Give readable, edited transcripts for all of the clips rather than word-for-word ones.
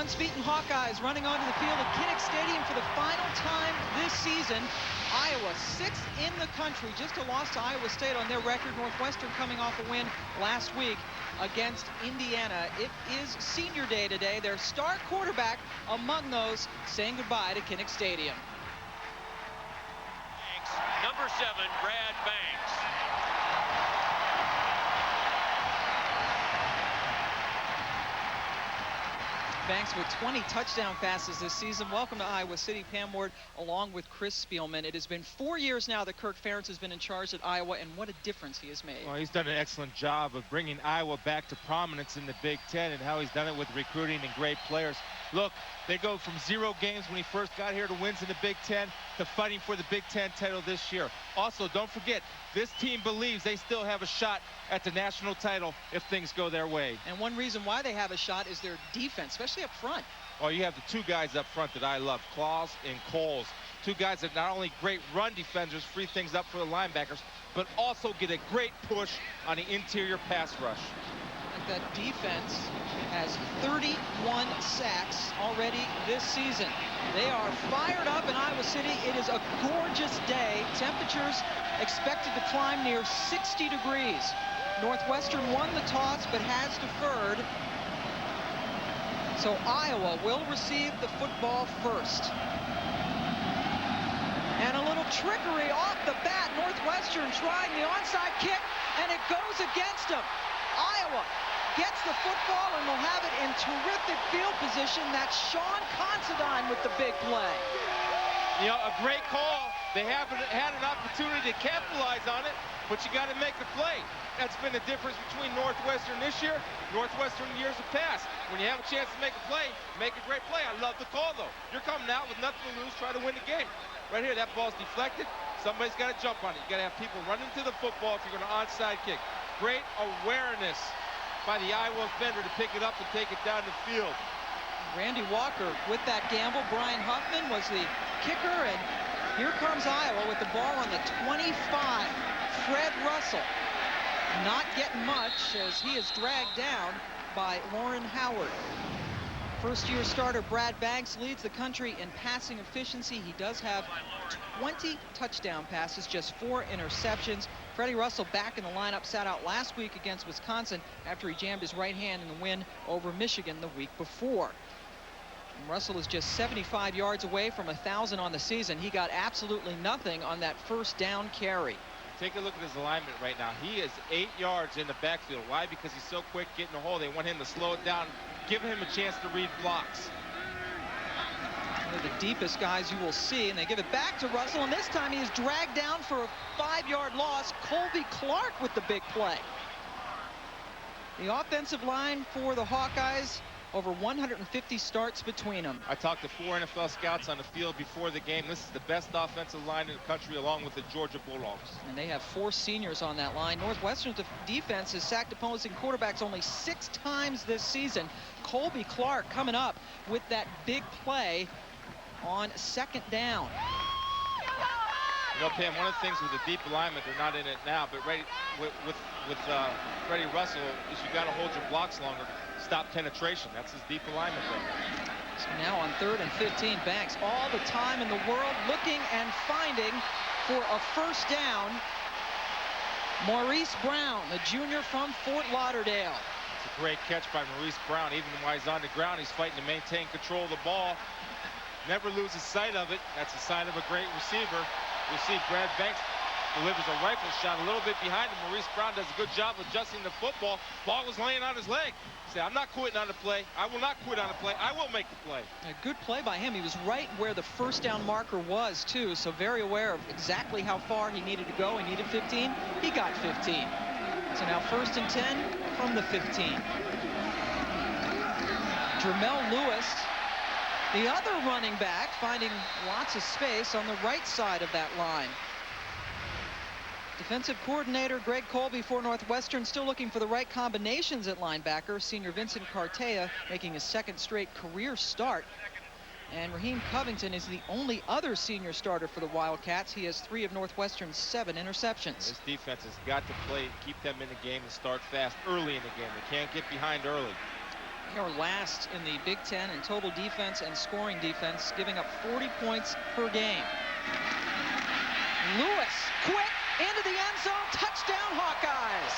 unbeaten Hawkeyes running onto the field at Kinnick Stadium for the final time this season. Iowa 6th in the country, just a loss to Iowa State on their record. Northwestern coming off a win last week against Indiana. It is senior day today. Their star quarterback among those saying goodbye to Kinnick Stadium. Number 7, Brad Banks. Banks with 20 touchdown passes this season. Welcome to Iowa City, Pam Ward, along with Chris Spielman. It has been 4 years now that Kirk Ferentz has been in charge at Iowa, and what a difference he has made. Well, he's done an excellent job of bringing Iowa back to prominence in the Big Ten, and how he's done it with recruiting and great players. Look, they go from 0 games when he first got here to wins in the Big Ten to fighting for the Big Ten title this year. Also, don't forget, this team believes they still have a shot at the national title if things go their way. And one reason why they have a shot is their defense, especially up front. Oh, you have the 2 guys up front that I love, Claus and Coles. 2 guys that not only great run defenders, free things up for the linebackers, but also get a great push on the interior pass rush. That defense has 31 sacks already this season. They are fired up in Iowa City. It is a gorgeous day. Temperatures expected to climb near 60 degrees. Northwestern won the toss but has deferred. So Iowa will receive the football first. And a little trickery off the bat. Northwestern trying the onside kick, and it goes against them. Iowa gets the football and will have it in terrific field position. That's Sean Considine with the big play. You know, a great call. They haven't had an opportunity to capitalize on it, but you got to make the play. That's been the difference between Northwestern this year, Northwestern years of past. When you have a chance to make a play, make a great play. I love the call, though. You're coming out with nothing to lose, try to win the game. Right here, that ball's deflected. Somebody's got to jump on it. You got to have people running to the football if you're going to onside kick. Great awareness by the Iowa defender to pick it up and take it down the field. Randy Walker with that gamble. Brian Huffman was the kicker, and here comes Iowa with the ball on the 25. Fred Russell not getting much as he is dragged down by Lauren Howard. First-year starter Brad Banks leads the country in passing efficiency. He does have 20 touchdown passes, just 4 interceptions. Freddie Russell back in the lineup, sat out last week against Wisconsin after he jammed his right hand in the win over Michigan the week before. And Russell is just 75 yards away from 1,000 on the season. He got absolutely nothing on that first down carry. Take a look at his alignment right now. He is 8 yards in the backfield. Why? Because he's so quick getting the hole. They want him to slow it down, giving him a chance to read blocks. One of the deepest guys you will see, and they give it back to Russell, and this time he is dragged down for a 5-yard loss. Colby Clark with the big play. The offensive line for the Hawkeyes, over 150 starts between them. I talked to 4 NFL scouts on the field before the game. This is the best offensive line in the country, along with the Georgia Bulldogs. And they have 4 seniors on that line. Northwestern's defense has sacked opposing quarterbacks only 6 times this season. Colby Clark coming up with that big play on 2nd down. You know, Pam, one of the things with the deep alignment, they're not in it now, but with Freddie Russell is you got to hold your blocks longer. Stop penetration. That's his deep alignment there. So now on 3rd and 15, Banks all the time in the world looking and finding for a first down. Maurice Brown, a junior from Fort Lauderdale. It's a great catch by Maurice Brown. Even while he's on the ground, he's fighting to maintain control of the ball. Never loses sight of it. That's a sign of a great receiver. You see Brad Banks delivers a rifle shot a little bit behind him. Maurice Brown does a good job of adjusting the football. Ball was laying on his leg. Say, I'm not quitting on the play. I will not quit on the play. I will make the play. A good play by him. He was right where the first down marker was, too, so very aware of exactly how far he needed to go. He needed 15. He got 15. So now 1st and 10 from the 15. Jermel Lewis, the other running back, finding lots of space on the right side of that line. Defensive coordinator Greg Colby for Northwestern still looking for the right combinations at linebacker. Senior Vincent Cartea making his 2nd straight career start. And Raheem Covington is the only other senior starter for the Wildcats. He has 3 of Northwestern's 7 interceptions. This defense has got to play, keep them in the game and start fast early in the game. They can't get behind early. They are last in the Big Ten in total defense and scoring defense, giving up 40 points per game. Lewis, quick, into the end zone, touchdown Hawkeyes.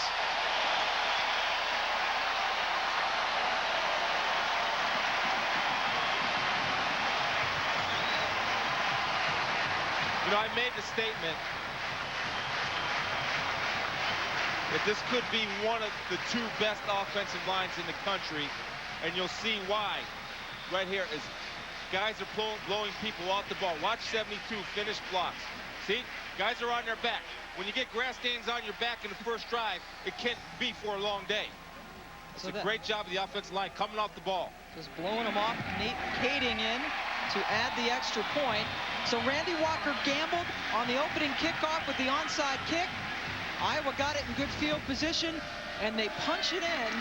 You know, I made the statement that this could be one of the two best offensive lines in the country, and you'll see why. Right here is guys are blowing people off the ball. Watch 72 finish blocks. See, guys are on their back. When you get grass stains on your back in the first drive, it can't be for a long day. It's a great job of the offensive line coming off the ball. Just blowing them off, cading in to add the extra point. So Randy Walker gambled on the opening kickoff with the onside kick. Iowa got it in good field position, and they punch it in.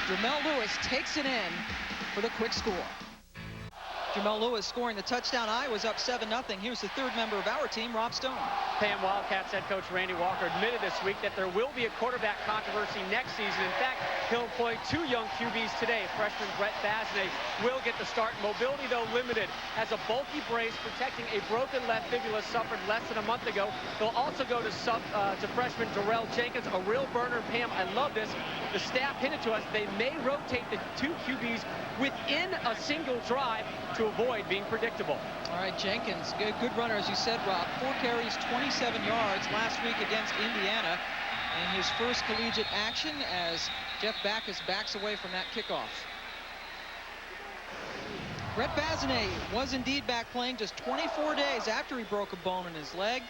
Jamel Lewis takes it in for the quick score. Jamel Lewis scoring the touchdown. Iowa's up 7-0. Here's the third member of our team, Rob Stone. Pam Wildcats head coach Randy Walker admitted this week that there will be a quarterback controversy next season. In fact, he'll employ two young QBs today. Freshman Brett Bazinet will get the start. Mobility, though, limited. Has a bulky brace protecting a broken left fibula suffered less than a month ago. They'll also go to freshman Darrell Jenkins, a real burner. Pam, I love this. The staff hinted to us they may rotate the two QBs within a single drive to avoid being predictable. All right, Jenkins, good runner, as you said, Rob. 4 carries, 27 yards last week against Indiana in his first collegiate action as Jeff Backus backs away from that kickoff. Brett Bazinet was indeed back playing just 24 days after he broke a bone in his leg,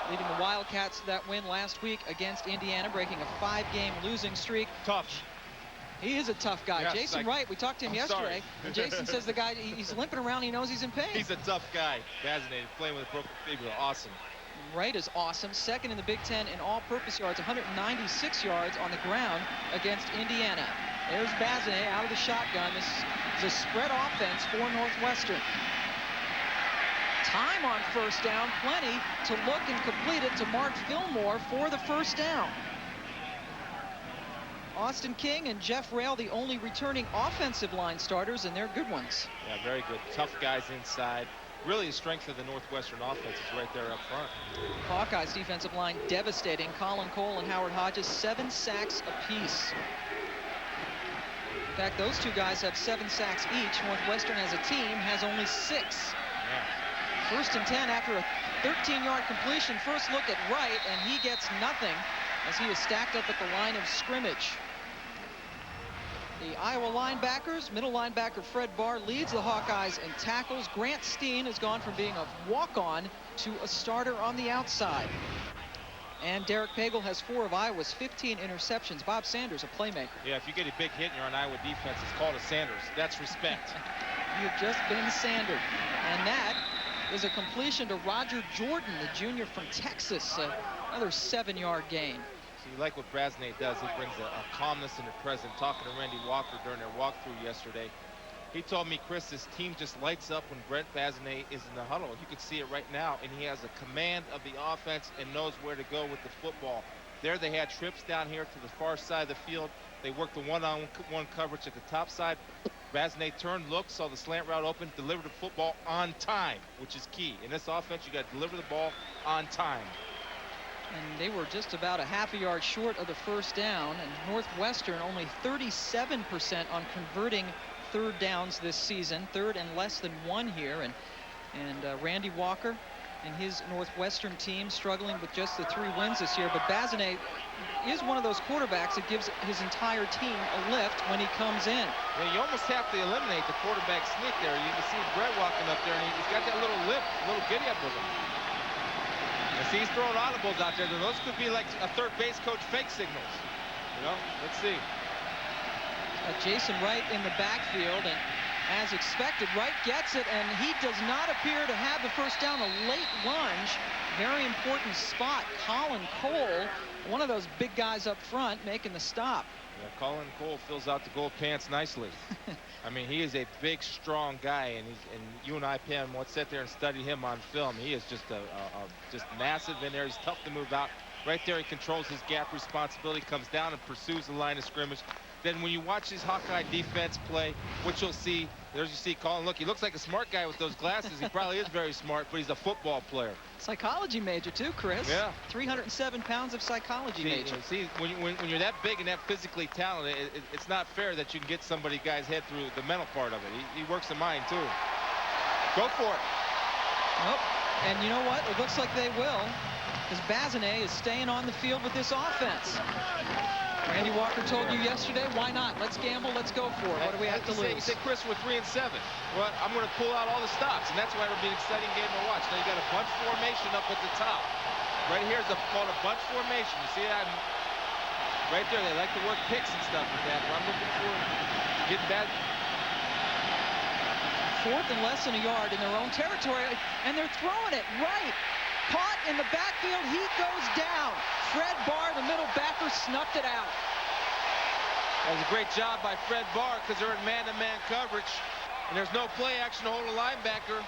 leading the Wildcats to that win last week against Indiana, breaking a 5-game losing streak. Tough. He is a tough guy. Yes, Jason Wright, we talked to him yesterday, and Jason says the guy, he's limping around, he knows he's in pain. He's a tough guy. Bazinet playing with a broken fibula, awesome. Wright is awesome, second in the Big Ten in all-purpose yards, 196 yards on the ground against Indiana. There's Bazinet out of the shotgun. This is a spread offense for Northwestern. Time on first down, plenty to look and complete it to Mark Fillmore for the first down. Austin King and Jeff Rail, the only returning offensive line starters, and they're good ones. Yeah, very good. Tough guys inside. Really, the strength of the Northwestern offense is right there up front. Hawkeyes defensive line devastating. Colin Cole and Howard Hodges, 7 sacks apiece. In fact, those two guys have 7 sacks each. Northwestern as a team has only 6. Yeah. First and 10 after a 13-yard completion. First look at Wright, and he gets nothing as he is stacked up at the line of scrimmage. The Iowa linebackers, middle linebacker Fred Barr leads the Hawkeyes in tackles. Grant Steen has gone from being a walk-on to a starter on the outside. And Derek Pagel has 4 of Iowa's 15 interceptions. Bob Sanders, a playmaker. Yeah, if you get a big hit and you're on Iowa defense, it's called a Sanders. That's respect. You've just been Sandered. And that is a completion to Roger Jordan, the junior from Texas. Another 7-yard gain. So you like what Bazinet does. He brings a calmness in the present. Talking to Randy Walker during their walkthrough yesterday, he told me, Chris, this team just lights up when Brent Bazinet is in the huddle. You can see it right now, and he has a command of the offense and knows where to go with the football. There they had trips down here to the far side of the field. They worked the one-on-one coverage at the top side. Bazinet turned, looked, saw the slant route open, delivered the football on time, which is key. In this offense, you got to deliver the ball on time. And they were just about a half a yard short of the first down, and Northwestern only 37% on converting third downs this season, third and less than 1 here. And Randy Walker and his Northwestern team struggling with just the 3 wins this year. But Bazinet is one of those quarterbacks that gives his entire team a lift when he comes in. Yeah, you almost have to eliminate the quarterback sneak there. You can see Brett walking up there, and he's got that little lip, a little giddy up with him. See, he's throwing audibles out there. Those could be like a third base coach fake signals. You know, let's see. Jason Wright in the backfield, and as expected, Wright gets it, and he does not appear to have the first down. A late lunge, very important spot. Colin Cole, one of those big guys up front, making the stop. Yeah, Colin Cole fills out the gold pants nicely. I mean, he is a big, strong guy, and you and I, Pam, sit there and study him on film. He is just just massive in there. He's tough to move out. Right there, he controls his gap responsibility, comes down and pursues the line of scrimmage. then when you watch his Hawkeye defense play, what you'll see, there's you see Colin, look, he looks like a smart guy with those glasses. He probably is very smart, but he's a football player. Psychology major too, Chris. Yeah. 307 pounds of psychology major. See, when you're that big and that physically talented, it's not fair that you can get guy's head through the mental part of it. He works the mind too. Go for it. Nope. And you know what? It looks like they will, because Bazinet is staying on the field with this offense. Randy Walker told you yesterday, why not? Let's gamble, let's go for it. What do we have to lose? He said, Chris, we're 3-7. Well, I'm going to pull out all the stops, and that's why it'll be an exciting game to watch. Now you got a bunch formation up at the top. Right here is called a bunch formation. You see that? Right there, they like to work picks and stuff with that. But I'm looking for getting bad. 4th and less than a yard in their own territory, and they're throwing it right. Caught in the backfield, he goes down. Fred Barr, the middle backer, snuffed it out. That was a great job by Fred Barr because they're in man-to-man coverage, and there's no play action to hold a linebacker.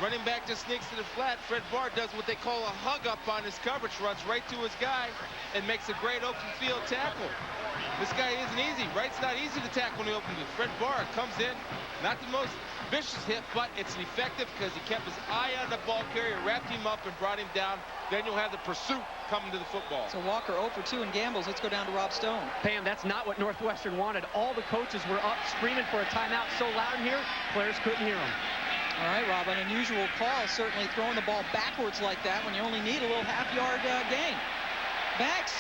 Running back just sneaks to the flat. Fred Barr does what they call a hug-up on his coverage, runs right to his guy, and makes a great open field tackle. This guy isn't easy, right? It's not easy to tackle in the open field. Fred Barr comes in, not the most vicious hit, but it's effective because he kept his eye on the ball carrier, wrapped him up, and brought him down. Then you'll have the pursuit coming to the football. So Walker 0 for 2 in gambles. Let's go down to Rob Stone. Pam, that's not what Northwestern wanted. All the coaches were up screaming for a timeout so loud in here, players couldn't hear them. All right, Rob, an unusual call, certainly throwing the ball backwards like that when you only need a little half-yard gain. Banks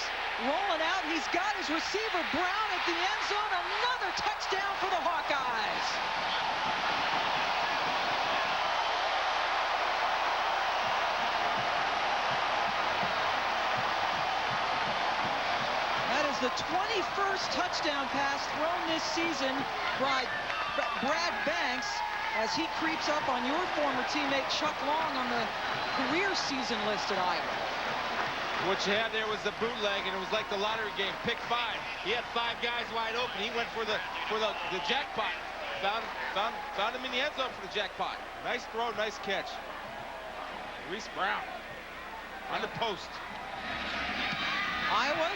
rolling out. He's got his receiver, Brown, at the end zone. Another touchdown for the Hawkeyes. That is the 21st touchdown pass thrown this season by Brad Banks, as he creeps up on your former teammate Chuck Long on the career season list at Iowa. What you had there was the bootleg, and it was like the lottery game. Pick 5. He had 5 guys wide open. He went for the jackpot. Found him in the end zone for the jackpot. Nice throw, nice catch. Reese Brown on the post. Iowa,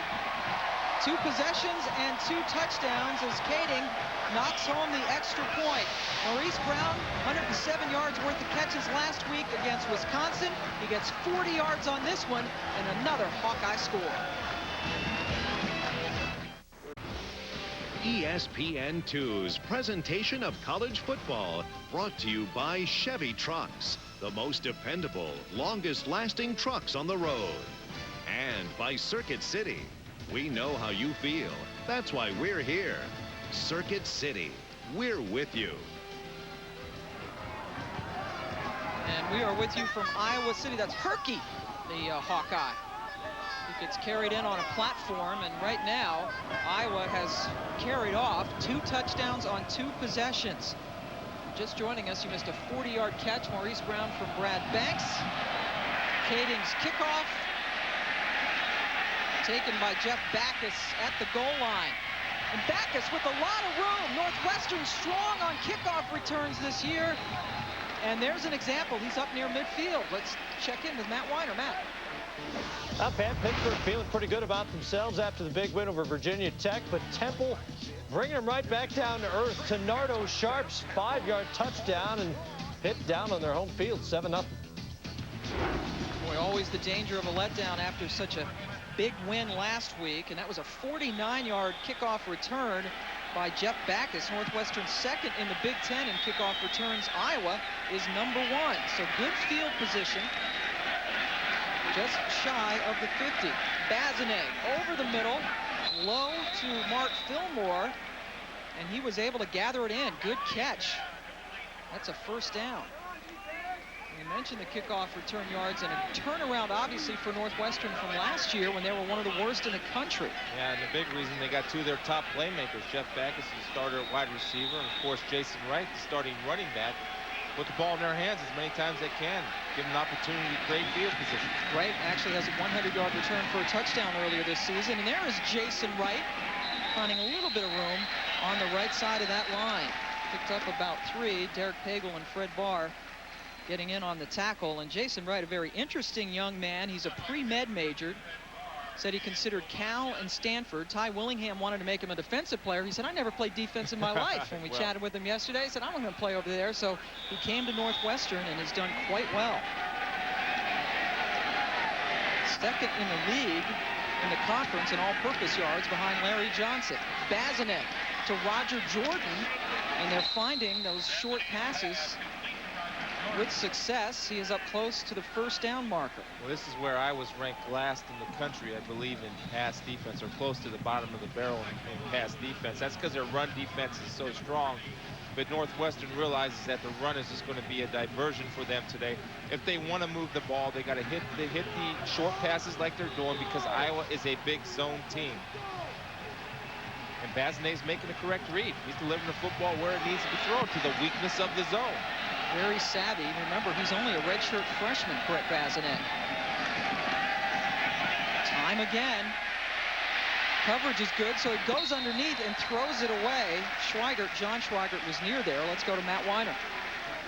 2 possessions and 2 touchdowns as Kading knocks home the extra point. Maurice Brown, 107 yards worth of catches last week against Wisconsin. He gets 40 yards on this one and another Hawkeye score. ESPN2's presentation of college football brought to you by Chevy Trucks, the most dependable, longest-lasting trucks on the road. And by Circuit City. We know how you feel. That's why we're here. Circuit City. We're with you. And we are with you from Iowa City. That's Herky, the Hawkeye, who gets carried in on a platform. And right now, Iowa has carried off 2 touchdowns on 2 possessions. Just joining us, you missed a 40-yard catch. Maurice Brown from Brad Banks. Kading's kickoff, taken by Jeff Backus at the goal line. And Backus with a lot of room. Northwestern strong on kickoff returns this year. And there's an example. He's up near midfield. Let's check in with Matt Weiner. Matt. Pat, Pittsburgh feeling pretty good about themselves after the big win over Virginia Tech, but Temple bringing them right back down to earth. Tenardo Sharp's 5-yard touchdown and hit down on their home field, 7-0. Boy, always the danger of a letdown after such a big win last week, and that was a 49-yard kickoff return by Jeff Backus. Northwestern second in the Big Ten in kickoff returns. Iowa is number 1. So good field position, just shy of the 50. Bazinet over the middle, low to Mark Fillmore, and he was able to gather it in. Good catch. That's a first down. You mentioned the kickoff return yards and a turnaround, obviously, for Northwestern from last year when they were one of the worst in the country. Yeah, and the big reason they got 2 of their top playmakers, Jeff Backus, the starter at wide receiver, and of course Jason Wright, the starting running back, put the ball in their hands as many times as they can, give them an opportunity to create field position. Wright actually has a 100-yard return for a touchdown earlier this season, and there is Jason Wright finding a little bit of room on the right side of that line. Picked up about 3. Derek Pagel and Fred Barr getting in on the tackle. And Jason Wright, a very interesting young man. He's a pre-med majored. said he considered Cal and Stanford. Ty Willingham wanted to make him a defensive player. He said, I never played defense in my life. When we chatted with him yesterday, he said, I'm going to play over there. So he came to Northwestern and has done quite well. Second in the league in the conference in all-purpose yards behind Larry Johnson. Bazinet to Roger Jordan, and they're finding those short passes with success. He is up close to the first down marker. Well, this is where I was ranked last in the country, I believe, in pass defense, or close to the bottom of the barrel in pass defense. That's because their run defense is so strong. But Northwestern realizes that the run is just going to be a diversion for them today. If they want to move the ball, they got to hit the short passes like they're doing, because Iowa is a big zone team. And Bazinet's making the correct read. He's delivering the football where it needs to be thrown, to the weakness of the zone. Very savvy. Remember, he's only a redshirt freshman, Brett Bazinet. Time again. Coverage is good, so it goes underneath and throws it away. John Schweigert was near there. Let's go to Matt Weiner.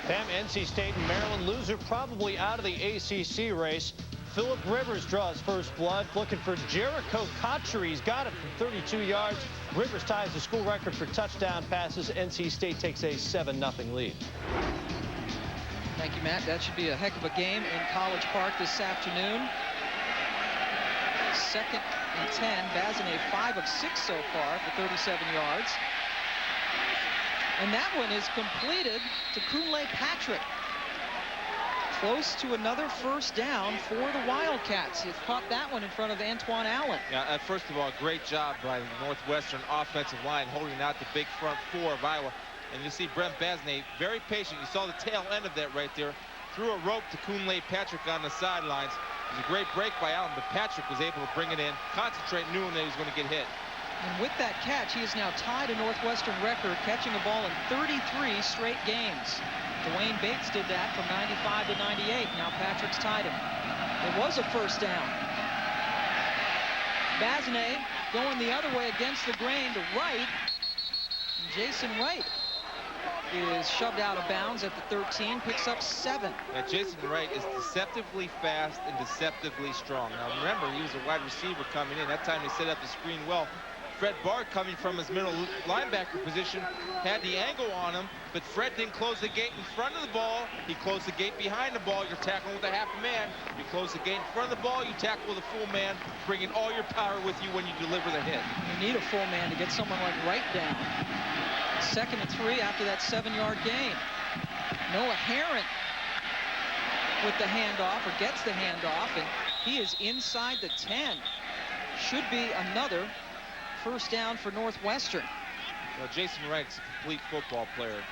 Pam, NC State and Maryland loser probably out of the ACC race. Phillip Rivers draws first blood, looking for Jericho Cotchery. He's got it from 32 yards. Rivers ties the school record for touchdown passes. NC State takes a 7-0 lead. Thank you, Matt. That should be a heck of a game in College Park this afternoon. Second and 10. Bazinet 5 of 6 so far for 37 yards. And that one is completed to Kunle Patrick. Close to another first down for the Wildcats. He's caught that one in front of Antoine Allen. Yeah, first of all, great job by the Northwestern offensive line holding out the big front four of Iowa. And you see Brent Bazinet very patient. You saw the tail end of that right there. Threw a rope to Kunle Patrick on the sidelines. It was a great break by Allen, but Patrick was able to bring it in, concentrate, knowing that he was going to get hit. And with that catch, he is now tied a Northwestern record, catching the ball in 33 straight games. Dwayne Bates did that from 95 to 98. Now Patrick's tied him. It was a first down. Bazinet going the other way against the grain to Wright. And Jason Wright is shoved out of bounds at the 13, picks up 7. Now, Jason Wright is deceptively fast and deceptively strong. Now, remember, he was a wide receiver coming in. That time they set up the screen well. Fred Barr, coming from his middle linebacker position, had the angle on him, but Fred didn't close the gate in front of the ball. He closed the gate behind the ball. You're tackling with a half a man. You close the gate in front of the ball, you tackle with a full man, bringing all your power with you when you deliver the hit. You need a full man to get someone like Wright down. Second and 3 after that 7-yard gain. Noah Herron with the handoff, or gets the handoff, and he is inside the 10. Should be another first down for Northwestern. Well, Jason Wright's a complete football player.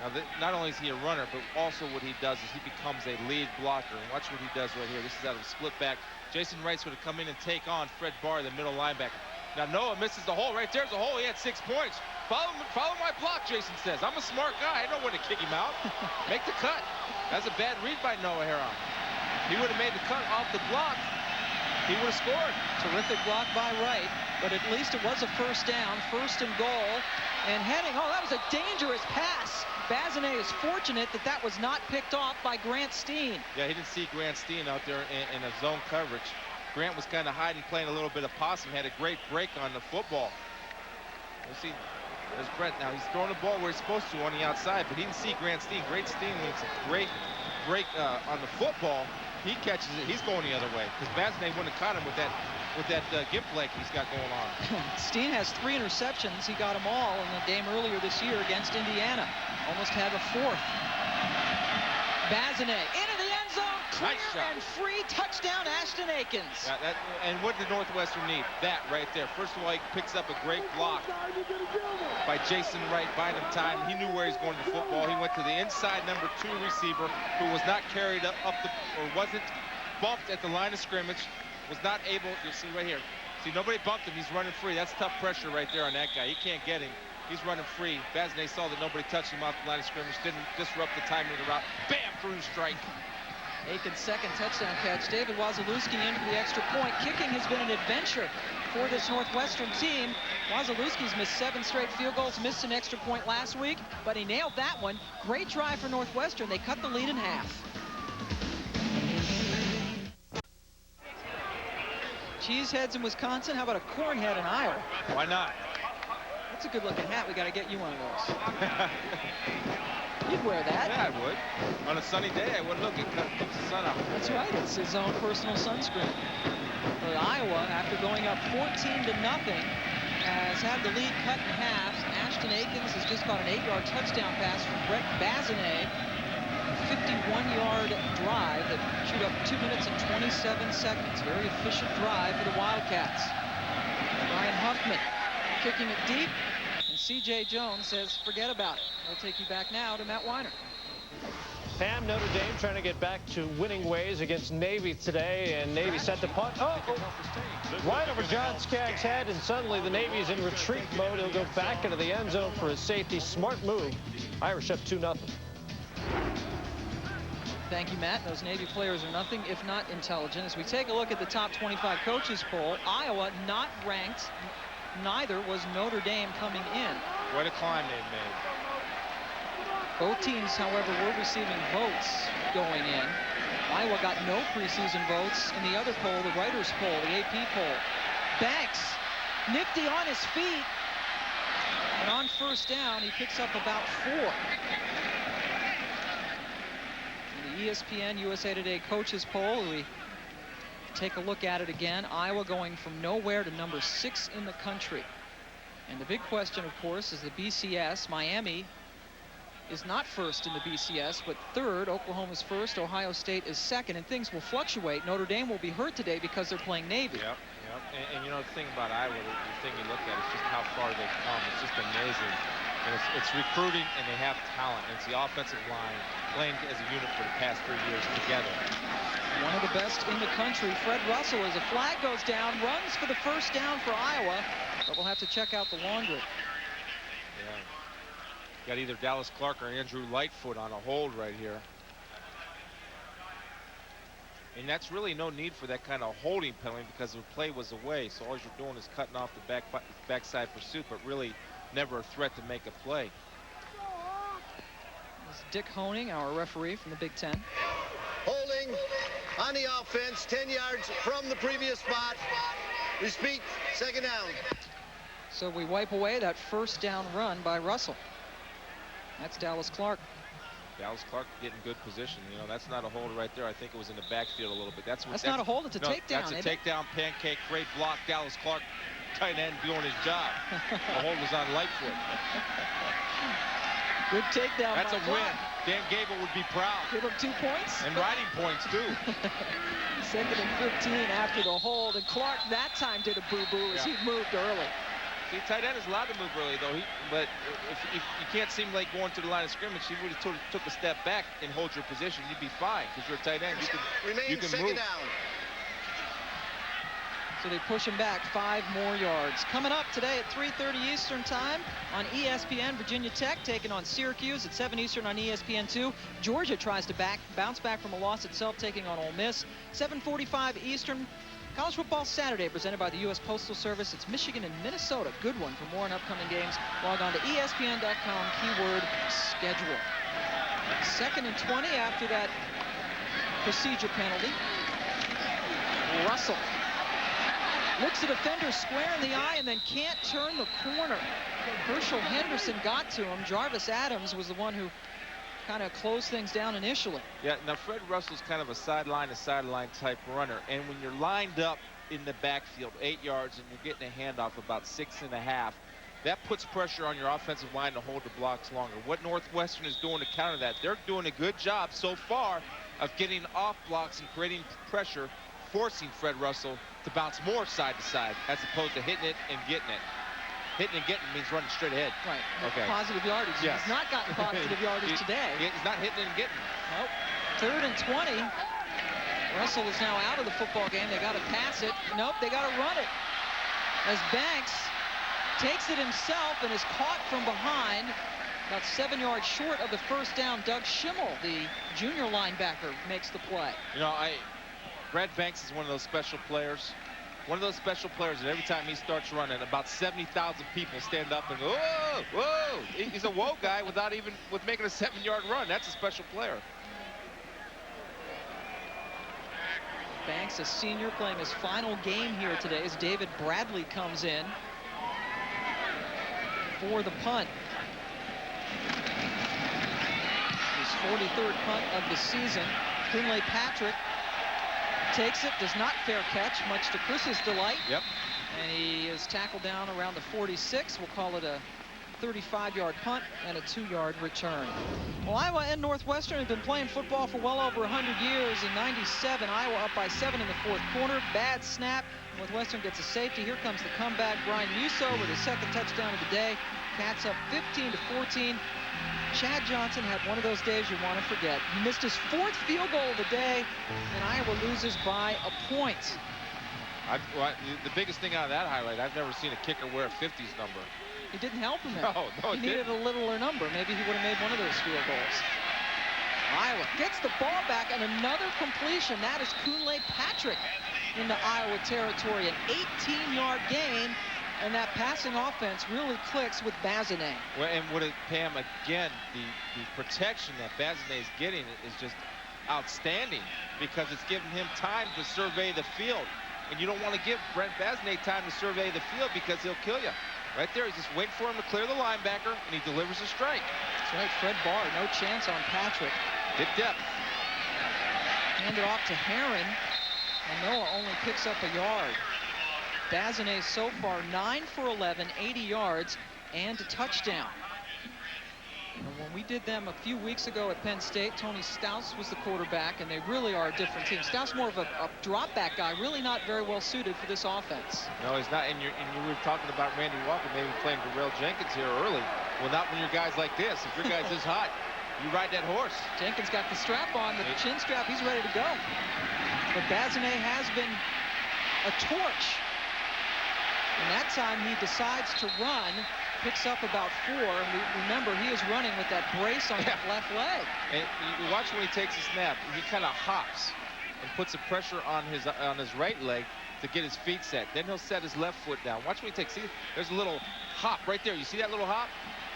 Now, not only is he a runner, but also what he does is he becomes a lead blocker. And watch what he does right here. This is out of a split back. Jason Wright's going to come in and take on Fred Barr, the middle linebacker. Now, Noah misses the hole. Right there's a hole. He had 6 points. Follow my block, Jason says. I'm a smart guy. I know when to kick him out. Make the cut. That's a bad read by Noah Herron. He would have made the cut off the block. He would have scored. Terrific block by Wright, but at least it was a first down, first and goal. And heading, oh, that was a dangerous pass. Bazinet is fortunate that that was not picked off by Grant Steen. Yeah, he didn't see Grant Steen out there in a zone coverage. Grant was kind of hiding, playing a little bit of possum, had a great break on the football. You see, there's Brett now. He's throwing the ball where he's supposed to on the outside, but he didn't see Grant Steen. Grant Steen makes a great break on the football. He catches it. He's going the other way because Bazinet wouldn't have caught him with that gimp leg he's got going on. Steen has 3 interceptions. He got them all in the game earlier this year against Indiana. Almost had a 4th. Bazinet into the end zone, clear and free, touchdown Ashton Akins. Yeah, and what did Northwestern need? That right there. First of all, he picks up a great block by Jason Wright, buying him time. He knew where he's going to football. He went to the inside number 2 receiver, who was not carried up the, or wasn't bumped at the line of scrimmage, was not able, you'll see right here. See, nobody bumped him. He's running free. That's tough pressure right there on that guy. He can't get him. He's running free. Bazinet saw that nobody touched him off the line of scrimmage, didn't disrupt the timing of the route. Bam, through strike. Akins' second touchdown catch. David Wazalewski into the extra point. Kicking has been an adventure for this Northwestern team. Wazalewski's missed 7 straight field goals, missed an extra point last week, but he nailed that one. Great try for Northwestern. They cut the lead in half. Cheeseheads in Wisconsin. How about a corn head in Iowa? Why not? That's a good-looking hat. We got to get you one of those. You'd wear that. Yeah, I would. On a sunny day, I would look. It keeps the sun out. That's right. It's his own personal sunscreen. But Iowa, after going up 14-0, has had the lead cut in half. Ashton Akins has just caught an 8-yard touchdown pass from Brett Bazinet. 51-yard drive that chewed up 2 minutes and 27 seconds. Very efficient drive for the Wildcats. Brian Huffman kicking it deep, and C.J. Jones says, forget about it. We'll take you back now to Matt Weiner. Pam, Notre Dame trying to get back to winning ways against Navy today, and Navy set the punt. Right over John Skaggs' head, and suddenly the Navy's in retreat mode. He'll go back into the end zone for a safety. Smart move. Irish up 2-0. Thank you, Matt. Those Navy players are nothing if not intelligent. As we take a look at the top 25 coaches poll, Iowa not ranked. Neither was Notre Dame coming in. What a climb they've made. Both teams, however, were receiving votes going in. Iowa got no preseason votes in the other poll, the writers' poll, the AP poll. Banks, nifty on his feet. And on first down, he picks up about 4. In the ESPN USA Today coaches poll, we take a look at it again. Iowa going from nowhere to number 6 in the country. And the big question, of course, is the BCS. Miami is not first in the BCS, but third. Oklahoma's first. Ohio State is second, and things will fluctuate. Notre Dame will be hurt today because they're playing Navy. Yep. And you know, the thing about Iowa, the thing you look at is just how far they've come. It's just amazing. And it's recruiting, and they have talent. And it's the offensive line playing as a unit for the past 3 years together. One of the best in the country, Fred Russell, as a flag goes down, runs for the first down for Iowa, but we'll have to check out the laundry. Yeah. Got either Dallas Clark or Andrew Lightfoot on a hold right here. And that's really no need for that kind of holding penalty because the play was away. So all you're doing is cutting off the backside pursuit, but really never a threat to make a play. This is Dick Honing, our referee from the Big Ten. Holding on the offense, 10 yards from the previous spot. We speak, second down. So we wipe away that first down run by Russell. That's Dallas Clark. Dallas Clark getting good position. You know, that's not a hold right there. I think it was in the backfield a little bit. That's not a hold. It's a takedown. That's a takedown, pancake, great block. Dallas Clark, tight end, doing his job. The hold was on Lightfoot. Good takedown. That's a win. Dan Gable would be proud. Give him 2 points. And riding points, too. Second and 15 after the hold. And Clark that time did a boo-boo as he moved early. See, tight end is allowed to move early, though. But if you can't seem like going to the line of scrimmage, you really took a step back and hold your position, you'd be fine because you're a tight end. You can move. Down. So they push him back 5 more yards. Coming up today at 3:30 Eastern time on ESPN, Virginia Tech taking on Syracuse at 7 Eastern on ESPN2. Georgia tries to bounce back from a loss itself, taking on Ole Miss. 7:45 Eastern. College Football Saturday presented by the U.S. Postal Service. It's Michigan and Minnesota. Good one. For more on upcoming games, log on to ESPN.com, keyword schedule. 2nd and 20 after that procedure penalty. Russell looks a defender square in the eye and then can't turn the corner. Herschel Henderson got to him. Jarvis Adams was the one who kind of closed things down initially. Yeah, now Fred Russell's kind of a sideline to sideline type runner, and when you're lined up in the backfield 8 yards and you're getting a handoff about 6.5, that puts pressure on your offensive line to hold the blocks longer. What Northwestern is doing to counter that, they're doing a good job so far of getting off blocks and creating pressure, forcing Fred Russell to bounce more side to side as opposed to hitting it and getting it. Hitting and getting means running straight ahead. Right. Okay. Positive yardage. Yes. He's not gotten positive yardage today. He's not hitting and getting. Nope. 3rd and 20. Russell is now out of the football game. They got to pass it. Nope, they got to run it. As Banks takes it himself and is caught from behind. About 7 yards short of the first down. Doug Schimmel, the junior linebacker, makes the play. You know, Brad Banks is one of those special players. One of those special players that every time he starts running, about 70,000 people stand up and go, whoa, whoa. He's a whoa guy with making a 7-yard run. That's a special player. Banks, a senior, playing his final game here today as David Bradley comes in for the punt. His 43rd punt of the season. Kunle Patrick takes it, does not fair catch, much to Chris's delight. Yep. And he is tackled down around the 46. We'll call it a 35-yard punt and a 2-yard return. Well, Iowa and Northwestern have been playing football for well over 100 years. In '97, Iowa up by 7 in the 4th quarter. Bad snap. Northwestern gets a safety. Here comes the comeback. Brian Musso with his 2nd touchdown of the day. Cats up 15-14. Chad Johnson had one of those days you want to forget. He missed his 4th field goal of the day, and Iowa loses by a point. The biggest thing out of that highlight, I've never seen a kicker wear a 50s number. It didn't help him. No, he needed a littler number. Maybe he would have made one of those field goals. Iowa gets the ball back, and another completion. That is Kunle Patrick into Iowa territory. An 18-yard gain, and that passing offense really clicks with Bazinet. Well, and what it, Pam, again, the protection that Bazinet is getting is just outstanding because it's giving him time to survey the field. And you don't want to give Brent Bazinet time to survey the field because he'll kill you. Right there, he's just waiting for him to clear the linebacker, and he delivers a strike. That's right, Fred Barr, no chance on Patrick. Good depth. Handed off to Herron, and Noah only picks up a yard. Bazinet so far 9 for 11, 80 yards, and a touchdown. And when we did them a few weeks ago at Penn State, Tony Stouse was the quarterback, and they really are a different team. Stouse more of a drop-back guy, really not very well suited for this offense. No, he's not. And you were talking about Randy Walker maybe playing Darrell Jenkins here early. Well, not when you're guys like this. If your guy's this hot, you ride that horse. Jenkins got the strap on, the chin strap. He's ready to go. But Bazinet has been a torch. And that time he decides to run. Picks up about 4, and remember he is running with that brace on that left leg. And you watch when he takes a snap, he kind of hops and puts the pressure on his right leg to get his feet set. Then he'll set his left foot down. Watch when he takes. See, there's a little hop right there. You see that little hop?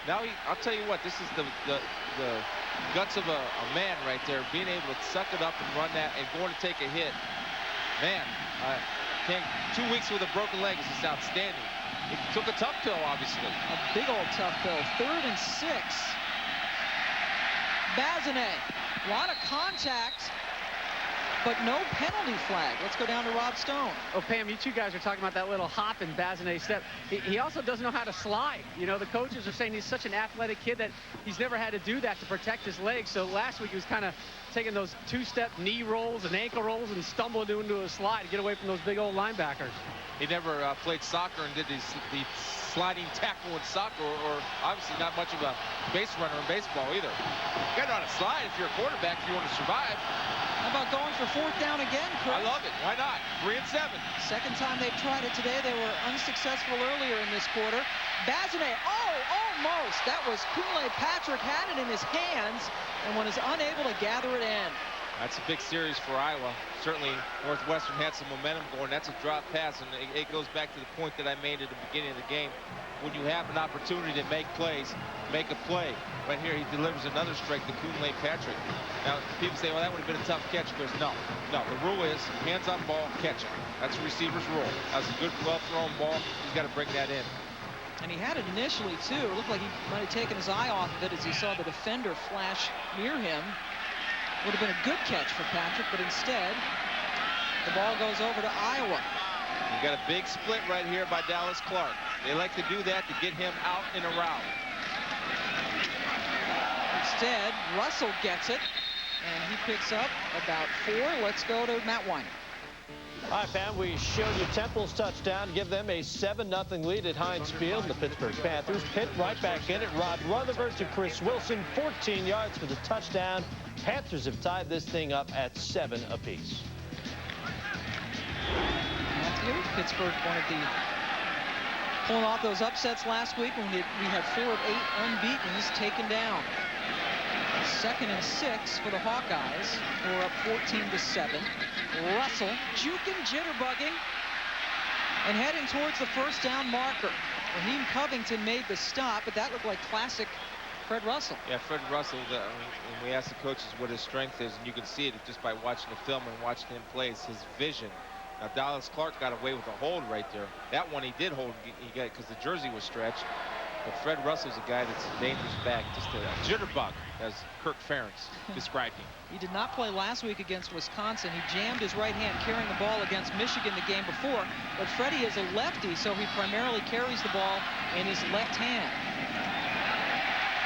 Now I'll tell you what, this is the guts of a man right there, being able to suck it up and run that and going to take a hit. Man, 2 weeks with a broken leg is just outstanding. He took a tough pill, obviously. A big old tough pill. 3rd and 6. Bazinet, a lot of contact, but no penalty flag. Let's go down to Rob Stone. Oh, Pam, you two guys are talking about that little hop in Bazinet's step. He also doesn't know how to slide. You know, the coaches are saying he's such an athletic kid that he's never had to do that to protect his legs. So last week he was kind of taking those 2-step knee rolls and ankle rolls and stumbling into a slide to get away from those big old linebackers. He never played soccer and did the sliding tackle in soccer, or obviously not much of a base runner in baseball either. You got to know how to slide if you're a quarterback if you want to survive. How about going for 4th down again, Chris? I love it. Why not? 3 and 7. Second time they've tried it today. They were unsuccessful earlier in this quarter. Bazinet, almost. That was Kunle Patrick, had it in his hands and was unable to gather it in. That's a big series for Iowa. Certainly Northwestern had some momentum going. That's a drop pass, and it goes back to the point that I made at the beginning of the game. When you have an opportunity to make plays, make a play. Right here, he delivers another strike to Kunle Patrick. Now, people say, well, that would have been a tough catch, Chris. No. The rule is hands on ball, catch it. That's the receiver's rule. That's a good, well-thrown ball. He's got to bring that in. And he had it initially, too. It looked like he might have taken his eye off of it as he saw the defender flash near him. Would have been a good catch for Patrick, but instead, the ball goes over to Iowa. You got a big split right here by Dallas Clark. They like to do that to get him out in a route. Instead, Russell gets it, and he picks up about 4. Let's go to Matt Weiner. All right, Pam, we showed you Temple's touchdown to give them a 7-0 lead at Heinz Field. The Pittsburgh Panthers pit right back in it. Rod Rutherford to Chris Wilson, 14 yards for the touchdown. Panthers have tied this thing up at 7 apiece. Matthew, Pittsburgh wanted pulling off those upsets last week when we had 4 of 8 unbeatens taken down. 2nd and 6 for the Hawkeyes. We're up 14-7. Russell juking, jitterbugging, and heading towards the 1st down marker. Raheem Covington made the stop, but that looked like classic Fred Russell. Yeah, Fred Russell, when we asked the coaches what his strength is, and you can see it just by watching the film and watching him play, is his vision. Now, Dallas Clark got away with a hold right there. That one he did hold, he got it because the jersey was stretched. But Fred Russell's a guy that's a dangerous back, just a jitterbug, as Kirk Ferentz described him. He did not play last week against Wisconsin. He jammed his right hand carrying the ball against Michigan the game before. But Freddie is a lefty, so he primarily carries the ball in his left hand.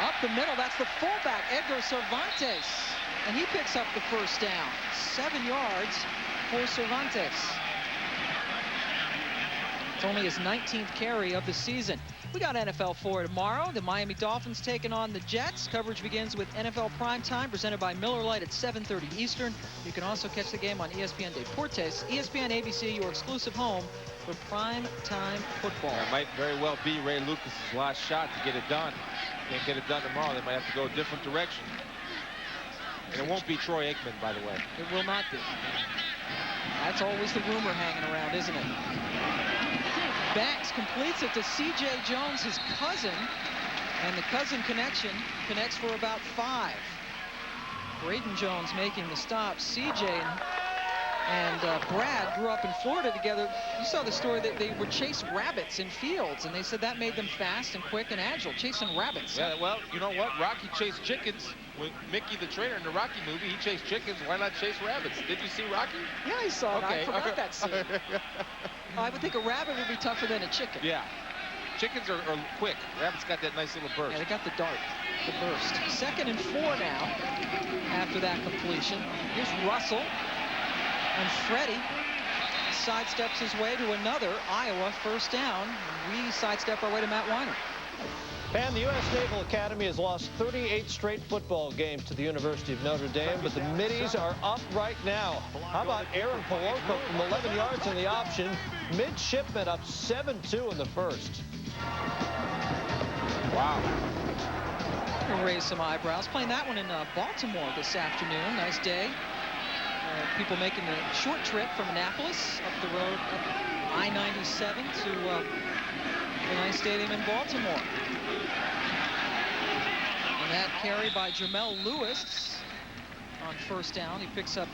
Up the middle, that's the fullback, Edgar Cervantes. And he picks up the first down. 7 yards for Cervantes. It's only his 19th carry of the season. We got NFL 4 tomorrow. The Miami Dolphins taking on the Jets. Coverage begins with NFL Primetime, presented by Miller Lite at 7:30 Eastern. You can also catch the game on ESPN Deportes. ESPN ABC, your exclusive home for primetime football. It might very well be Ray Lucas's last shot to get it done. Can't get it done tomorrow. They might have to go a different direction. And it won't be Troy Aikman, by the way. It will not be. That's always the rumor hanging around, isn't it? Banks completes it to C.J. Jones, his cousin, and the cousin connection connects for about 5. Braden Jones making the stop. C.J. and Brad grew up in Florida together. You saw the story that they would chase rabbits in fields, and they said that made them fast and quick and agile, chasing rabbits. Yeah, well, you know what? Rocky chased chickens. With Mickey the trainer in the Rocky movie, he chased chickens. Why not chase rabbits? Did you see Rocky? Yeah, I saw it. Okay. I forgot that scene. I would think a rabbit would be tougher than a chicken. Yeah. Chickens are quick. Rabbits got that nice little burst. Yeah, they got the dart, the burst. 2nd and 4 now after that completion. Here's Russell. And Freddie sidesteps his way to another Iowa first down. We sidestep our way to Matt Weiner. And the U.S. Naval Academy has lost 38 straight football games to the University of Notre Dame, but the Middies are up right now. How about Aaron Polonco from 11 yards in the option? Midshipman up 7-2 in the first. Wow. We'll raise some eyebrows. Playing that one in Baltimore this afternoon. Nice day. People making the short trip from Annapolis up the road, up I-97 to the nice stadium in Baltimore. And that carry by Jamel Lewis on first down. He picks up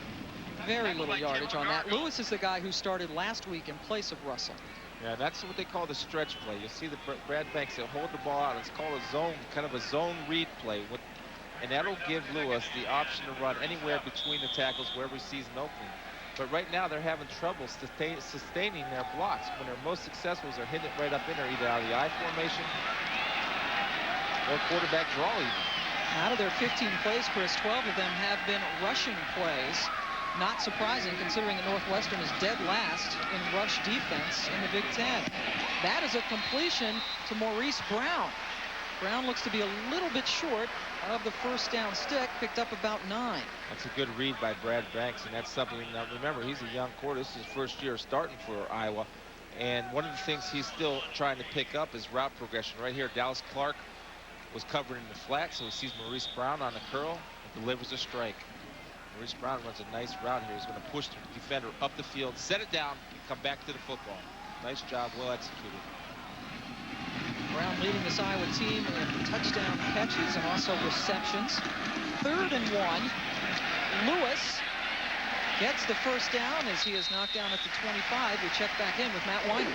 very little yardage on that. Lewis is the guy who started last week in place of Russell. Yeah, that's what they call the stretch play. You'll see the Brad Banks, he'll hold the ball out. It's called a zone, kind of a zone read play. And that'll give Lewis the option to run anywhere between the tackles wherever he sees an opening. But right now they're having trouble sustaining their blocks. When they're most successful is they're hitting it right up in there, either out of the I formation or quarterback draw even. Out of their 15 plays, Chris, 12 of them have been rushing plays. Not surprising considering that Northwestern is dead last in rush defense in the Big Ten. That is a completion to Maurice Brown. Brown looks to be a little bit short of the first down stick, picked up about 9. That's a good read by Brad Banks, and that's something. Now remember, he's a young quarter. This is his first year starting for Iowa, and one of the things he's still trying to pick up is route progression. Right here, Dallas Clark was covered in the flat, so he sees Maurice Brown on the curl and delivers a strike. Maurice Brown runs a nice route here. He's going to push the defender up the field, set it down, and come back to the football. Nice job, well executed. Brown leading this Iowa team in touchdown catches and also receptions. 3rd and 1. Lewis gets the first down as he is knocked down at the 25. We check back in with Matt Weiner.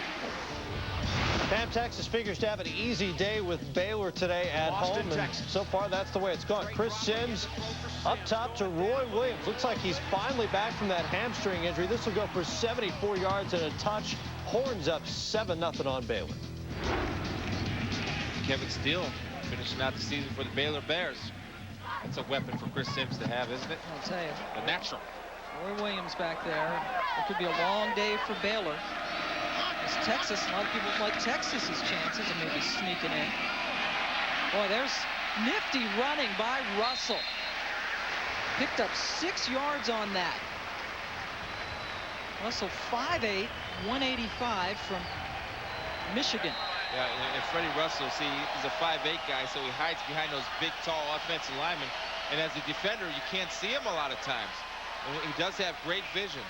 And Texas figures to have an easy day with Baylor today at home, and so far that's the way it's gone. Chris Sims up top to Roy Williams. Looks like he's finally back from that hamstring injury. This will go for 74 yards and a touch. Horns up 7-0 on Baylor. Kevin Steele finishing out the season for the Baylor Bears. That's a weapon for Chris Sims to have, isn't it? I'll tell you. The natural. Roy Williams back there. It could be a long day for Baylor. It's Texas. A lot of people like Texas's chances of maybe sneaking in. Boy, there's nifty running by Russell. Picked up 6 yards on that. Russell 5'8", 185 from Michigan. Yeah, and Freddie Russell, see, he's a 5'8" guy, so he hides behind those big, tall offensive linemen. And as a defender, you can't see him a lot of times. And he does have great vision.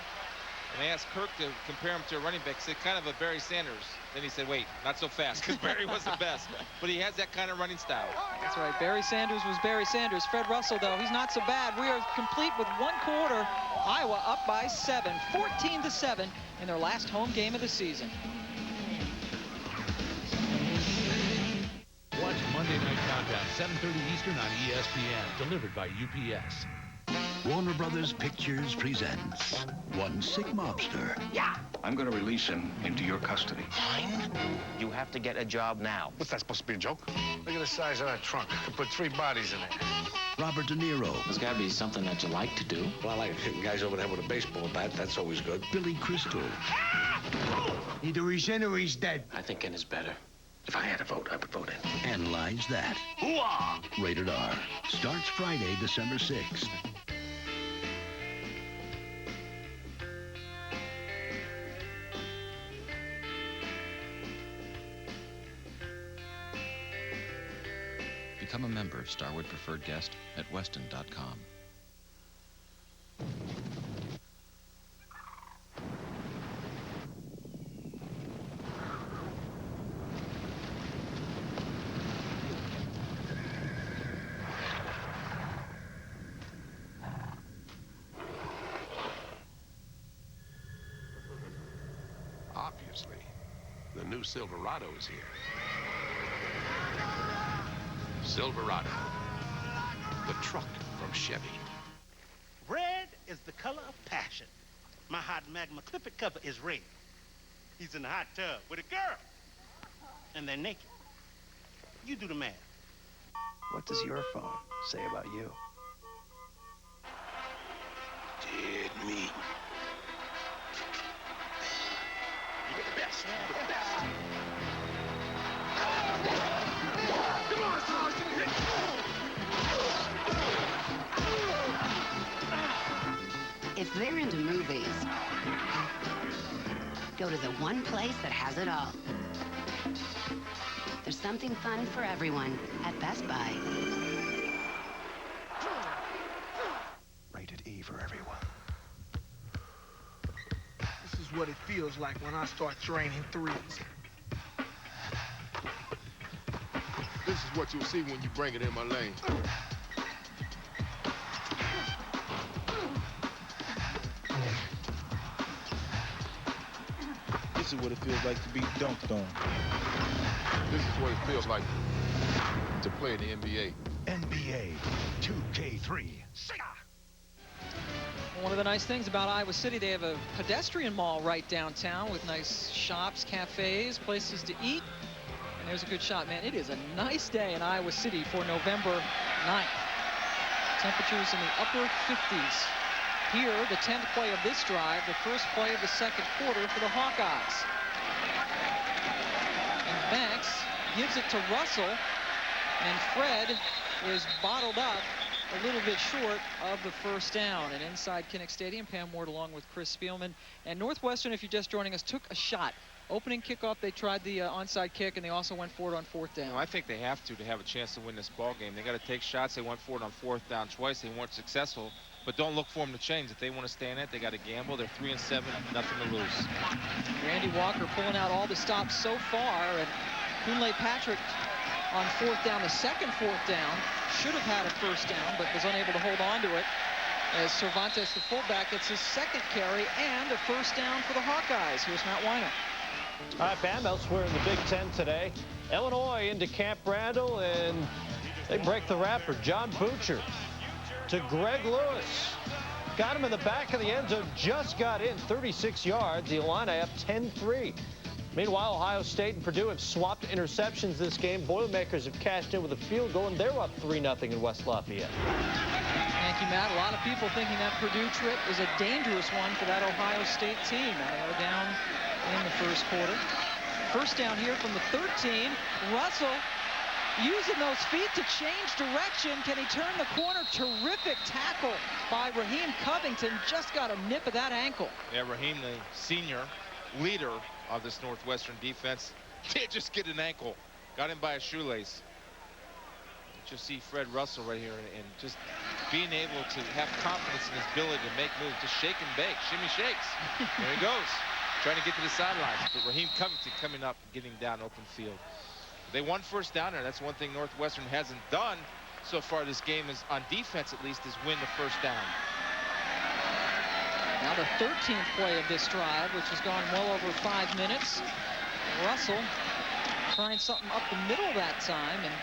And they asked Kirk to compare him to a running back. He said, kind of a Barry Sanders. Then he said, wait, not so fast, because Barry was the best. But he has that kind of running style. That's right. Barry Sanders was Barry Sanders. Fred Russell, though, he's not so bad. We are complete with 1 quarter. Iowa up by 7, 14-7 in their last home game of the season. Watch Monday Night Countdown, 7:30 Eastern on ESPN, delivered by UPS. Warner Brothers Pictures presents One Sick Mobster. Yeah! I'm going to release him into your custody. Fine. You have to get a job now. What's that supposed to be, a joke? Look at the size of that trunk. Could put 3 bodies in it. Robert De Niro. There's got to be something that you like to do. Well, I like hitting guys over the head with a baseball bat. That's always good. Billy Crystal. Either he's in or he's dead. I think in is better. If I had a vote, I would vote in. Analyze that. Hoo-ah! Rated R. Starts Friday, December 6th. Become a member, Starwood Preferred Guest, at Weston.com. Obviously, the new Silverado is here. Silverado, the truck from Chevy. Red is the color of passion. My hot Magma Clip-It cover is red. He's in the hot tub with a girl, and they're naked. You do the math. What does your phone say about you? Dead meat. You're the best. You're the best. Come on, Sergeant. If they're into movies, go to the one place that has it all. There's something fun for everyone at Best Buy. Rated E for everyone. This is what it feels like when I start draining threes. This is what you'll see when you bring it in my lane. This is what it feels like to be dunked on. This is what it feels like to play in the NBA. NBA 2K3. One of the nice things about Iowa City, they have a pedestrian mall right downtown with nice shops, cafes, places to eat. And there's a good shot, man. It is a nice day in Iowa City for November 9th. Temperatures in the upper 50s. Here, the 10th play of this drive, the first play of the second quarter for the Hawkeyes. And Banks gives it to Russell, and Fred is bottled up a little bit short of the first down. And inside Kinnick Stadium, Pam Ward along with Chris Spielman. And Northwestern, if you're just joining us, took a shot. Opening kickoff, they tried the onside kick, and they also went for it on 4th down. You know, I think they have to have a chance to win this ball game. They got to take shots. They went for it on 4th down twice. They weren't successful. But don't look for them to change. If they want to stay in it, they got to gamble. They're 3-7, nothing to lose. Randy Walker pulling out all the stops so far, and Kunle Patrick on 4th down, the second 4th down, should have had a first down, but was unable to hold on to it. As Cervantes, the fullback, gets his second carry and a first down for the Hawkeyes. Here's Matt Weiner. All right, Pam, elsewhere in the Big Ten today, Illinois into Camp Randall, and they break the wrapper. John Butcher to Greg Lewis. Got him in the back of the end zone, just got in 36 yards. The Illini up 10-3. Meanwhile, Ohio State and Purdue have swapped interceptions this game. Boilermakers have cashed in with a field goal, and they're up 3-0 in West Lafayette. Thank you, Matt. A lot of people thinking that Purdue trip is a dangerous one for that Ohio State team. Now they are down in the first quarter. First down here from the 13. Russell using those feet to change direction. Can he turn the corner? Terrific tackle by Raheem Covington. Just got a nip of that ankle. Yeah, Raheem, the senior leader of this Northwestern defense, did just get an ankle. Got him by a shoelace. watch, you'll see Fred Russell right here, and just being able to have confidence in his ability to make moves, just shake and bake, shimmy shakes. There he goes, trying to get to the sidelines. But Raheem Covington coming up and getting down open field. They won first down there. That's one thing Northwestern hasn't done so far this game, is on defense at least, is win the first down. Now the 13th play of this drive, which has gone well over 5 minutes. Russell trying something up the middle that time, and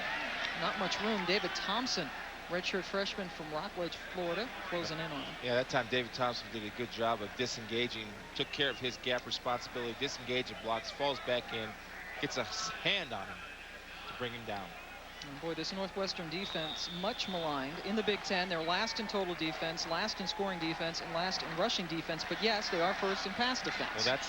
not much room. David Thompson, redshirt freshman from Rockledge, Florida, closing in on him. Yeah, that time David Thompson did a good job of disengaging, took care of his gap responsibility, disengaging blocks, falls back in, gets a hand on him to bring him down. And boy, this Northwestern defense, much maligned in the Big Ten. They're last in total defense, last in scoring defense, and last in rushing defense. But yes, they are first in pass defense. Well, that's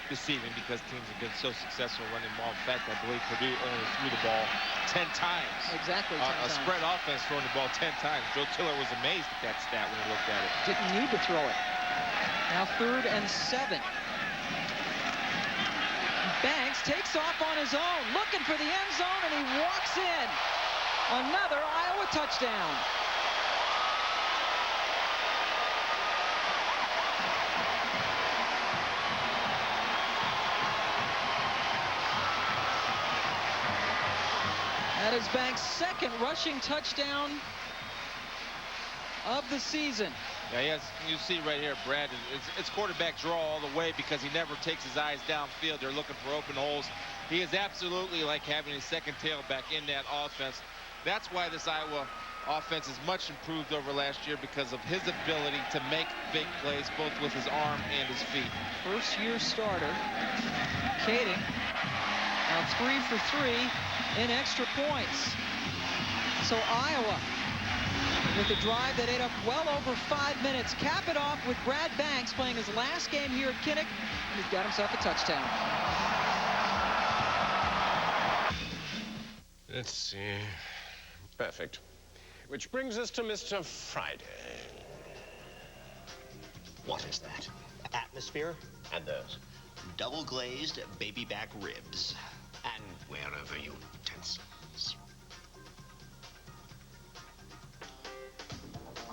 deceiving, because teams have been so successful running ball. In fact, I believe Purdue only threw the ball 10 times. Exactly 10 times. A spread offense throwing the ball 10 times. Joe Tiller was amazed at that stat when he looked at it. Didn't need to throw it. Now 3rd and 7. Banks takes off on his own, looking for the end zone, and he walks in. Another Iowa touchdown. That is Banks' second rushing touchdown of the season. Yeah, yes, you see right here, Brad, it's quarterback draw all the way, because he never takes his eyes downfield. They're looking for open holes. He is absolutely like having a second tailback in that offense. That's why this Iowa offense is much improved over last year, because of his ability to make big plays, both with his arm and his feet. First-year starter, Kading, now 3 for 3 in extra points. So Iowa, with a drive that ate up well over 5 minutes, cap it off with Brad Banks playing his last game here at Kinnick, and he's got himself a touchdown. Let's see. Perfect. Which brings us to Mr. Friday. What is that? Atmosphere and those double glazed baby back ribs. And wherever utensils.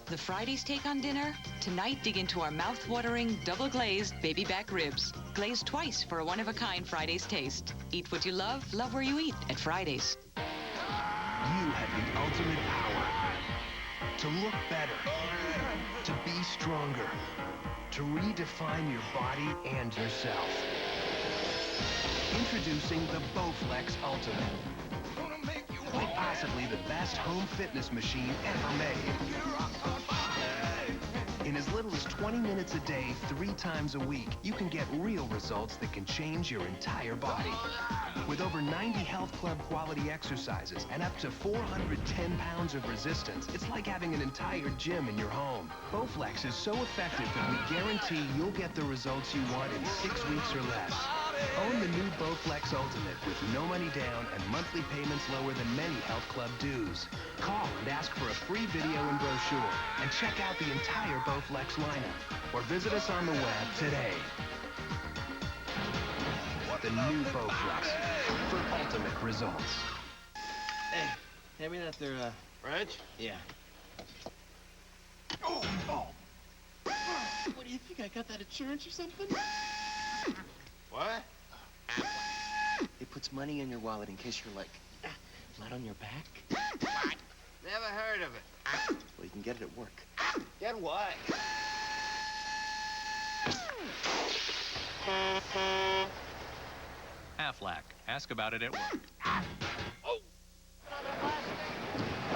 The Friday's take on dinner? Tonight, dig into our mouth-watering, double-glazed baby back ribs. Glazed twice for a one-of-a-kind Friday's taste. Eat what you love where you eat at Friday's. You have the ultimate power to look better, to be stronger, to redefine your body and yourself. Introducing the Bowflex Ultimate. Quite possibly the best home fitness machine ever made. In as little as 20 minutes a day, 3 times a week, you can get real results that can change your entire body. With over 90 health club quality exercises and up to 410 pounds of resistance, it's like having an entire gym in your home. Bowflex is so effective that we guarantee you'll get the results you want in 6 weeks or less. Own the new Bowflex Ultimate with no money down and monthly payments lower than many health club dues. Call and ask for a free video and brochure, and check out the entire Bowflex lineup, or visit us on the web today. The new Bowflex for ultimate results. Hey, hand me that there, Right? Yeah. Oh! What do you think? I got that insurance or something? What? It puts money in your wallet in case you're like flat on your back. What? Never heard of it. Well, you can get it at work. Get what? Aflac. Ask about it at work.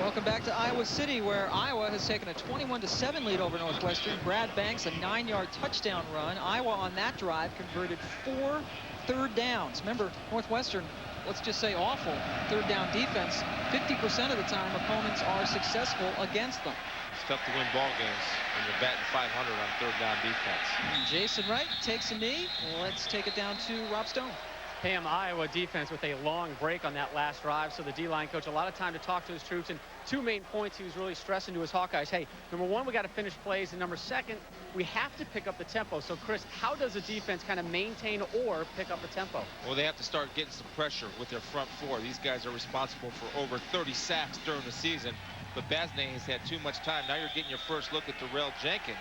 Welcome back to Iowa City, where Iowa has taken a 21-7 lead over Northwestern. Brad Banks, a 9-yard touchdown run. Iowa on that drive converted 4 third downs. Remember, Northwestern, let's just say awful third down defense. 50% of the time, opponents are successful against them. It's tough to win ball games when you're batting 500 on third down defense. And Jason Wright takes a knee. Let's take it down to Rob Stone. Pam, Iowa defense with a long break on that last drive, so the D-line coach a lot of time to talk to his troops, and 2 main points he was really stressing to his Hawkeyes. Hey, number one, we got to finish plays, and number second, we have to pick up the tempo. So, Chris, how does a defense kind of maintain or pick up the tempo? Well, they have to start getting some pressure with their front four. These guys are responsible for over 30 sacks during the season, but Basney has had too much time. Now you're getting your first look at Darrell Jenkins,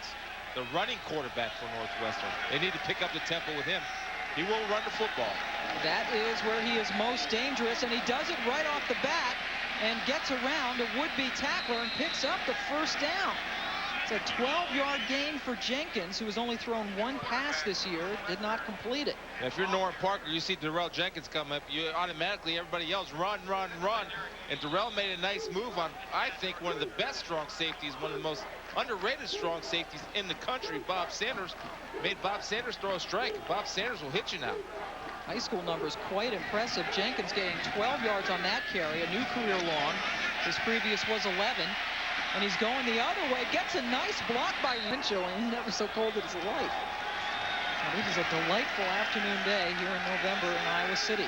the running quarterback for Northwestern. They need to pick up the tempo with him. He will run the football. That is where he is most dangerous, and he does it right off the bat and gets around a would-be tackler and picks up the first down. It's a 12-yard gain for Jenkins, who has only thrown 1 pass this year, did not complete it. If you're Norm Parker, you see Darrell Jenkins come up, you automatically, everybody yells, run, run, run. And Darrell made a nice move on, I think, one of the best strong safeties, one of the most underrated strong safeties in the country, Bob Sanders. Made Bob Sanders throw a strike. Bob Sanders will hit you now. High school numbers quite impressive. Jenkins getting 12 yards on that carry, a new career long. His previous was 11. And he's going the other way. Gets a nice block by Winchell, and he's never so cold in his life. And it is a delightful afternoon day here in November in Iowa City.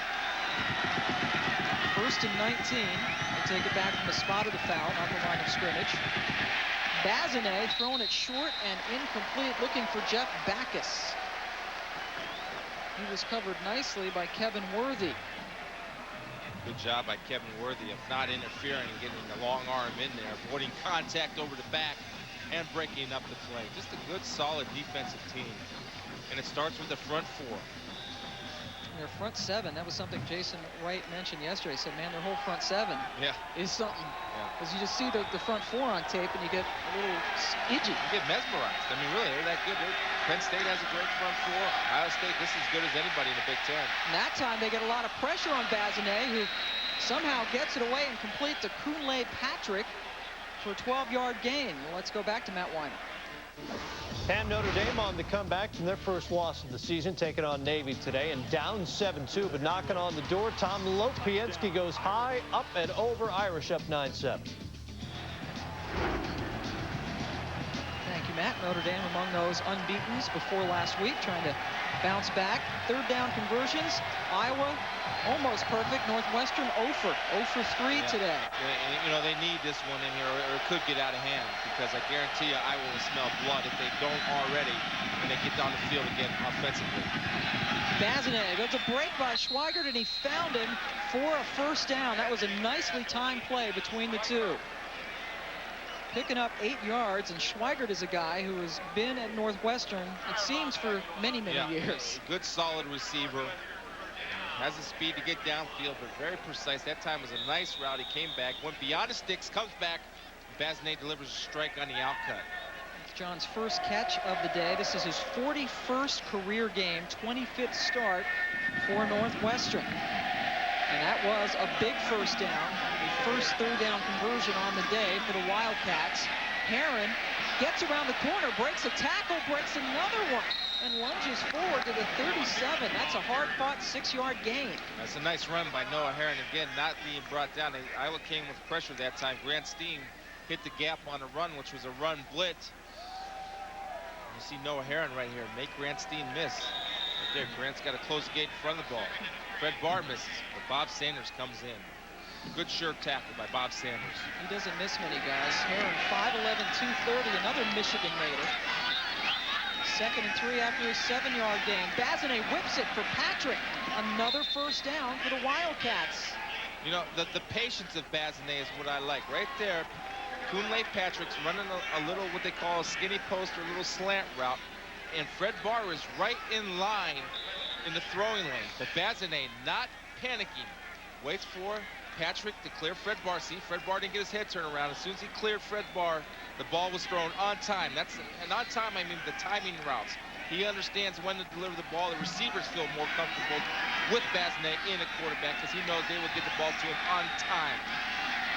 1st and 19. They take it back from the spot of the foul, not the line of scrimmage. Bazinet throwing it short and incomplete, looking for Jeff Backus. He was covered nicely by Kevin Worthy. Good job by Kevin Worthy of not interfering and getting the long arm in there, avoiding contact over the back and breaking up the play. Just a good, solid defensive team. And it starts with the front four. Their front seven, that was something Jason Wright mentioned yesterday. He said, man, their whole front seven is something. Because you just see the front four on tape and you get a little itchy. You get mesmerized. I mean, really, they're that good. Penn State has a great front four. Ohio State, this is as good as anybody in the Big Ten. And that time they get a lot of pressure on Bazinet, who somehow gets it away and complete to Kunle Patrick for a 12-yard gain. Well, let's go back to Matt Wyman. And Notre Dame on the comeback from their first loss of the season, taking on Navy today, and down 7-2, but knocking on the door. Tom Lopiensky goes high, up and over. Irish up 9-7. Thank you, Matt. Notre Dame among those unbeatens before last week, trying to bounce back. 3rd down conversions. Iowa almost perfect. Northwestern 0 for 3 today. And, you know, they need this one in here, or it could get out of hand, because I guarantee you Iowa will smell blood if they don't already when they get down the field again offensively. Bazinet, there's a break by Schweigert, and he found him for a first down. That was a nicely timed play between the two. Picking up 8 yards, and Schweigert is a guy who has been at Northwestern, it seems, for many, many years. Good, solid receiver. Has the speed to get downfield, but very precise. That time was a nice route. He came back, went beyond the sticks, comes back. Bazinet delivers a strike on the outcut. It's John's first catch of the day. This is his 41st career game, 25th start for Northwestern. And that was a big first down, the first 3rd down conversion on the day for the Wildcats. Herron gets around the corner, breaks a tackle, breaks another one, and lunges forward to the 37. That's a hard-fought 6-yard gain. That's a nice run by Noah Herron. Again, not being brought down. Iowa came with pressure that time. Grant Steen hit the gap on a run, which was a run blitz. You see Noah Herron right here. Make Grant Steen miss. Right there, Grant's got to close the gate in front of the ball. Fred Barr misses, but Bob Sanders comes in. Good sure tackle by Bob Sanders. He doesn't miss many guys. Herron 5'11", 230, another Michigan native. 2nd and 3 after a 7-yard gain. Bazinet whips it for Patrick. Another first down for the Wildcats. You know, the patience of Bazinet is what I like. Right there, Kunle Patrick's running a little what they call a skinny post or a little slant route. And Fred Barr is right in line in the throwing lane. But Bazinet not panicking. Waits for Patrick to clear Fred Barr. See, Fred Barr didn't get his head turned around. As soon as he cleared Fred Barr, the ball was thrown on time. And on time, I mean the timing routes. He understands when to deliver the ball. The receivers feel more comfortable with Bazinet in a quarterback because he knows they will get the ball to him on time.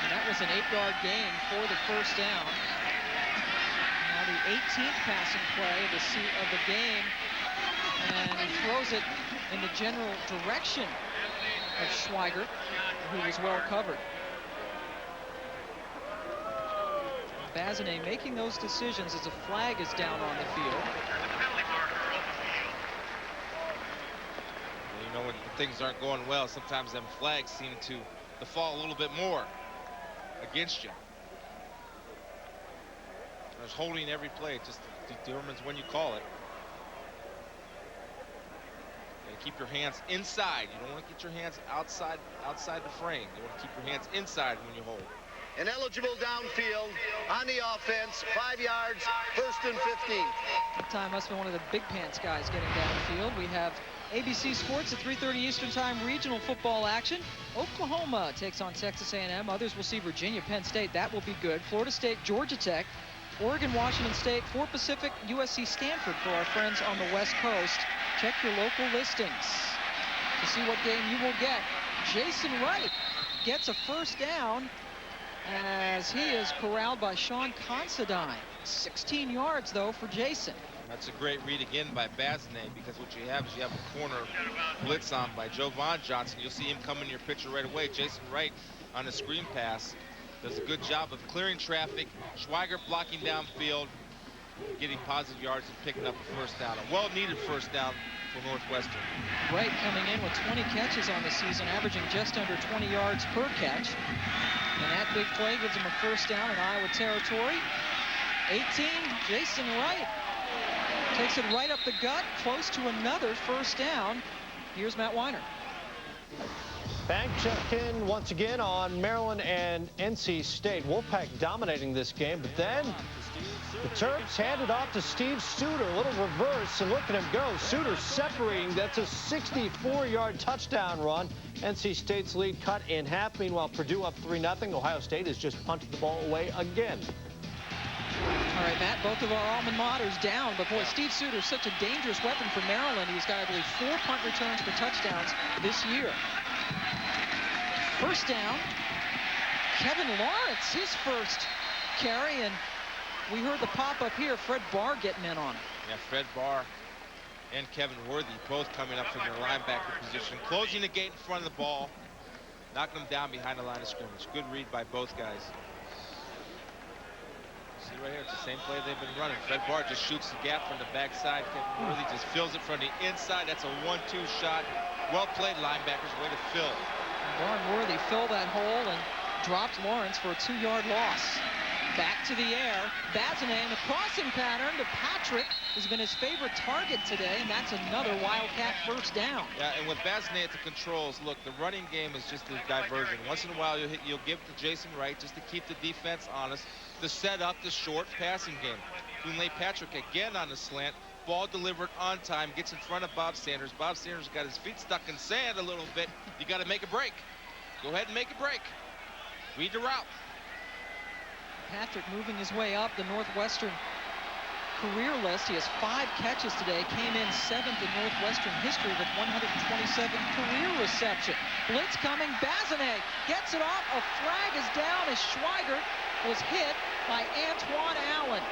And that was an 8-yard gain for the first down. Now the 18th passing play of the game. And he throws it in the general direction of Schweigert, who was well covered. Bazinet making those decisions as a flag is down on the field. You know, when things aren't going well, sometimes them flags seem to fall a little bit more against you. There's holding every play. It just determines when you call it. You gotta keep your hands inside. You don't want to get your hands outside the frame. You want to keep your hands inside when you hold. Ineligible downfield on the offense, 5 yards, 1st and 15. That time must have been one of the big pants guys getting downfield. We have ABC Sports at 3:30 Eastern Time regional football action. Oklahoma takes on Texas A&M. Others will see Virginia, Penn State. That will be good. Florida State, Georgia Tech, Oregon, Washington State, 4 Pacific, USC, Stanford for our friends on the West Coast. Check your local listings to see what game you will get. Jason Wright gets a first down as he is corralled by Sean Considine. 16 yards, though, for Jason. That's a great read again by Bazinet, because what you have is you have a corner blitz on by Jovan Johnson. You'll see him come in your picture right away. Jason Wright on the screen pass does a good job of clearing traffic. Schweiger blocking downfield, getting positive yards and picking up a first down. A well-needed first down for Northwestern. Wright coming in with 20 catches on the season, averaging just under 20 yards per catch. And that big play gives him a first down in Iowa territory. 18, Jason Wright takes it right up the gut, close to another first down. Here's Matt Weiner. Bank check-in once again on Maryland and NC State. Wolfpack dominating this game, but then the Terps handed off to Steve Suter. A little reverse, and look at him go. Suter separating. That's a 64-yard touchdown run. NC State's lead cut in half. Meanwhile, Purdue up 3-0. Ohio State has just punted the ball away again. All right, Matt, both of our alma maters down, but boy, Steve Suter is such a dangerous weapon for Maryland. He's got, I believe, 4 punt returns for touchdowns this year. First down, Kevin Lawrence, his first carry, and we heard the pop up here, Fred Barr getting in on him. Yeah, Fred Barr and Kevin Worthy both coming up from their linebacker position, closing the gate in front of the ball, knocking them down behind the line of scrimmage. Good read by both guys. See right here, it's the same play they've been running. Fred Barr just shoots the gap from the backside. Kevin Worthy just fills it from the inside. That's a 1-2 shot. Well played, linebackers. Way to fill. Barr and Worthy fill that hole and dropped Lawrence for a 2-yard loss. Back to the air. Bazinet in the crossing pattern to Patrick has been his favorite target today, and that's another Wildcat first down. Yeah, and with Bazinet at the controls, look, the running game is just a diversion. Once in a while, you'll give to Jason Wright just to keep the defense honest, to set up the short passing game. Boonley Patrick again on the slant. Ball delivered on time, gets in front of Bob Sanders. Bob Sanders got his feet stuck in sand a little bit. You got to make a break. Go ahead and make a break. Read the route. Patrick moving his way up the Northwestern career list. He has 5 catches today, came in 7th in Northwestern history with 127 career reception. Blitz coming, Bazinet gets it off. A flag is down as Schweiger was hit by Antoine Allen.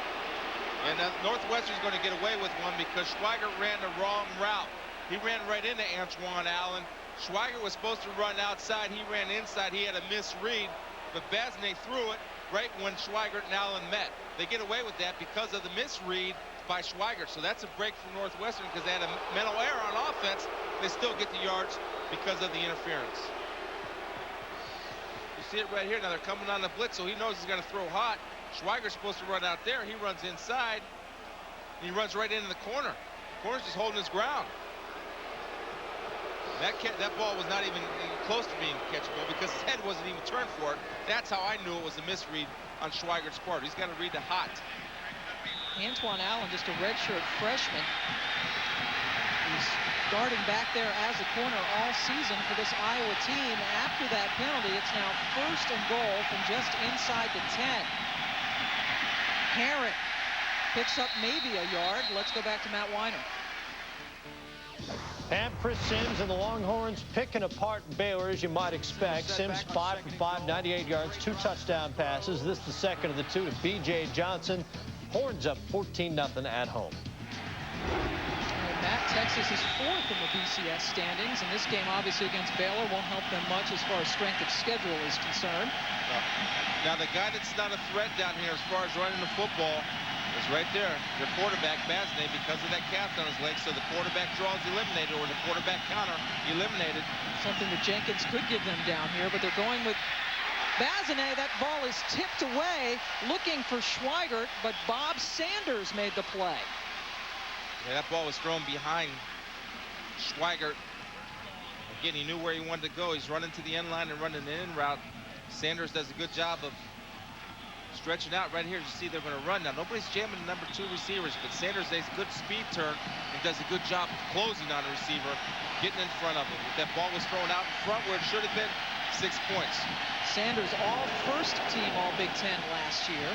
And Northwestern's going to get away with one because Schweiger ran the wrong route. He ran right into Antoine Allen. Schweiger was supposed to run outside. He ran inside. He had a misread, but Bazinet threw it right when Schweiger and Allen met. They get away with that because of the misread by Schweiger. So that's a break for Northwestern because they had a mental error on offense. They still get the yards because of the interference. You see it right here. Now they're coming on the blitz, so he knows he's going to throw hot. Schweiger's supposed to run out there. He runs inside. And he runs right into the corner. The corner's just holding his ground. That ball was not even close to being catchable because his head wasn't even turned for it. That's how I knew it was a misread on Schweiger's part. He's got to read the hot. Antoine Allen, just a redshirt freshman. He's starting back there as a corner all season for this Iowa team. After that penalty, it's now 1st and goal from just inside the 10. Herring picks up maybe a yard. Let's go back to Matt Weiner. And Chris Sims and the Longhorns picking apart Baylor, as you might expect. Sims 5 for 5, 98 yards, 2 touchdown passes. This is the second of the 2 to B.J. Johnson. Horns up 14-0 at home. Matt, Texas is 4th in the BCS standings, and this game obviously against Baylor won't help them much as far as strength of schedule is concerned. Now the guy that's not a threat down here as far as running the football is right there. Their quarterback, Bazney, because of that cast on his leg, so the quarterback draw is eliminated, or the quarterback counter eliminated. Something that Jenkins could give them down here, but they're going with Bazney. That ball is tipped away, looking for Schweigert, but Bob Sanders made the play. Yeah, that ball was thrown behind Schweigert. Again, he knew where he wanted to go. He's running to the end line and running an in route. Sanders does a good job of stretching out right here. You see they're going to run. Now, nobody's jamming the number 2 receivers, but Sanders takes a good speed turn and does a good job closing on a receiver, getting in front of him. If that ball was thrown out in front where it should have been, 6 points. Sanders all first team all Big Ten last year.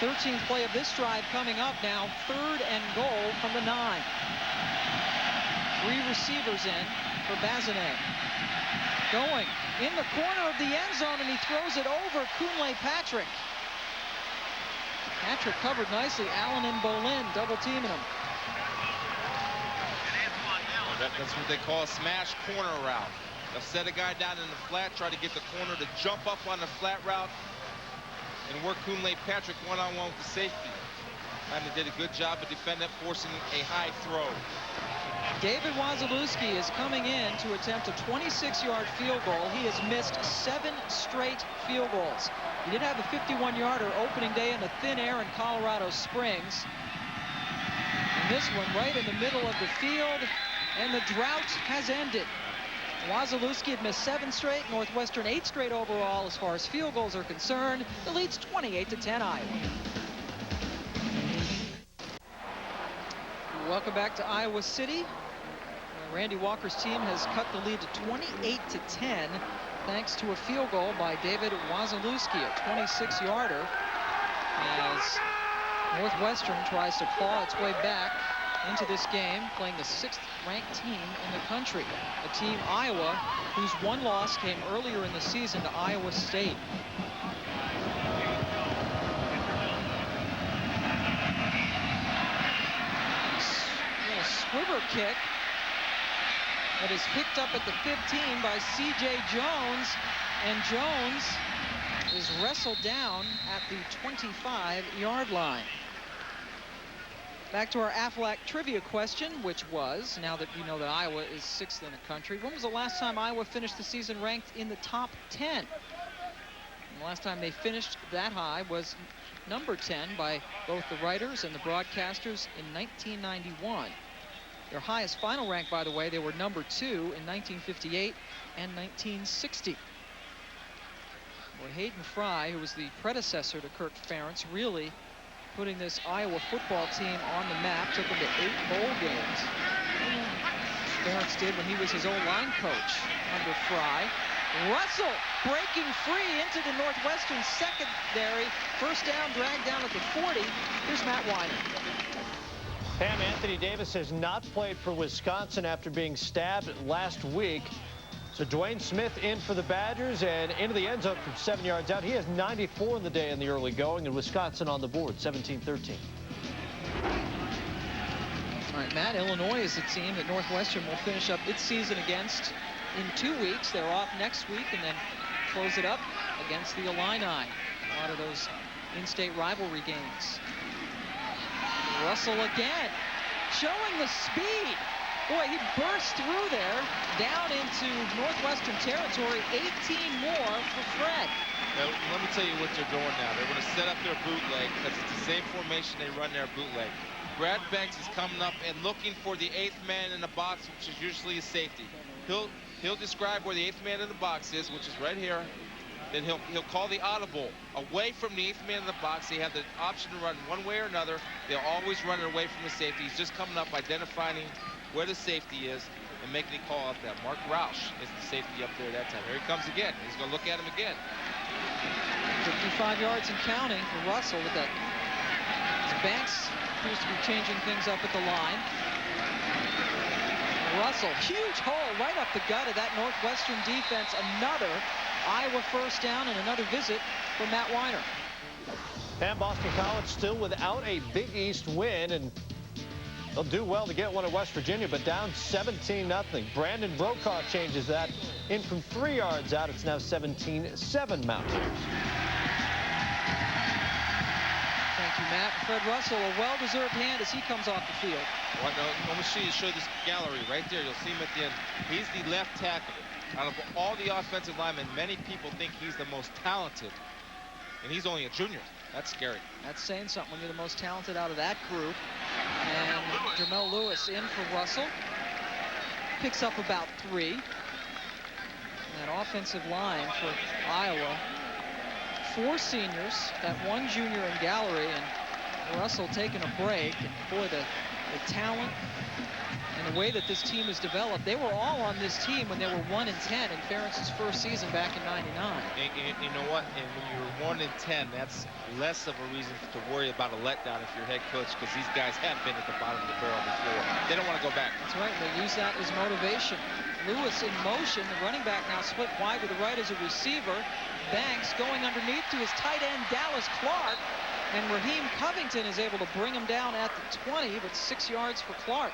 13th play of this drive coming up now. 3rd and goal from the 9. 3 receivers in for Bazney. Going in the corner of the end zone, and he throws it over Kunle Patrick. Patrick covered nicely. Allen and Bolin double teaming him. That's what they call a smash corner route. They'll set a guy down in the flat, try to get the corner to jump up on the flat route and work Kunle Patrick one-on-one with the safety. And they did a good job of defending, forcing a high throw. David Wazalewski is coming in to attempt a 26-yard field goal. He has missed 7 straight field goals. He did have a 51-yarder opening day in the thin air in Colorado Springs. And this one right in the middle of the field, and the drought has ended. Wazalewski had missed 7 straight, Northwestern 8 straight overall as far as field goals are concerned. It leads 28-10 Iowa. Welcome back to Iowa City. Randy Walker's team has cut the lead to 28-10 thanks to a field goal by David Wazalewski, a 26-yarder, as Northwestern tries to claw its way back into this game, playing the 6th-ranked team in the country, a team, Iowa, whose one loss came earlier in the season to Iowa State. Squiver kick that is picked up at the 15 by C.J. Jones, and Jones is wrestled down at the 25-yard line. Back to our Aflac trivia question, which was, now that we know that Iowa is 6th in the country, when was the last time Iowa finished the season ranked in the top 10? And the last time they finished that high was number 10 by both the writers and the broadcasters in 1991. Their highest final rank, by the way, they were number 2 in 1958 and 1960. Well, Hayden Fry, who was the predecessor to Kirk Ferentz, really putting this Iowa football team on the map, took them to 8 bowl games. Ferentz did when he was his O-line coach under Fry. Russell breaking free into the Northwestern secondary. First down, dragged down at the 40. Here's Matt Weiner. Pam, Anthony Davis has not played for Wisconsin after being stabbed last week. So Dwayne Smith in for the Badgers and into the end zone from 7 yards out. He has 94 in the day in the early going, and Wisconsin on the board, 17-13. All right, Matt, Illinois is the team that Northwestern will finish up its season against in 2 weeks. They're off next week and then close it up against the Illini. A lot of those in-state rivalry games. Russell again, showing the speed. Boy, he burst through there, down into Northwestern territory. 18 more for Fred. Now, let me tell you what they're doing now. They're going to set up their bootleg. That's the same formation they run their bootleg. Brad Banks is coming up and looking for the 8th man in the box, which is usually a safety. He'll describe where the 8th man in the box is, which is right here. Then he'll call the audible away from the 8th man in the box. They have the option to run one way or another. They'll always run it away from the safety. He's just coming up, identifying where the safety is and making a call out there. Mark Roush is the safety up there that time. Here he comes again. He's going to look at him again. 55 yards and counting for Russell with that. Banks appears to be changing things up at the line. Russell, huge hole right up the gut of that Northwestern defense. Another Iowa first down and another visit from Matt Weiner. And Boston College still without a Big East win, and they'll do well to get one at West Virginia, but down 17-0. Brandon Brokaw changes that in from 3 yards out. It's now 17-7 Mountaineers. Thank you, Matt. Fred Russell, a well-deserved hand as he comes off the field. Well, no, let me show this gallery right there. You'll see him at the end. He's the left tackle. Out of all the offensive linemen, many people think he's the most talented. And he's only a junior. That's scary. That's saying something when you're the most talented out of that group. And Jamel Lewis in for Russell. Picks up about 3. That offensive line for Iowa. 4 seniors, that 1 junior in gallery, and Russell taking a break. And boy, the talent and the way that this team is developed. They were all on this team when they were 1-10 in Ferentz's first season back in '99. And you know what? And when you're 1-10, that's less of a reason to worry about a letdown if you're head coach, because these guys have been at the bottom of the barrel before. They don't want to go back. That's right. They use that as motivation. Lewis in motion. The running back now split wide to the right as a receiver. Banks going underneath to his tight end, Dallas Clark. And Raheem Covington is able to bring him down at the 20, but 6 yards for Clark.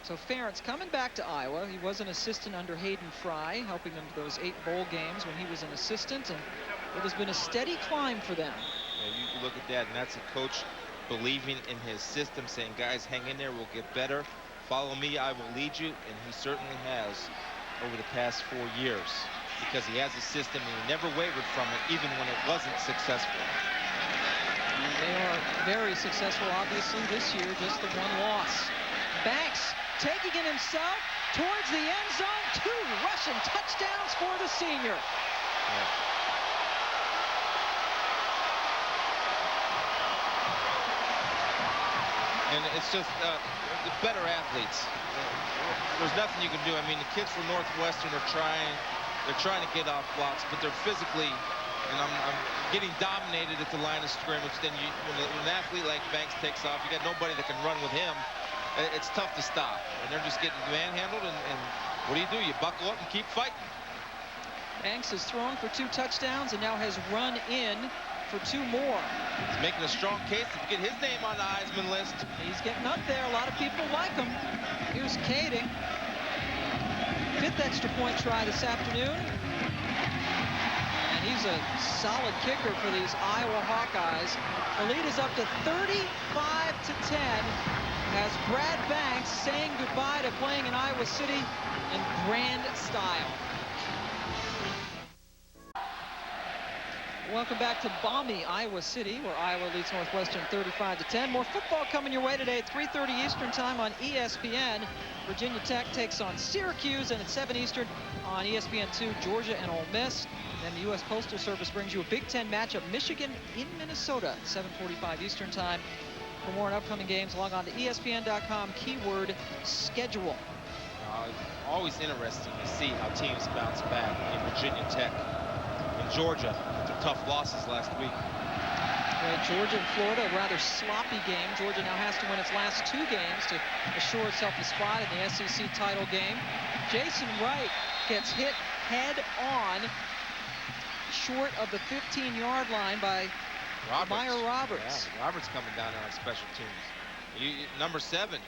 So Ferentz coming back to Iowa. He was an assistant under Hayden Fry, helping them to those 8 bowl games when he was an assistant, and it has been a steady climb for them. Yeah, you look at that, and that's a coach believing in his system, saying, guys, hang in there, we'll get better. Follow me, I will lead you, and he certainly has over the past 4 years, because he has a system and he never wavered from it, even when it wasn't successful. They are very successful, obviously, this year, just the 1 loss. Banks taking it himself towards the end zone. 2 rushing touchdowns for the senior. Yeah. And it's just the better athletes. There's nothing you can do. I mean, the kids from Northwestern are trying. They're trying to get off blocks, but they're physically, and I'm getting dominated at the line of scrimmage. Then when an athlete like Banks takes off, you got nobody that can run with him. It's tough to stop. And they're just getting manhandled, and what do? You buckle up and keep fighting. Banks has thrown for 2 touchdowns and now has run in for 2 more. He's making a strong case to get his name on the Heisman list. He's getting up there. A lot of people like him. Here's Kading. 5th extra point try this afternoon. And he's a solid kicker for these Iowa Hawkeyes. The lead is up to 35-10 as Brad Banks saying goodbye to playing in Iowa City in grand style. Welcome back to balmy Iowa City, where Iowa leads Northwestern 35-10. More football coming your way today at 3:30 Eastern time on ESPN. Virginia Tech takes on Syracuse, and at 7 Eastern on ESPN2, Georgia and Ole Miss. Then the U.S. Postal Service brings you a Big Ten matchup, Michigan in Minnesota at 7:45 Eastern time. For more on upcoming games, log on to ESPN.com, keyword schedule. Always interesting to see how teams bounce back in Virginia Tech. In Georgia, tough losses last week. Well, Georgia and Florida, a rather sloppy game. Georgia now has to win its last 2 games to assure itself a spot in the SEC title game. Jason Wright gets hit head on short of the 15-yard line by Meyer Roberts. Yeah, Roberts coming down there on special teams. Number 7.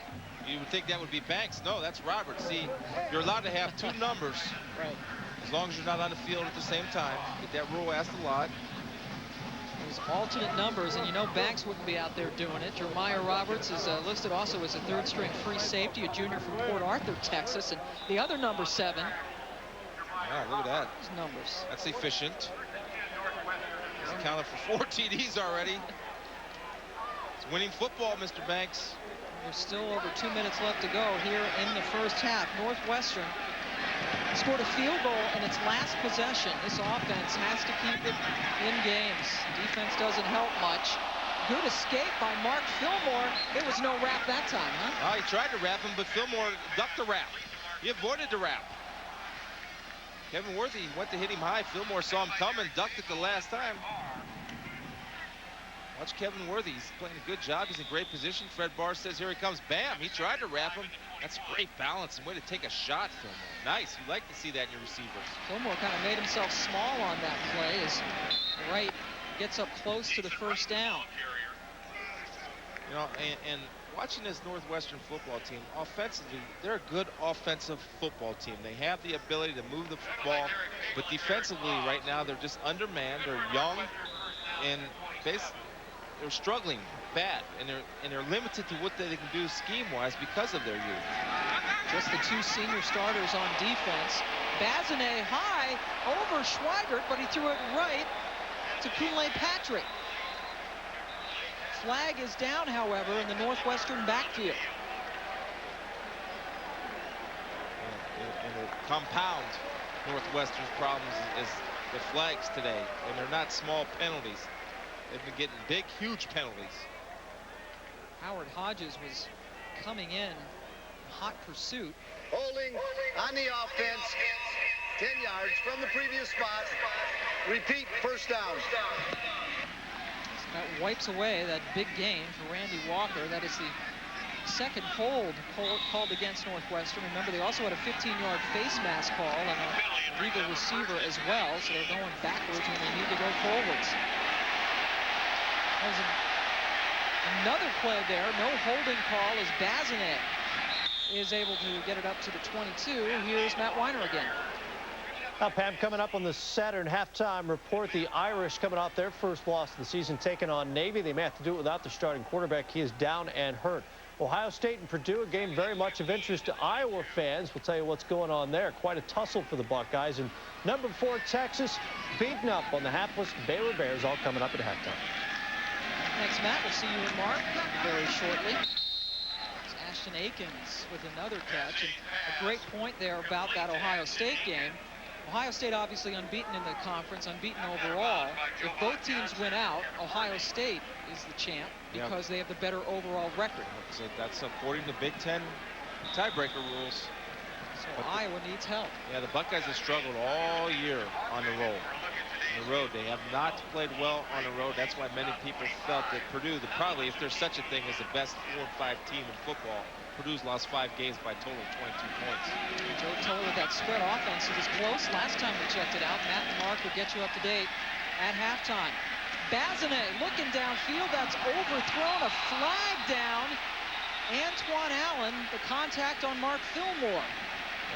You would think that would be Banks. No, that's Roberts. See, you're allowed to have 2 numbers. Right. As long as you're not on the field at the same time. Get that rule asked a lot. There's alternate numbers, and you know Banks wouldn't be out there doing it. Jeremiah Roberts is listed also as a 3rd-string free safety, a junior from Port Arthur, Texas. And the other number 7. Yeah, look at that. Those numbers. That's efficient. He's accounted for 4 TDs already. It's winning football, Mr. Banks. There's still over 2 minutes left to go here in the first half. Northwestern scored a field goal in its last possession. This offense has to keep it in games. Defense doesn't help much. Good escape by Mark Fillmore. It was no wrap that time, huh? Oh, he tried to wrap him, but Fillmore ducked the wrap. He avoided the wrap. Kevin Worthy went to hit him high. Fillmore saw him coming, ducked it the last time. Watch Kevin Worthy. He's playing a good job. He's in great position. Fred Barr says, here he comes. Bam! He tried to wrap him. That's great balance and way to take a shot, Fillmore. Nice. You like to see that in your receivers. Fillmore kind of made himself small on that play as Wright gets up close to the first down. You know, and watching this Northwestern football team, offensively, they're a good offensive football team. They have the ability to move the football, but defensively right now, they're just undermanned. They're young. and they're struggling bad, and they're limited to what they can do scheme-wise because of their youth. Just the two senior starters on defense. Bazinet high over Schweigert, but he threw it right to Kunle Patrick. Flag is down, however, in the Northwestern backfield. And it compounds Northwestern's problems is the flags today, and they're not small penalties. They've been getting big, huge penalties. Howard Hodges was coming in hot pursuit. Holding on the offense, 10 yards from the previous spot. Repeat, first down. That wipes away that big gain for Randy Walker. That is the second hold called against Northwestern. Remember, they also had a 15-yard face mask call and a legal receiver as well, so they're going backwards when they need to go forwards. There's another play there. No holding call as Bazinet is able to get it up to the 22. Here's Matt Weiner again. Now, Pam, coming up on the Saturn halftime report, the Irish coming off their first loss of the season, taking on Navy. They may have to do it without their starting quarterback. He is down and hurt. Ohio State and Purdue, a game very much of interest to Iowa fans. We'll tell you what's going on there. Quite a tussle for the Buckeyes. And number 4, Texas, beaten up on the hapless Baylor Bears, all coming up at halftime. Thanks, Matt. We'll see you and Mark very shortly. It's Ashton Akins with another catch. And a great point there about that Ohio State game. Ohio State obviously unbeaten in the conference, unbeaten overall. If both teams win out, Ohio State is the champ because they have the better overall record. So that's according to Big Ten tiebreaker rules. So Iowa needs help. Yeah, the Buckeyes have struggled all year on the road. On the road, they have not played well on the road. That's why many people felt that Purdue, probably, if there's such a thing as the best 4 or 5 team in football, Purdue's lost 5 games by a total of 22 points. Joe Toller with that spread offense. It was close last time we checked it out. Matt and Mark will get you up to date at halftime. Bazinet looking downfield. That's overthrown. A flag down. Antoine Allen, the contact on Mark Fillmore.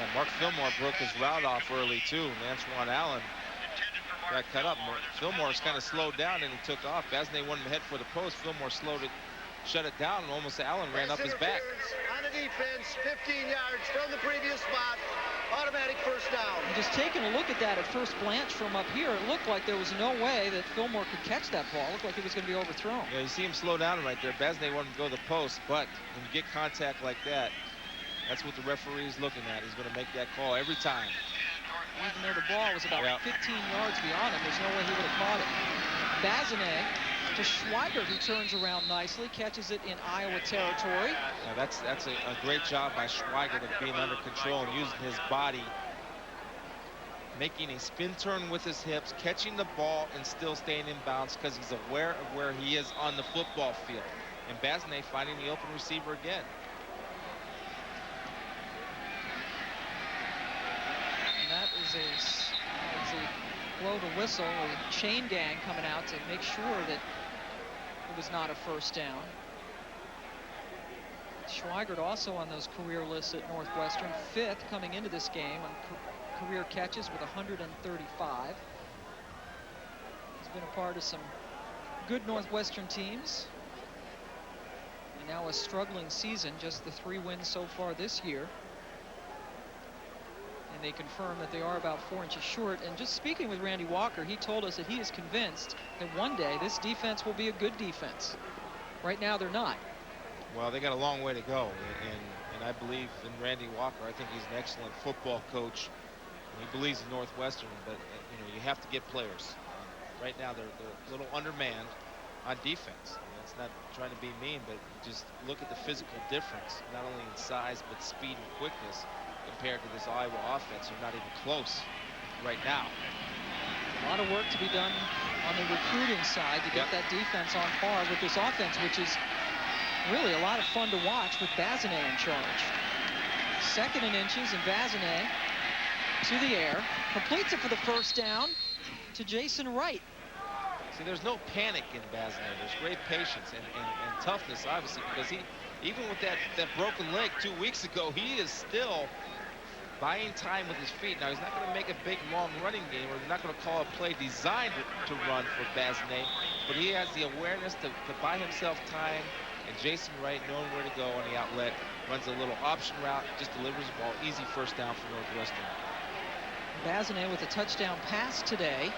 Yeah, Mark Fillmore broke his route off early, too. And Antoine Allen got cut up. Fillmore's kind of slowed down, and he took off. Bazinet wanted to head for the post. Fillmore slowed it, shut it down, and almost Allen ran up his back. On the defense, 15 yards from the previous spot. Automatic first down. And just taking a look at that at first glance from up here, it looked like there was no way that Fillmore could catch that ball. It looked like it was going to be overthrown. Yeah, you see him slow down right there. Bazinet wanted to go to the post, but when you get contact like that, that's what the referee is looking at. He's going to make that call every time. Even though the ball was about 15 yards beyond him, there's no way he would have caught it. Bazinet to Schweigert, who turns around nicely, catches it in Iowa territory. Now that's a great job by Schweigert of being under control and using his body, making a spin turn with his hips, catching the ball and still staying in bounds because he's aware of where he is on the football field. And Bazinet finding the open receiver again. And that is a blow the whistle, a chain gang coming out to make sure that it was not a first down. Schweigert also on those career lists at Northwestern, 5th coming into this game on career catches with 135. He's been a part of some good Northwestern teams. And now a struggling season, just the 3 wins so far this year. And they confirm that they are about 4 inches short. And just speaking with Randy Walker, he told us that he is convinced that one day this defense will be a good defense. Right now they're not. Well, they got a long way to go, and I believe in Randy Walker. I think he's an excellent football coach. And he believes in Northwestern, but you have to get players. Right now they're a little undermanned on defense. It's not trying to be mean, but just look at the physical difference, not only in size but speed and quickness compared to this Iowa offense. They're not even close right now. A lot of work to be done on the recruiting side to get that defense on par with this offense, which is really a lot of fun to watch with Bazinet in charge. 2nd and inches, and Bazinet to the air, completes it for the first down to Jason Wright. See, there's no panic in Bazinet. There's great patience and toughness, obviously, because even with that broken leg 2 weeks ago, he is still buying time with his feet. Now, he's not going to make a big, long running game, or they're not going to call a play designed to run for Bazinet, but he has the awareness to buy himself time. And Jason Wright, knowing where to go on the outlet, runs a little option route, just delivers the ball. Easy first down for Northwestern. Bazinet with a touchdown pass today.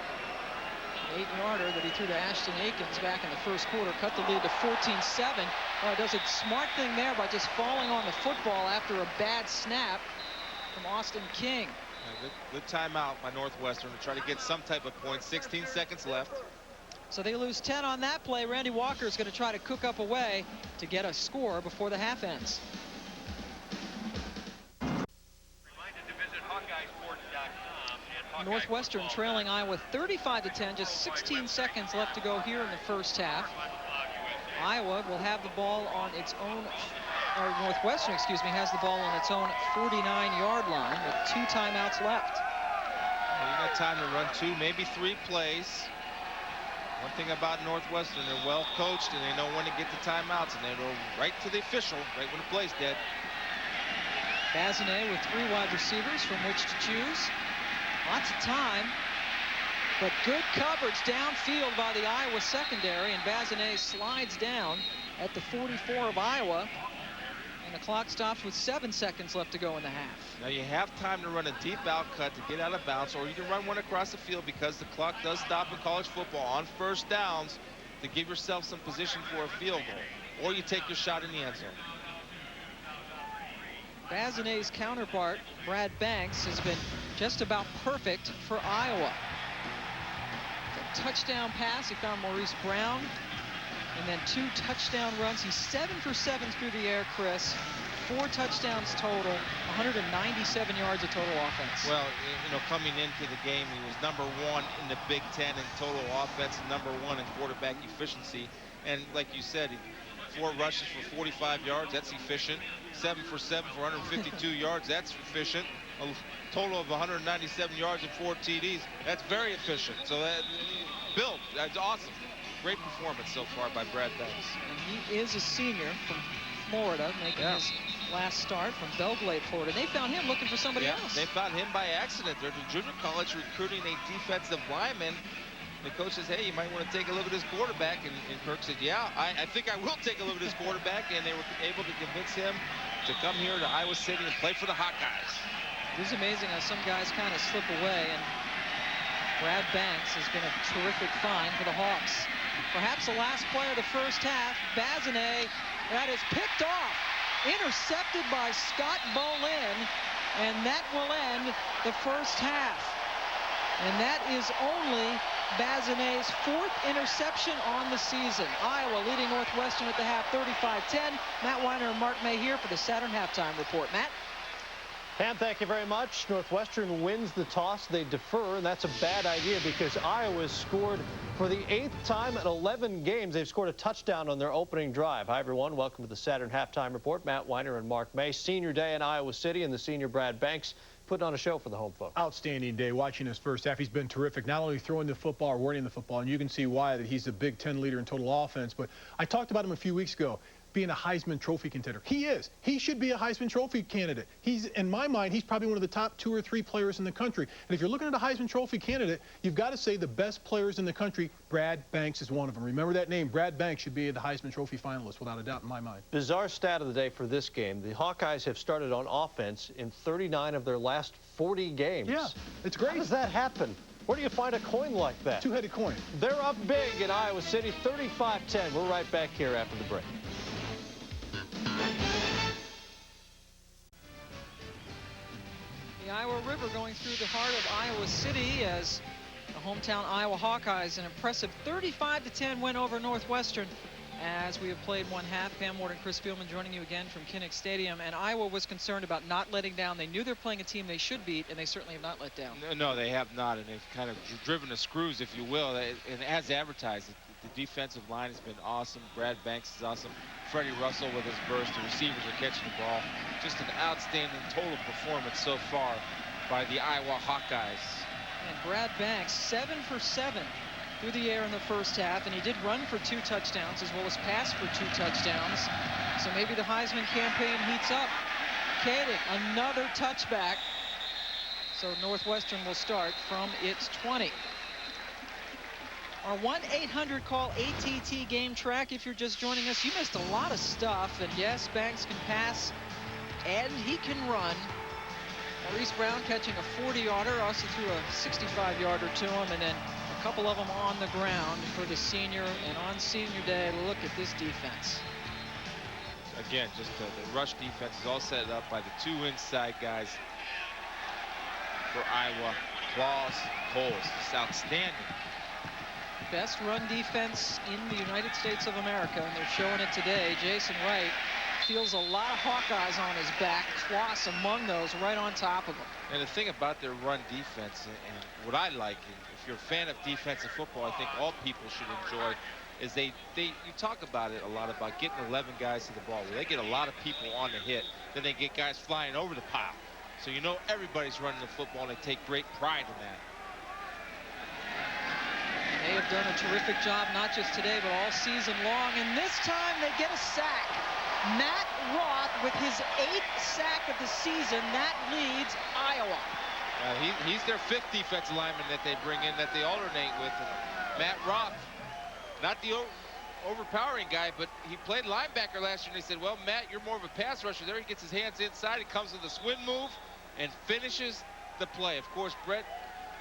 An 8-yarder that he threw to Ashton Akins back in the first quarter, cut the lead to 14-7. Does a smart thing there by just falling on the football after a bad snap from Austin King. Good timeout by Northwestern to try to get some type of point. 16 seconds left. So they lose 10 on that play. Randy Walker is going to try to cook up a way to get a score before the half ends. Northwestern trailing Iowa 35-10, just 16 seconds left to go here in the first half. Iowa will have the ball on its own, or Northwestern, excuse me, has the ball on its own 49-yard line with 2 timeouts left. Well, you got time to run 2, maybe 3 plays. One thing about Northwestern, they're well coached and they know when to get the timeouts, and they go right to the official right when the play's dead. Bazinet with 3 wide receivers from which to choose. Lots of time, but good coverage downfield by the Iowa secondary, and Bazinet slides down at the 44 of Iowa, and the clock stops with 7 seconds left to go in the half. Now you have time to run a deep out cut to get out of bounds, or you can run one across the field because the clock does stop in college football on first downs to give yourself some position for a field goal, or you take your shot in the end zone. Bazinet's counterpart, Brad Banks, has been just about perfect for Iowa. The touchdown pass, he found Maurice Brown, and then 2 touchdown runs. He's 7 for 7 through the air, Chris. 4 touchdowns total, 197 yards of total offense. Well, you know, coming into the game, he was #1 in the Big Ten in total offense and #1 in quarterback efficiency. And like you said, 4 rushes for 45 yards, that's efficient. 7 for 7 for 152 yards, that's efficient. A total of 197 yards and 4 TDs, that's very efficient. So that, Bill, that's awesome. Great performance so far by Brad Banks. And he is a senior from Florida, making his last start from Belgrade, Florida. They found him looking for somebody else. They found him by accident. They're at the junior college recruiting a defensive lineman. The coach says, hey, you might want to take a look at this quarterback. And Kirk said, yeah, I think I will take a look at this quarterback. And they were able to convince him to come here to Iowa City and play for the Hawkeyes. It is amazing how some guys kind of slip away. And Brad Banks has been a terrific find for the Hawks. Perhaps the last play of the first half, Bazinet, that is picked off, intercepted by Scott Bolin, and that will end the first half. And that is only Bazinet's 4th interception on the season. Iowa leading Northwestern at the half 35-10. Matt Weiner and Mark May here for the Saturn Halftime Report. Matt? Pam, thank you very much. Northwestern wins the toss. They defer, and that's a bad idea because Iowa scored for the 8th time in 11 games. They've scored a touchdown on their opening drive. Hi, everyone. Welcome to the Saturn Halftime Report. Matt Weiner and Mark May. Senior day in Iowa City, and the senior Brad Banks putting on a show for the home folks. Outstanding day watching his first half. He's been terrific, not only throwing the football or running the football, and you can see why that he's a Big Ten leader in total offense, but I talked about him a few weeks ago. Being a Heisman Trophy contender. He is. He should be a Heisman Trophy candidate. He's, in my mind, he's probably one of the top 2 or 3 players in the country. And if you're looking at a Heisman Trophy candidate, you've got to say the best players in the country, Brad Banks is one of them. Remember that name. Brad Banks should be the Heisman Trophy finalist, without a doubt, in my mind. Bizarre stat of the day for this game. The Hawkeyes have started on offense in 39 of their last 40 games. Yeah, it's great. How does that happen? Where do you find a coin like that? Two-headed coin. They're up big in Iowa City, 35-10. We're right back here after the break. The Iowa River going through the heart of Iowa City as the hometown Iowa Hawkeyes, an impressive 35-10 win over Northwestern. As we have played one half, Pam Ward and Chris Fieldman joining you again from Kinnick Stadium. And Iowa was concerned about not letting down. They knew they're playing a team they should beat, and they certainly have not let down. No, they have not, and they've kind of driven the screws, if you will. And as advertised, the defensive line has been awesome. Brad Banks is awesome. Freddie Russell with his burst. The receivers are catching the ball. Just an outstanding total performance so far by the Iowa Hawkeyes. And Brad Banks, 7 for 7 through the air in the first half, and he did run for 2 touchdowns as well as pass for 2 touchdowns. So maybe the Heisman campaign heats up. Kading, another touchback. So Northwestern will start from its 20. Our 1-800-CALL ATT game track. If you're just joining us, you missed a lot of stuff. And yes, Banks can pass and he can run. Maurice Brown catching a 40-yarder, also threw a 65-yarder to him, and then a couple of them on the ground for the senior. And on senior day, look at this defense. Again, just the rush defense is all set up by the two inside guys for Iowa. Claus, Coles, just outstanding. Best run defense in the United States of America, and they're showing it today. Jason Wright feels a lot of Hawkeyes on his back. Claus among those, right on top of him. And the thing about their run defense, and what I like, if you're a fan of defensive football, I think all people should enjoy, is you talk about it a lot about getting 11 guys to the ball. Where they get a lot of people on the hit, then they get guys flying over the pile. So you know everybody's running the football, and they take great pride in that. They have done a terrific job, not just today, but all season long. And this time they get a sack. Matt Roth with his 8th sack of the season. That leads Iowa. He's their 5th defensive lineman that they bring in, that they alternate with. Matt Roth, not the overpowering guy, but he played linebacker last year, and they said, well, Matt, you're more of a pass rusher. There he gets his hands inside. He comes with a swing move and finishes the play. Of course, Brett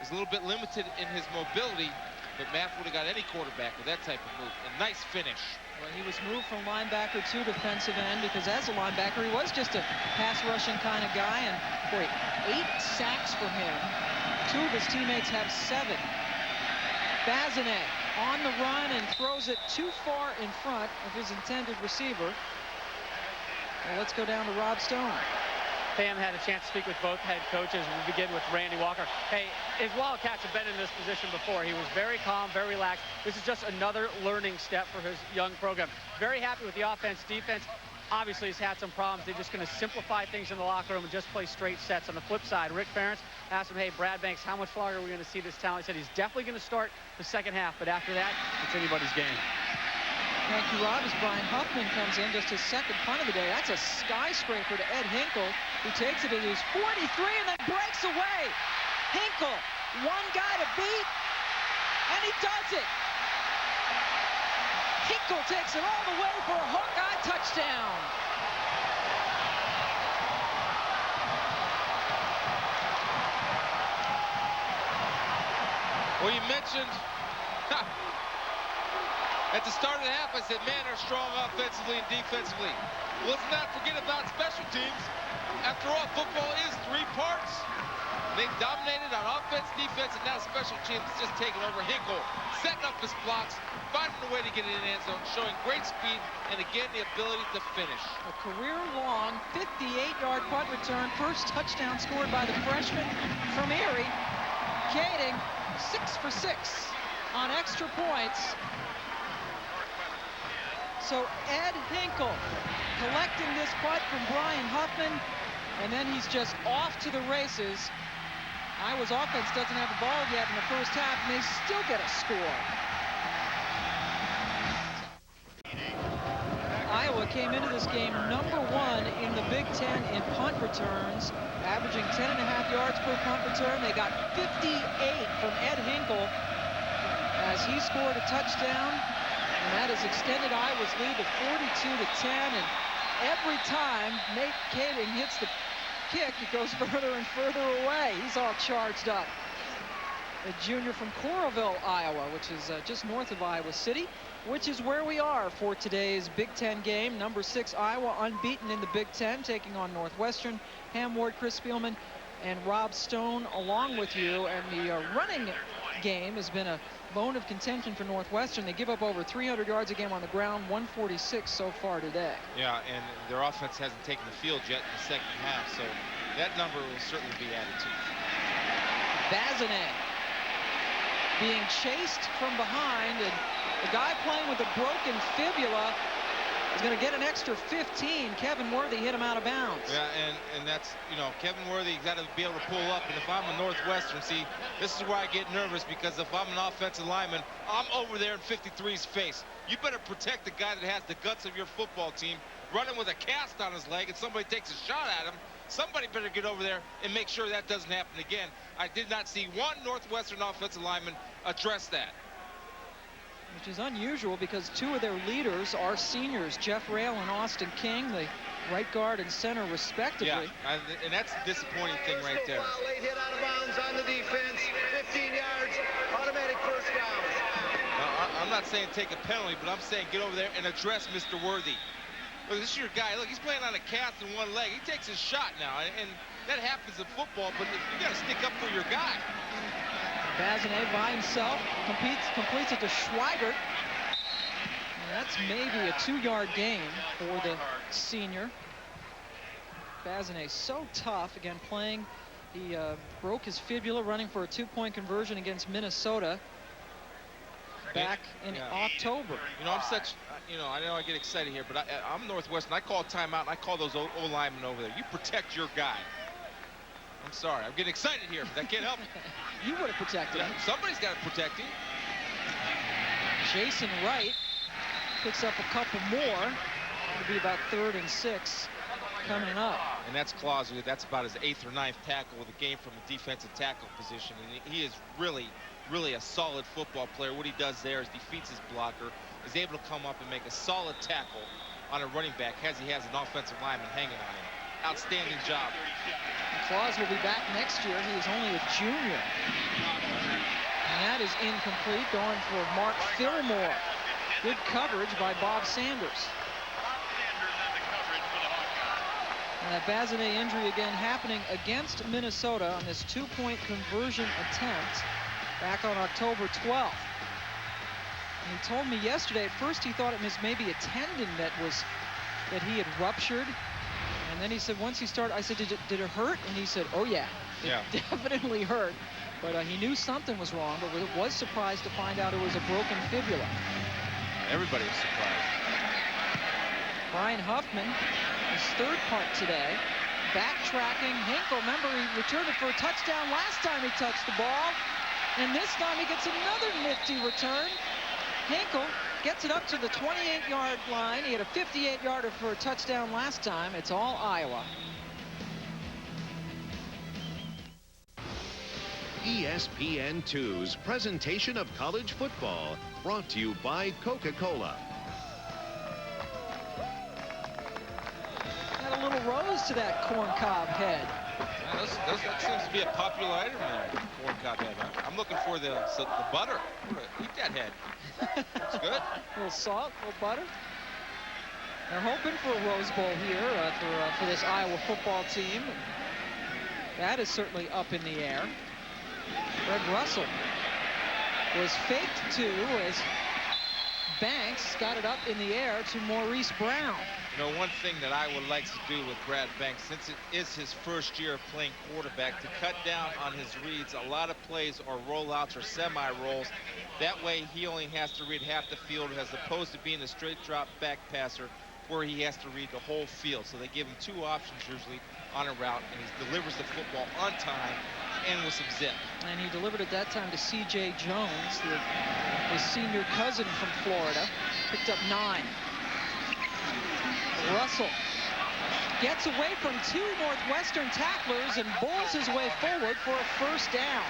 is a little bit limited in his mobility, but Matt would have got any quarterback with that type of move. A nice finish. Well, he was moved from linebacker to defensive end because as a linebacker, he was just a pass rushing kind of guy. And boy, 8 sacks for him. 2 of his teammates have 7. Bazinet on the run and throws it too far in front of his intended receiver. Well, let's go down to Rob Stone. Pam had a chance to speak with both head coaches. We begin with Randy Walker. Hey, his Wildcats have been in this position before. He was very calm, very relaxed. This is just another learning step for his young program. Very happy with the offense, defense. Obviously, he's had some problems. They're just going to simplify things in the locker room and just play straight sets. On the flip side, Rick Ferentz asked him, hey, Brad Banks, how much longer are we going to see this talent? He said he's definitely going to start the second half, but after that, it's anybody's game. Thank you, Rob, as Brian Huffman comes in, just his 2nd punt of the day. That's a skyscraper to Ed Hinkle, who takes it at his 43 and then breaks away. Hinkle, one guy to beat, and he does it. Hinkle takes it all the way for a Hawkeye touchdown. Well, you mentioned at the start of the half, I said, man, they're strong offensively and defensively. Let's not forget about special teams. After all, football is 3 parts. They've dominated on offense, defense, and now special teams just taking over. Hinkle setting up his blocks, finding a way to get it in the end zone, showing great speed, and again, the ability to finish. A career-long 58-yard punt return. First touchdown scored by the freshman from Erie. Kading 6 for 6 on extra points. So Ed Hinkle collecting this punt from Brian Huffman, and then he's just off to the races. Iowa's offense doesn't have the ball yet in the first half, and they still get a score. Iowa came into this game #1 in the Big Ten in punt returns, averaging 10.5 yards per punt return. They got 58 from Ed Hinkle as he scored a touchdown. And that has extended Iowa's lead to 42-10. And every time Nate Kading hits the kick, it goes further and further away. He's all charged up. A junior from Coralville, Iowa, which is just north of Iowa City, which is where we are for today's Big Ten game. Number 6, Iowa, unbeaten in the Big Ten, taking on Northwestern. Ham Ward, Chris Spielman, and Rob Stone along with you. And the running game has been a bone of contention for Northwestern. They give up over 300 yards a game on the ground, 146 so far today. Yeah, and their offense hasn't taken the field yet in the second half, so that number will certainly be added to. Bazinet being chased from behind, and the guy playing with a broken fibula is going to get an extra 15. Kevin Worthy hit him out of bounds. Yeah, and that's, you know, Kevin Worthy got to be able to pull up. And if I'm a Northwestern, see, this is where I get nervous, because if I'm an offensive lineman, I'm over there in 53's face. You better protect the guy that has the guts of your football team, running with a cast on his leg, and somebody takes a shot at him. Somebody better get over there and make sure that doesn't happen again. I did not see one Northwestern offensive lineman address that. which is unusual because two of their leaders are seniors, Jeff Rail and Austin King, the right guard and center respectively. Yeah, and that's the disappointing thing right there. Foul, late hit out of bounds on the defense. 15 yards, automatic first down. Now, I'm not saying take a penalty, but I'm saying get over there and address Mr. Worthy. Look, this is your guy. Look, he's playing on a cast in one leg. He takes his shot now, and that happens in football, but you got to stick up for your guy. Bazinet by himself completes it to Schweigert. And that's maybe a 2-yard gain for the senior. Bazinet so tough, again playing. He broke his fibula running for a 2-point conversion against Minnesota back in October. You know, I'm such, you know, I know I get excited here, but I'm Northwestern. I call timeout, and I call those O-linemen over there. You protect your guy. I'm sorry. I'm getting excited here, but I can't help it. You would have protected him. Somebody's got to protect him. Jason Wright picks up a couple more. It'll be about 3rd and 6 coming up. And that's Claus. That's about his 8th or 9th tackle of the game from a defensive tackle position. And he is really a solid football player. What he does there is defeats his blocker, is able to come up and make a solid tackle on a running back as he has an offensive lineman hanging on him. Outstanding job. Claus will be back next year. He is only a junior. And that is incomplete, going for Mark Fillmore. Good coverage by Bob Sanders. And that Bazinet injury again happening against Minnesota on this 2-point conversion attempt back on October 12th. And he told me yesterday, at first he thought it was maybe a tendon that he had ruptured. And then he said, once he started, I said, did it hurt? And he said, oh yeah, it definitely hurt. But he knew something was wrong, but was surprised to find out it was a broken fibula. Everybody was surprised. Brian Huffman, his 3rd punt today, backtracking. Hinkle, remember, he returned it for a touchdown last time he touched the ball. And this time he gets another nifty return. Hinkle gets it up to the 28-yard line. He had a 58-yarder for a touchdown last time. It's all Iowa. ESPN2's presentation of college football, brought to you by Coca-Cola. Got a little rose to that corncob head. That seems to be a popular item there, corncob head. I'm looking for the butter. Eat that head. It's good. A little salt, a little butter. They're hoping for a Rose Bowl here for this Iowa football team. That is certainly up in the air. Fred Russell was faked to as Banks got it up in the air to Maurice Brown. You know, one thing that Iowa likes to do with Brad Banks, since it is his first year of playing quarterback, to cut down on his reads. A lot of plays are rollouts or semi-rolls. That way he only has to read half the field as opposed to being a straight drop back passer where he has to read the whole field. So they give him 2 options usually on a route, and he delivers the football on time and with some zip. And he delivered it that time to C.J. Jones, his senior cousin from Florida. Picked up 9. Russell gets away from 2 Northwestern tacklers and bowls his way forward for a first down.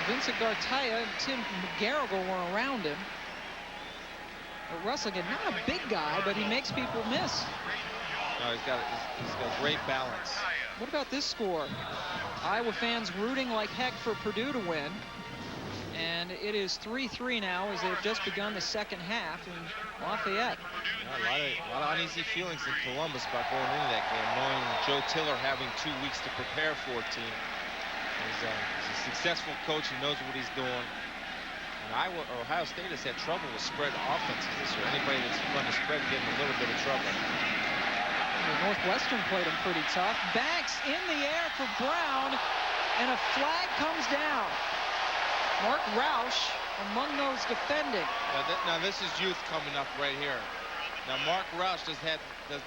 Vincent Gartaya and Tim McGarrigle were around him. But Russell, again, not a big guy, but he makes people miss. No, he's got great balance. What about this score? Iowa fans rooting like heck for Purdue to win. And it is 3-3 now as they've just begun the second half in Lafayette. Yeah, a lot of uneasy feelings in Columbus about going into that game, knowing Joe Tiller having 2 weeks to prepare for a team. He's a successful coach. He knows what he's doing. And Ohio State has had trouble with spread offenses this year. Anybody that's run the spread getting a little bit of trouble. Northwestern played him pretty tough. Banks in the air for Brown, and a flag comes down. Mark Roush among those defending. Now this is youth coming up right here. Now Mark Roush does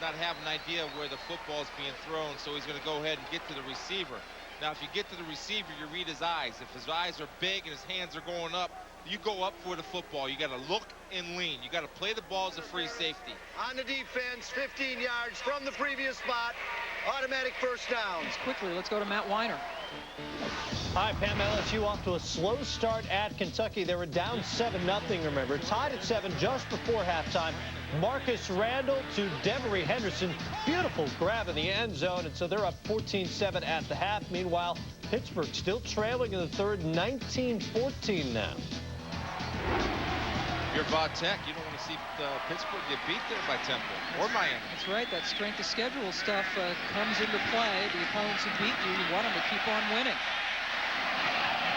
not have an idea of where the football is being thrown, so he's going to go ahead and get to the receiver. Now if you get to the receiver, you read his eyes. If his eyes are big and his hands are going up, you go up for the football. You got to look and lean. You got to play the ball as a free safety. On the defense, 15 yards from the previous spot. automatic first downs. Quickly, let's go to Matt Weiner. Hi, Pam. LSU off to a slow start at Kentucky. They were down 7-0, remember. Tied at 7 just before halftime. Marcus Randall to Devery Henderson. Beautiful grab in the end zone, and so they're up 14-7 at the half. Meanwhile, Pittsburgh still trailing in the third, 19-14 now. If you're Va Tech, you don't want to see Pittsburgh get beat there by Temple or Miami. That's right. That strength of schedule stuff comes into play. The opponents who beat you want them to keep on winning.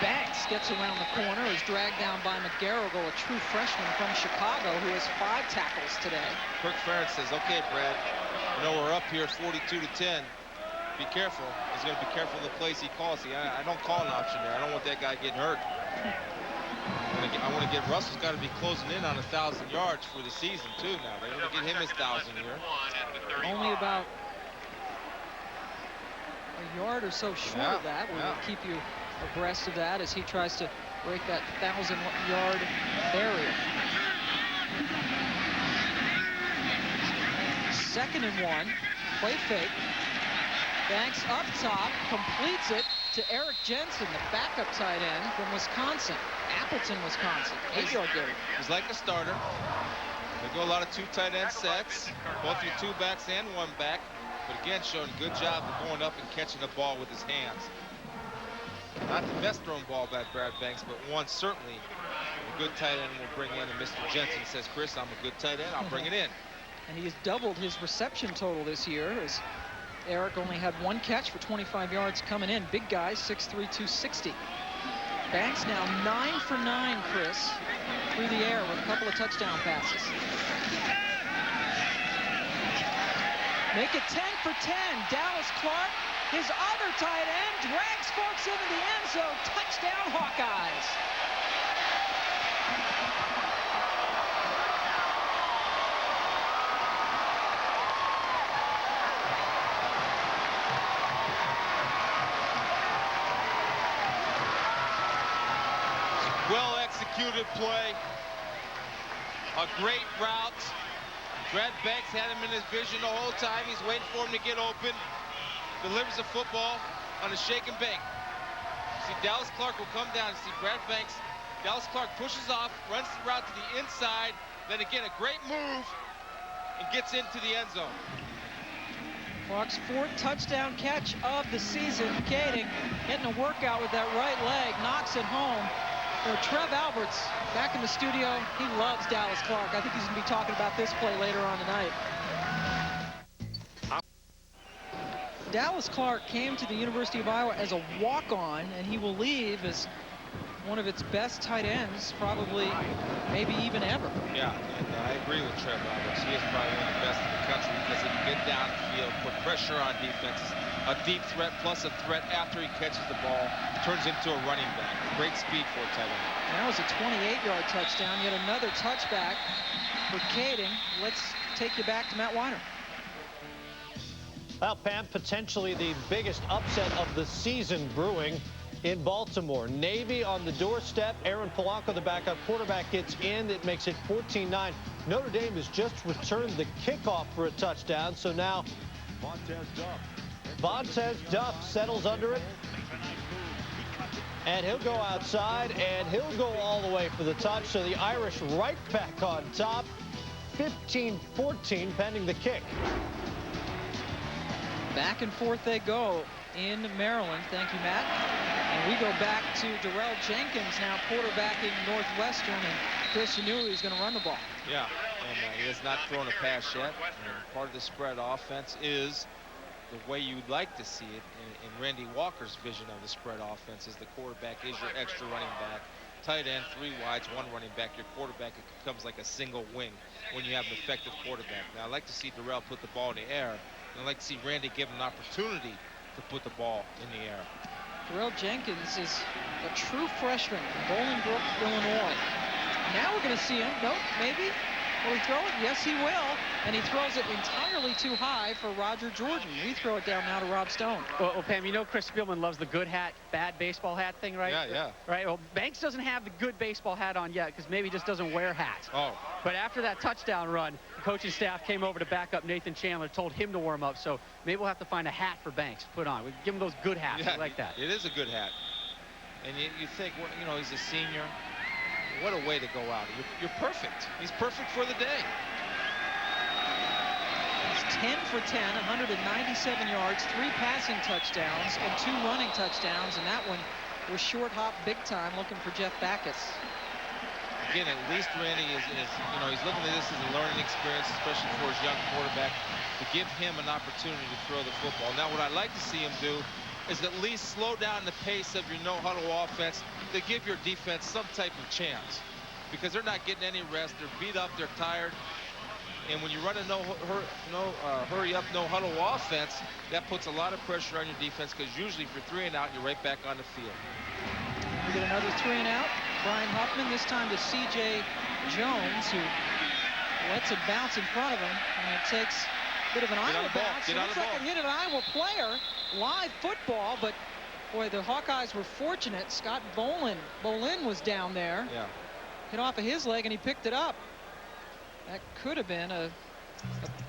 Banks gets around the corner, is dragged down by McGarrigle, a true freshman from Chicago who has 5 tackles today. Kirk Ferentz says, okay, Brad, you know we're up here 42-10. Be careful. He's going to be careful of the plays he calls. See, I don't call an option there. I don't want that guy getting hurt. I want to get Russell's got to be closing in on 1,000 yards for the season too. Now they want to get him his 1,000 here. Only about a yard or so short of that. We'll keep you abreast of that as he tries to break that 1,000-yard barrier. 2nd and 1. Play fake. Banks up top, completes it to Eric Jensen, the backup tight end from Wisconsin. Appleton, Wisconsin. 8-yard gain. He's like a starter. They go a lot of 2 tight end sets, both your 2 backs and 1 back. But again, showing a good job of going up and catching the ball with his hands. Not the best thrown ball by Brad Banks, but one certainly a good tight end will bring in. And Mr. Jensen says, Chris, I'm a good tight end. I'll bring it in. And he has doubled his reception total this year, as Eric only had 1 catch for 25 yards coming in. Big guy, 6'3", 260. Banks now 9 for 9, Chris, through the air with a couple of touchdown passes. Make it 10 for 10. Dallas Clark, his other tight end, drags folks into the end zone. Touchdown, Hawkeyes. Well-executed play. A great route. Brad Banks had him in his vision the whole time. He's waiting for him to get open. Delivers the football on a shake and bake. See, Dallas Clark will come down and see Brad Banks. Dallas Clark pushes off, runs the route to the inside. Then again, a great move and gets into the end zone. Clark's 4th touchdown catch of the season. Kading getting a workout with that right leg, knocks it home. Trev Alberts back in the studio. He loves Dallas Clark. I think he's going to be talking about this play later on tonight. Dallas Clark came to the University of Iowa as a walk-on, and he will leave as one of its best tight ends, probably, maybe even ever. Yeah, and I agree with Trev Alberts. He is probably one of the best in the country because he can get down the field, put pressure on defenses. A deep threat plus a threat after he catches the ball turns into a running back. Great speed for a tight end. That was a 28-yard touchdown. Yet another touchback for Kading. Let's take you back to Matt Weiner. Well, Pam, potentially the biggest upset of the season brewing in Baltimore. Navy on the doorstep. Aaron Polanco, the backup quarterback, gets in. It makes it 14-9. Notre Dame has just returned the kickoff for a touchdown. So now Vontez Duff settles under it. And he'll go outside, and he'll go all the way for the touch. So the Irish right back on top. 15-14 pending the kick. Back and forth they go in Maryland. Thank you, Matt. And we go back to Darrell Jenkins now quarterbacking Northwestern, and Chris, you knew he was going to run the ball. Yeah, and he has not thrown a pass yet. And part of the spread offense is the way you'd like to see it in Randy Walker's vision of the spread offense is the quarterback is your extra running back. Tight end, 3 wides, 1 running back. Your quarterback becomes like a single wing when you have an effective quarterback. Now, I'd like to see Darrell put the ball in the air. And I'd like to see Randy give him an opportunity to put the ball in the air. Darrell Jenkins is a true freshman from Bolingbrook, Illinois. Now we're going to see him. Nope, maybe. Will he throw it? Yes, he will. And he throws it entirely too high for Roger Jordan. We throw it down now to Rob Stone. Well, Pam, you know Chris Spielman loves the good hat, bad baseball hat thing, right? Yeah. Right? Well, Banks doesn't have the good baseball hat on yet because maybe he just doesn't wear hats. Oh. But after that touchdown run, the coaching staff came over to back up Nathan Chandler, told him to warm up. So maybe we'll have to find a hat for Banks to put on. We give him those good hats. Yeah, I like that. It is a good hat. And you think, well, you know, he's a senior. What a way to go out. You're perfect. He's perfect for the day. He's 10 for 10, 197 yards, 3 passing touchdowns, and 2 running touchdowns. And that one was short hop big time, looking for Jeff Backus. Again, at least Randy is, you know, he's looking at this as a learning experience, especially for his young quarterback, to give him an opportunity to throw the football. Now, what I'd like to see him do is at least slow down the pace of your no-huddle offense to give your defense some type of chance, because they're not getting any rest. They're beat up. They're tired. And when you run a hurry-up, no-huddle offense, that puts a lot of pressure on your defense, because usually if you're 3 and out, you're right back on the field. We get another 3 and out. Brian Huffman, this time to C.J. Jones, who lets it bounce in front of him, and it takes a bit of an Iowa bounce. It looks like it hit an Iowa player. Live football, but boy, the Hawkeyes were fortunate. Scott Bolin was down there. Yeah. Hit off of his leg, and he picked it up. That could have been a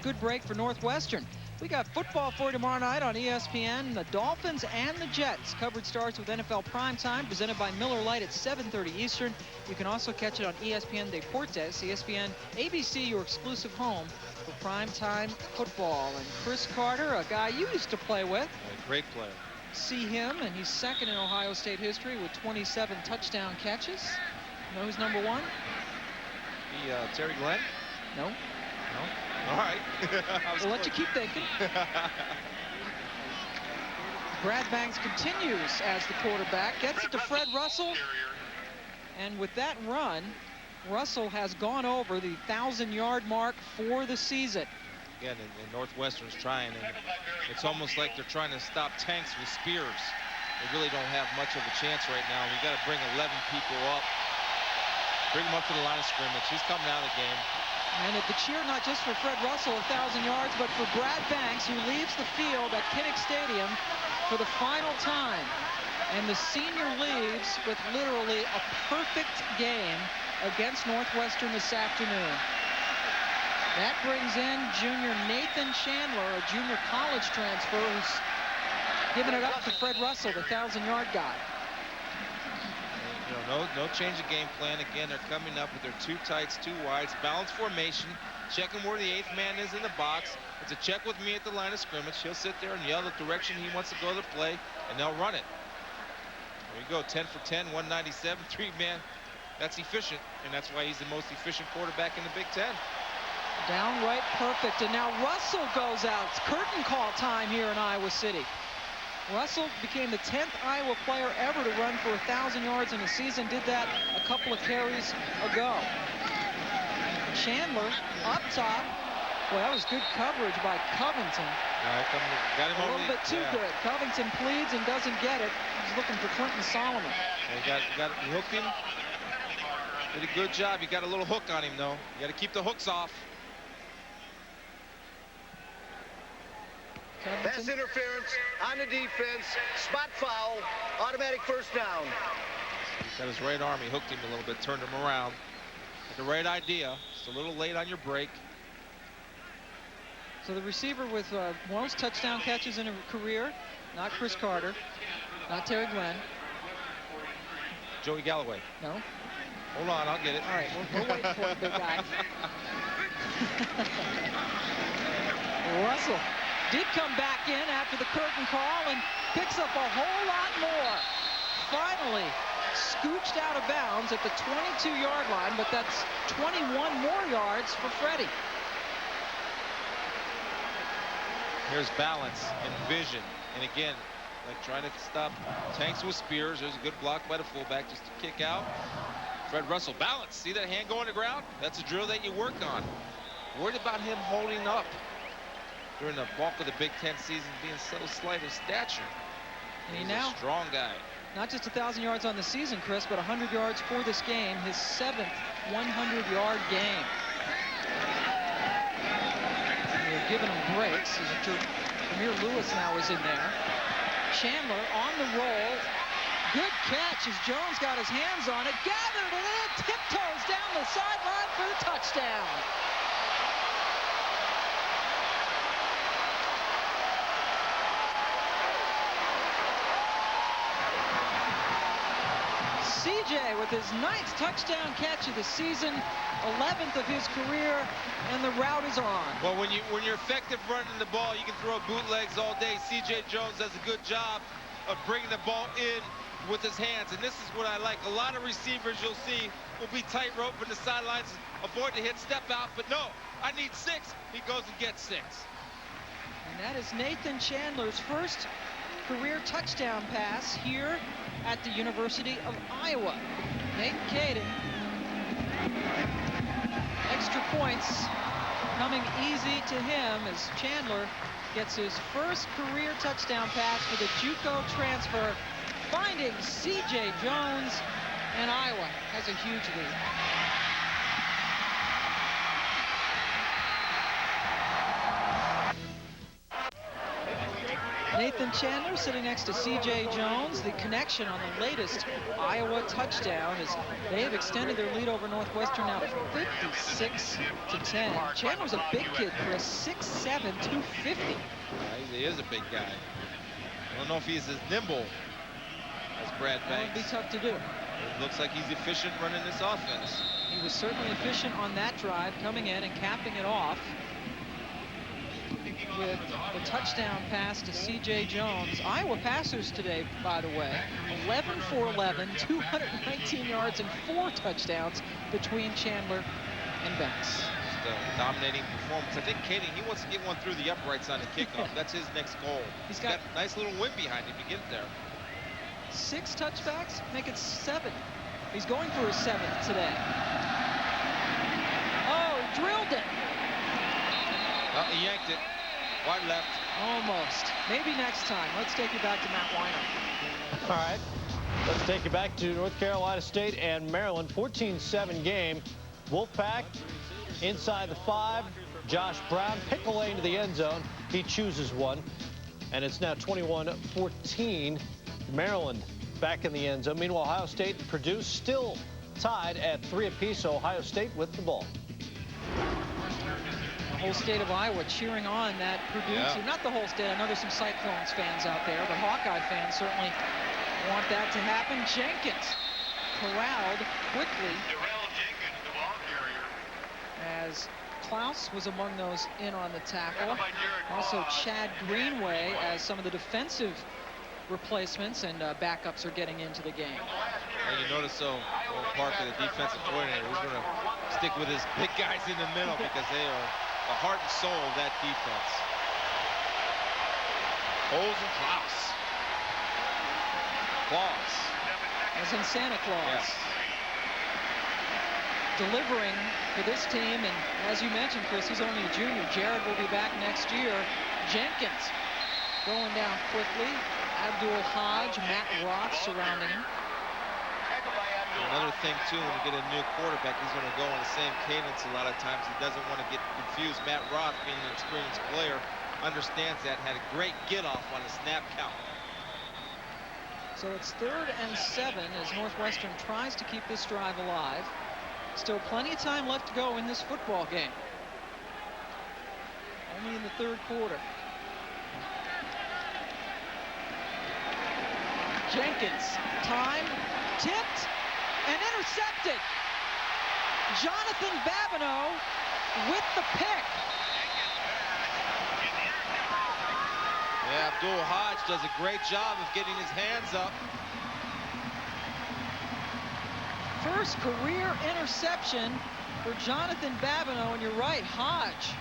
good break for Northwestern. We got football for you tomorrow night on ESPN. The Dolphins and the Jets. Coverage starts with NFL Primetime, presented by Miller Lite at 7:30 Eastern. You can also catch it on ESPN Deportes. ESPN ABC, your exclusive home for primetime football. And Chris Carter, a guy you used to play with. A great player. See him, and he's second in Ohio State history with 27 touchdown catches. You know who's number 1? Terry Glenn? No. No? All right. We'll let you keep thinking. Brad Banks continues as the quarterback. Gets it to Fred Russell. And with that run, Russell has gone over the 1,000-yard mark for the season. Again, and Northwestern's trying, and it's almost like they're trying to stop Tanks with spears. They really don't have much of a chance right now. We've got to bring 11 people up. Bring them up to the line of scrimmage. He's coming out of the game. And at the cheer, not just for Fred Russell, 1,000 yards, but for Brad Banks, who leaves the field at Kinnick Stadium for the final time. And the senior leaves with literally a perfect game against Northwestern this afternoon. That brings in junior Nathan Chandler, a junior college transfer, who's giving it up to Fred Russell, the 1,000-yard guy. You know, no change of game plan. Again, they're coming up with their 2 tights, 2 wides, balanced formation, checking where the 8th man is in the box. It's a check with me at the line of scrimmage. He'll sit there and yell the direction he wants to go to the play, and they'll run it. There you go, 10 for 10, 197, 3-man. That's efficient, and that's why he's the most efficient quarterback in the Big Ten. Downright perfect, and now Russell goes out. It's curtain call time here in Iowa City. Russell became the 10th Iowa player ever to run for 1,000 yards in a season. Did that a couple of carries ago. Chandler up top. Boy, that was good coverage by Covington. Got him a little bit too good. Covington pleads and doesn't get it. He's looking for Clinton Solomon. Yeah, you got hooked him. Did a good job. You got a little hook on him, though. You got to keep the hooks off. Pass interference on the defense, spot foul, automatic first down. He's got his right arm. He hooked him a little bit, turned him around. The right idea. Just a little late on your break. So the receiver with most touchdown catches in a career, not Chris Carter, not Terry Glenn. Joey Galloway. No. Hold on, I'll get it. All right, we're waiting for it, big guy. Russell did come back in after the curtain call and picks up a whole lot more. Finally scooched out of bounds at the 22-yard line, but that's 21 more yards for Freddie. Here's balance and vision. And again, like trying to stop Tanks with spears. There's a good block by the fullback just to kick out. Fred Russell, balance. See that hand go on the ground? That's a drill that you work on. Worried about him holding up during the bulk of the Big Ten season, being so slight of stature. And he's now a strong guy. Not just 1,000 yards on the season, Chris, but 100 yards for this game, his 7th 100-yard game. giving him breaks. Jameer Lewis now is in there. Chandler on the roll. Good catch as Jones got his hands on it. Gathered and then tiptoes down the sideline for the touchdown. CJ with his 9th touchdown catch of the season, 11th of his career, and the route is on. Well, when you're effective running the ball, you can throw bootlegs all day. CJ Jones does a good job of bringing the ball in with his hands, and this is what I like. A lot of receivers you'll see will be tightrope in the sidelines, avoid the hit, step out, but no, I need 6. He goes and gets 6. And that is Nathan Chandler's first career touchdown pass here at the University of Iowa. Nate Caden, extra points coming easy to him as Chandler gets his first career touchdown pass for the JUCO transfer, finding CJ Jones, and Iowa has a huge lead. Nathan Chandler sitting next to C.J. Jones. The connection on the latest Iowa touchdown is they've extended their lead over Northwestern now to 56-10. Chandler's a big kid, Chris, 6'7", 250. He is a big guy. I don't know if he's as nimble as Brad Banks. That would be tough to do. It looks like he's efficient running this offense. He was certainly efficient on that drive, coming in and capping it off with the touchdown pass to C.J. Jones. Iowa passers today, by the way, 11 for 11, 219 yards and 4 touchdowns between Chandler and Banks. Just a dominating performance. I think Caden, he wants to get one through the uprights on the kickoff. That's his next goal. He's got a nice little wind behind him to get there. 6 touchbacks, make it 7. He's going for his 7th today. Oh, he drilled it. Oh, he yanked it. Wide left. Almost. Maybe next time. Let's take you back to Matt Weiner. All right. Let's take you back to North Carolina State and Maryland. 14-7 game. Wolfpack inside the 5. Josh Brown, pickle lane to the end zone. He chooses one. And it's now 21-14. Maryland back in the end zone. Meanwhile, Ohio State and Purdue still tied at 3 apiece. So Ohio State with the ball. The whole state of Iowa cheering on that Purdue team. Not the whole state. I know there's some Cyclones fans out there, but Hawkeye fans certainly want that to happen. Jenkins corralled quickly as Klaus was among those in on the tackle. Also Chad Greenway as some of the defensive replacements and backups are getting into the game. And you notice Parker, the defensive coordinator, he's going to stick with his big guys in the middle because they are the heart and soul of that defense. Holes and Klaus. Claus. As in Santa Claus. Yes. Delivering for this team, and as you mentioned, Chris, he's only a junior. Jared will be back next year. Jenkins going down quickly. Abdul Hodge, Matt Roth surrounding him. Another thing, too, when you get a new quarterback, he's going to go on the same cadence a lot of times. He doesn't want to get confused. Matt Roth, being an experienced player, understands that, had a great get-off on a snap count. So it's 3rd and 7 as Northwestern tries to keep this drive alive. Still plenty of time left to go in this football game. Only in the 3rd quarter. Jenkins, time, tipped, and intercepted. Jonathan Babineau with the pick. Yeah, Abdul Hodge does a great job of getting his hands up. First career interception for Jonathan Babineau, and you're right, Hodge,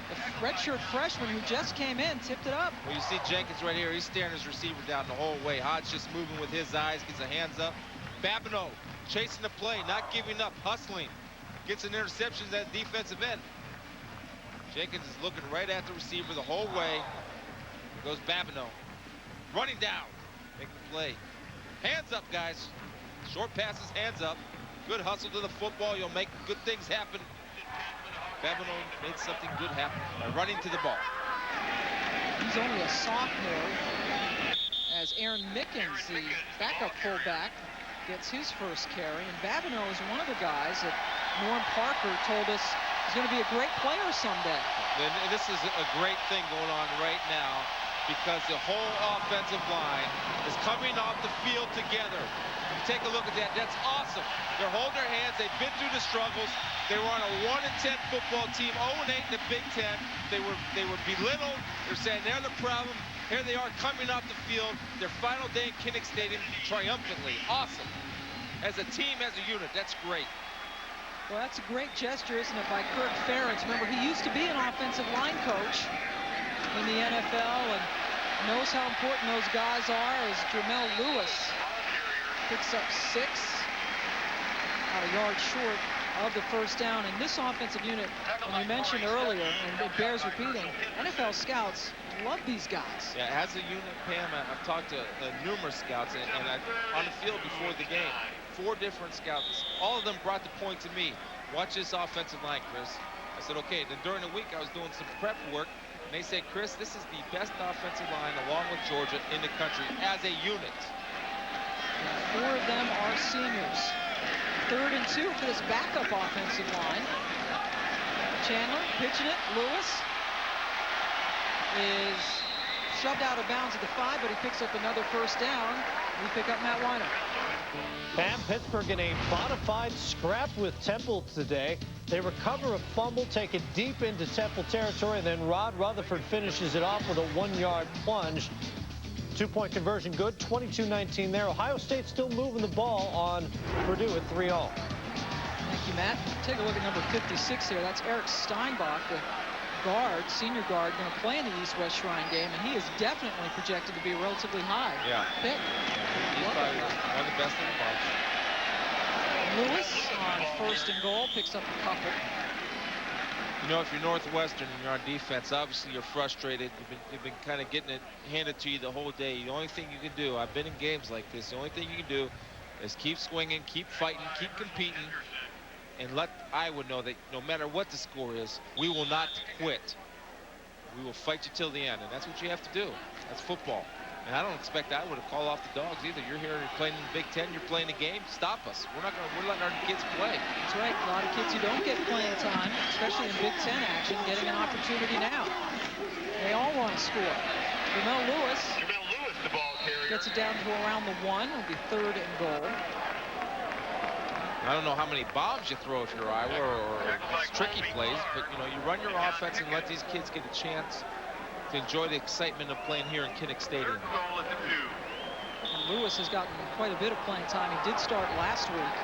the redshirt freshman who just came in, tipped it up. Well, you see Jenkins right here. He's staring his receiver down the whole way. Hodge just moving with his eyes, gets a hands up. Babineau chasing the play, not giving up, hustling. Gets an interception at defensive end. Jenkins is looking right at the receiver the whole way. Goes Babineau. Running down. Making the play. Hands up, guys. Short passes, hands up. Good hustle to the football. You'll make good things happen. Babineau made something good happen by running to the ball. He's only a sophomore, as Aaron Mickens, the backup fullback, gets his first carry. And Babineau is one of the guys that Norm Parker told us is going to be a great player someday. And this is a great thing going on right now, because the whole offensive line is coming off the field together. You take a look at that. That's awesome. They're holding their hands. They've been through the struggles. They were on a 1-10 football team, 0-8 in the Big Ten. They were belittled. They're saying they're the problem. Here they are coming off the field. Their final day in Kinnick Stadium triumphantly. Awesome. As a team, as a unit, that's great. Well, that's a great gesture, isn't it, by Kirk Ferentz. Remember, he used to be an offensive line coach in the NFL and knows how important those guys are. As Jermel Lewis picks up 6, about a yard short of the first down. And this offensive unit, and you mentioned earlier, and it bears repeating, NFL scouts love these guys. Yeah, as a unit, Pam, I've talked to numerous scouts, and on the field before the game, 4 different scouts. All of them brought the point to me. Watch this offensive line, Chris. I said, okay. Then during the week, I was doing some prep work, and they said, Chris, this is the best offensive line, along with Georgia, in the country as a unit. And 4 of them are seniors. 3rd and 2 for this backup offensive line. Chandler pitching it. Lewis is shoved out of bounds at the 5, but he picks up another first down. We pick up Matt Weiner. Pam, Pittsburgh in a bona fide scrap with Temple today. They recover a fumble, take it deep into Temple territory, and then Rod Rutherford finishes it off with a 1-yard plunge. 2-point conversion good, 22-19 there. Ohio State still moving the ball on Purdue at 3-0. Thank you, Matt. Take a look at number 56 here. That's Eric Steinbach, the guard, senior guard, going to play in the East-West Shrine game, and he is definitely projected to be a relatively high pick. He's probably one of the best in the bunch. Lewis on 1st and goal picks up a couple. You know, if you're Northwestern and you're on defense, obviously you're frustrated. You've been kind of getting it handed to you the whole day. The only thing you can do, I've been in games like this, the only thing you can do is keep swinging, keep fighting, keep competing, and let Iowa know that no matter what the score is, we will not quit. We will fight you till the end, and that's what you have to do. That's football. And I don't expect Iowa to call off the dogs either. You're here, you're playing in the Big Ten, you're playing a game. Stop us. We're letting our kids play. That's right. A lot of kids who don't get playing time, especially in Big Ten action, getting an opportunity now. They all want to score. Jermel Lewis, the ball carrier, gets it down to around the 1. It'll be 3rd and goal. I don't know how many bombs you throw if you're Iowa or tricky plays, but you know, you run your offense and let these kids get a chance to enjoy the excitement of playing here in Kinnick Stadium. Lewis has gotten quite a bit of playing time. He did start last week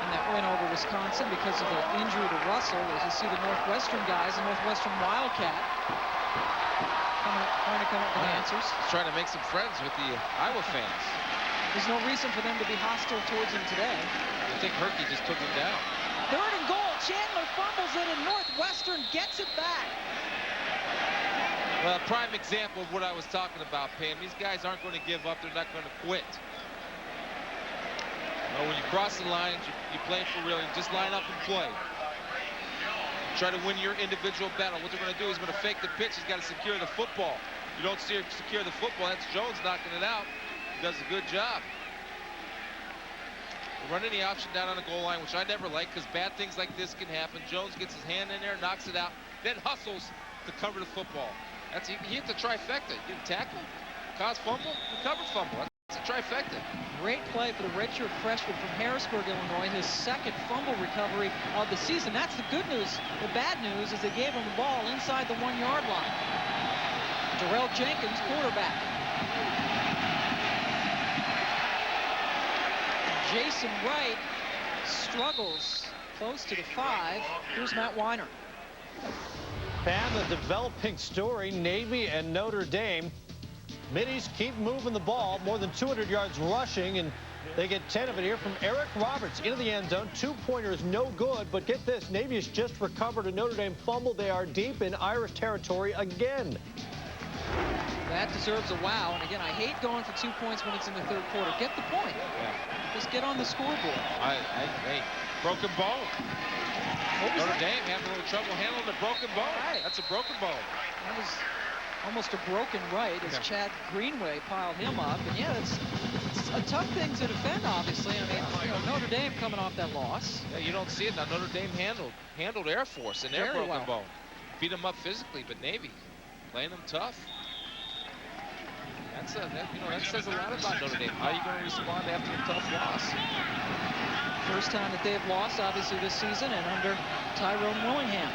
in that win over Wisconsin because of the injury to Russell. As you see the Northwestern guys, the Northwestern Wildcat, trying to come up with answers. He's trying to make some friends with the Iowa fans. There's no reason for them to be hostile towards him today. I think Herky just took him down. 3rd and goal. Chandler fumbles it, and Northwestern gets it back. Well, a prime example of what I was talking about, Pam. These guys aren't going to give up. They're not going to quit. Well, when you cross the lines, you play for real. You just line up and play. Try to win your individual battle. What they're going to do is going to fake the pitch. He's got to secure the football. You don't secure the football. That's Jones knocking it out. He does a good job. Running the option down on the goal line, which I never like because bad things like this can happen. Jones gets his hand in there, knocks it out, then hustles to cover the football. He hit the trifecta. He didn't tackle, cause fumble, recover fumble. That's a trifecta. Great play for the redshirt freshman from Harrisburg, Illinois. His 2nd fumble recovery of the season. That's the good news. The bad news is they gave him the ball inside the 1-yard line. Darrell Jenkins, quarterback. Jason Wright struggles close to the 5. Here's Matt Weiner. Pam, the developing story, Navy and Notre Dame. Middies keep moving the ball, more than 200 yards rushing, and they get 10 of it here from Eric Roberts into the end zone. 2-pointers, no good, but get this, Navy has just recovered a Notre Dame fumble. They are deep in Irish territory again. That deserves a wow, and again, I hate going for 2 points when it's in the 3rd quarter. Get the point. Yeah. Just get on the scoreboard. Hey, broken bone. Notre Dame having a little trouble handling the broken bone. Right. That's a broken bone. That was almost a broken right as Chad Greenway piled him up. And yeah, it's a tough thing to defend, obviously. I mean, you know, Notre Dame coming off that loss. Yeah, you don't see it now. Notre Dame handled Air Force and their broken bone. Beat them up physically, but Navy playing them tough. That says a lot about Notre Dame. How are you going to respond after a tough loss? First time that they've lost, obviously, this season, and under Tyrone Willingham.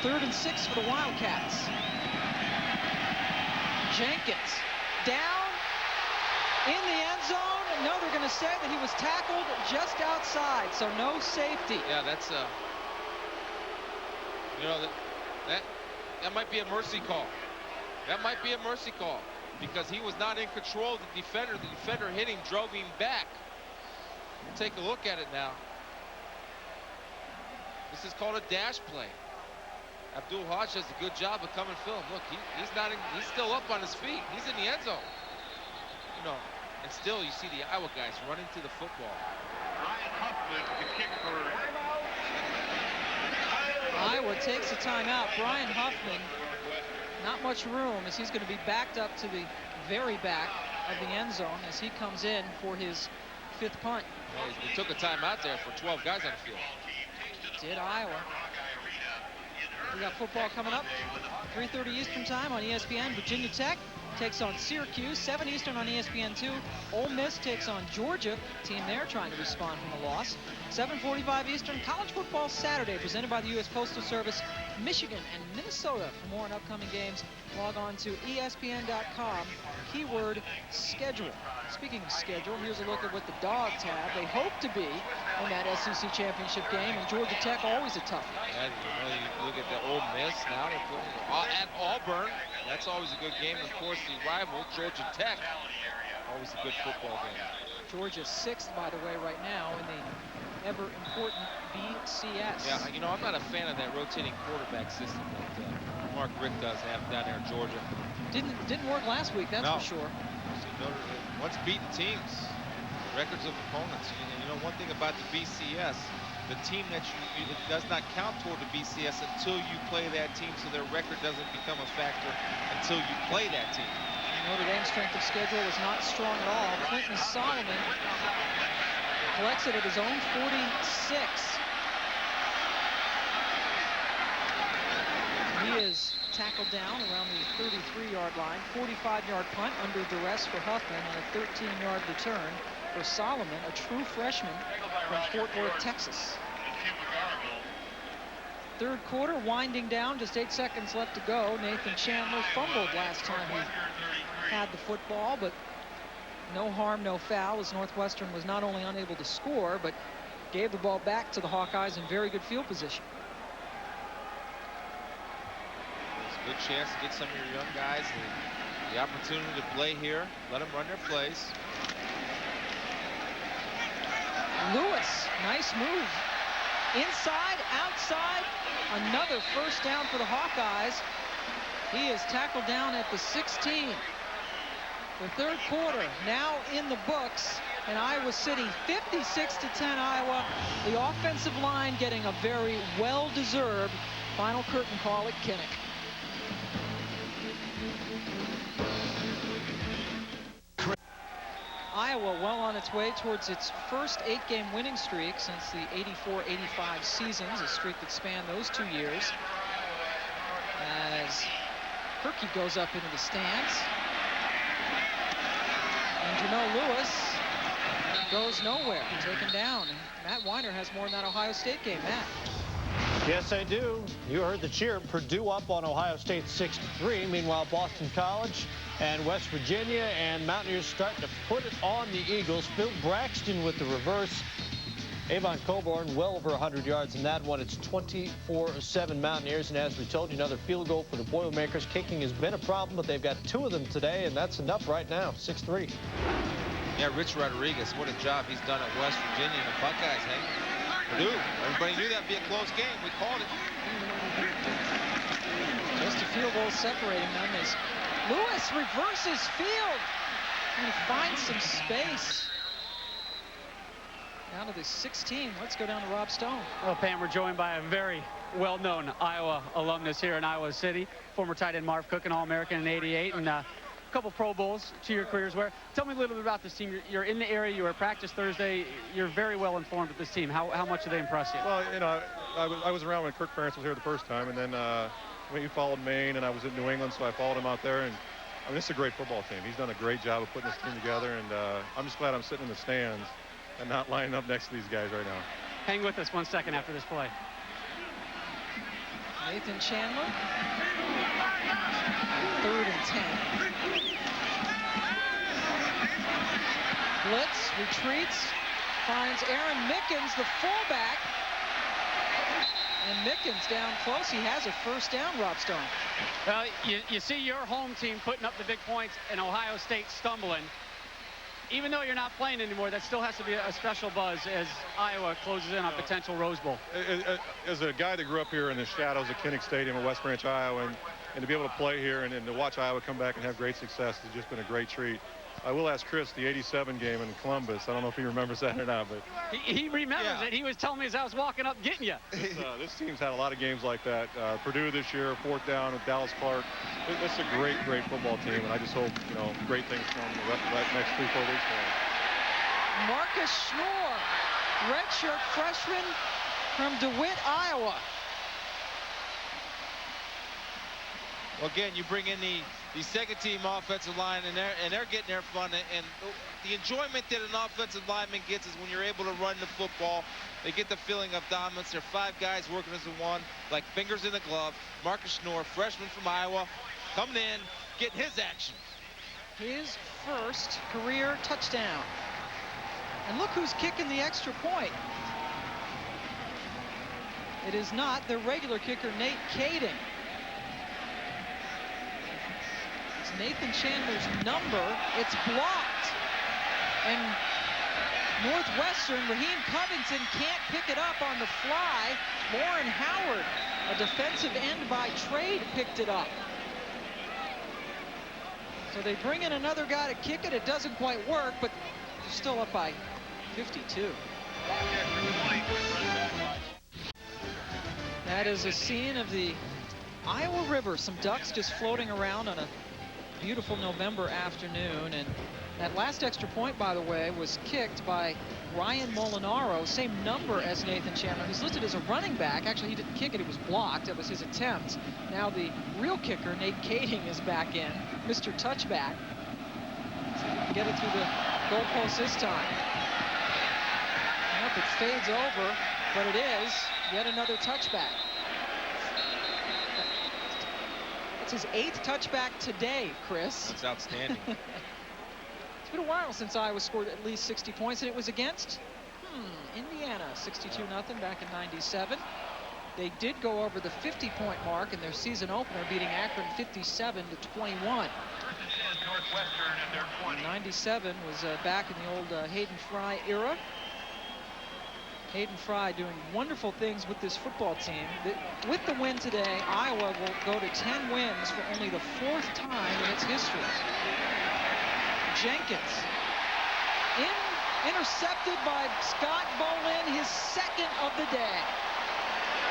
3rd and 6 for the Wildcats. Jenkins down in the end zone. No, they're going to say that he was tackled just outside, so no safety. Yeah, that's that might be a mercy call. That might be a mercy call because he was not in control of the defender. The defender hit him, drove him back. Take a look at it now. This is called a dash play. Abdul Hodge does a good job of coming film. Look, he's still up on his feet. He's in the end zone. You know, and still you see the Iowa guys running to the football. Iowa takes a timeout. Brian Huffman, not much room as he's going to be backed up to the very back of the end zone as he comes in for his 5th punt. Well, he took a timeout there for 12 guys on the field. Did Iowa. We got football coming up. 3:30 Eastern time on ESPN. Virginia Tech takes on Syracuse. 7 Eastern on ESPN2. Ole Miss takes on Georgia. Team there trying to respond from a loss. 7:45 Eastern. College football Saturday presented by the U.S. Postal Service. Michigan and Minnesota. For more on upcoming games, log on to ESPN.com. Keyword schedule. Speaking of schedule, here's a look at what the Dogs have. They hope to be in that SEC championship game, and Georgia Tech always a tough one. Yeah, you look at the Ole Miss now. They're playing at Auburn. That's always a good game. Of course, the rival, Georgia Tech, always a good football game. Georgia's 6th, by the way, right now in the ever-important BCS. Yeah, you know, I'm not a fan of that rotating quarterback system that Mark Richt does have down there in Georgia. Didn't work last week, that's for sure. Once beaten teams, records of opponents. You know, one thing about the BCS, the team that it does not count toward the BCS until you play that team, so their record doesn't become a factor until you play that team. Notre Dame's strength of schedule was not strong at all. Clinton Solomon collects it at his own 46. He is tackled down around the 33-yard line. 45-yard punt under duress for Huffman and a 13-yard return for Solomon, a true freshman from Fort Worth, Texas. 3rd quarter winding down, just 8 seconds left to go. Nathan Chandler fumbled last time he had the football, but no harm, no foul, as Northwestern was not only unable to score, but gave the ball back to the Hawkeyes in very good field position. It's a good chance to get some of your young guys the opportunity to play here. Let them run their plays. Lewis, nice move. Inside, outside, another first down for the Hawkeyes. He is tackled down at the 16. The 3rd quarter now in the books, and Iowa City 56-10 Iowa. The offensive line getting a very well-deserved final curtain call at Kinnick. Iowa well on its way towards its first 8-game winning streak since the 84-85 seasons, a streak that spanned those 2 years. As Herky goes up into the stands. And Jamel Lewis goes nowhere, taken down. And Matt Weiner has more in that Ohio State game. Matt. Yes, I do. You heard the cheer. Purdue up on Ohio State 6-3. Meanwhile, Boston College and West Virginia and Mountaineers starting to put it on the Eagles. Phil Braxton with the reverse. Avon Coburn well over 100 yards in that one. It's 24-7 Mountaineers, and as we told you, another field goal for the Boilermakers. Kicking has been a problem, but they've got 2 of them today, and that's enough right now. 6-3. Yeah, Rich Rodriguez, what a job he's done at West Virginia and the Buckeyes, hey? Purdue, everybody knew that'd be a close game. We called it. Just a field goal separating them as Lewis reverses field and finds some space. Down to the 16. Let's go down to Rob Stone. Well, Pam, we're joined by a very well-known Iowa alumnus here in Iowa City, former tight end Marv Cook, an All-American in '88, and a couple Pro Bowls to your careers. Tell me a little bit about this team. You're in the area. You were at practice Thursday. You're very well informed with this team. How much do they impress you? Well, you know, I was around when Kirk Ferentz was here the first time, and then when he followed Maine, and I was in New England, so I followed him out there. And I mean, this is a great football team. He's done a great job of putting this team together, and I'm just glad I'm sitting in the stands and not lining up next to these guys right now. Hang with us 1 second after this play. Nathan Chandler. 3rd and 10. Blitz, retreats, finds Aaron Mickens, the fullback. And Mickens down close. He has a first down, Rob Stone. Well, you see your home team putting up the big points and Ohio State stumbling. Even though you're not playing anymore, that still has to be a special buzz as Iowa closes in on potential Rose Bowl. As a guy that grew up here in the shadows of Kinnick Stadium in West Branch, Iowa, and to be able to play here and to watch Iowa come back and have great success has just been a great treat. I will ask Chris, the '87 game in Columbus. I don't know if he remembers that or not, but he remembers it. He was telling me as I was walking up getting you. This team's had a lot of games like that. Purdue this year, 4th down with Dallas Clark. This is a great football team, and I just hope, you know, great things come the next 3-4 weeks for them. Marcus Schnoor, redshirt freshman from DeWitt, Iowa. Well, again, you bring in the second-team offensive line, and they're getting their fun. And the enjoyment that an offensive lineman gets is when you're able to run the football. They get the feeling of dominance. There are 5 guys working as a one, like fingers in the glove. Marcus Schnoor, freshman from Iowa, coming in, getting his action. His first career touchdown. And look who's kicking the extra point. It is not their regular kicker, Nate Kading. Nathan Chandler's number. It's blocked. And Northwestern, Raheem Covington can't pick it up on the fly. Lauren Howard, a defensive end by trade, picked it up. So they bring in another guy to kick it. It doesn't quite work, but they're still up by 52. That is a scene of the Iowa River. Some ducks just floating around on a beautiful November afternoon. And that last extra point, by the way, was kicked by Ryan Molinaro, same number as Nathan Chandler. He's listed as a running back. Actually, he didn't kick it. It was blocked. That was his attempt. Now the real kicker, Nate Kading, is back in. Mr. Touchback. See if he can get it through the goalpost this time. Nope, it fades over, but it is yet another touchback. His 8th touchback today, Chris. That's outstanding. It's been a while since Iowa scored at least 60 points, and it was against Indiana, 62-0 back in '97. They did go over the 50-point mark in their season opener, beating Akron 57-21. 97 was back in the old Hayden Fry era. Hayden Fry doing wonderful things with this football team. With the win today, Iowa will go to 10 wins for only the 4th time in its history. Jenkins intercepted by Scott Bolin, his 2nd of the day.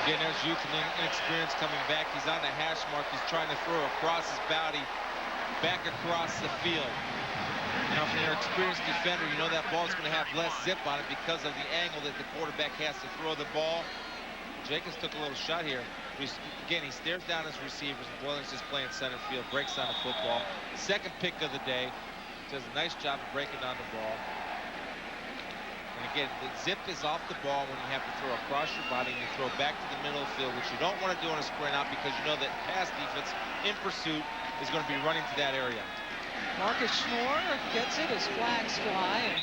Again, there's youth and inexperience coming back. He's on the hash mark. He's trying to throw across his body, back across the field. Now, if you're an experienced defender, you know that ball's going to have less zip on it because of the angle that the quarterback has to throw the ball. Jenkins took a little shot here. Again, he stares down his receivers, and Boylan's just playing center field, breaks on the football. 2nd pick of the day. Does a nice job of breaking down the ball. And again, the zip is off the ball when you have to throw across your body and you throw back to the middle of the field, which you don't want to do on a sprint out because you know that pass defense in pursuit is going to be running to that area. Marcus Schnoor gets it as flags fly. And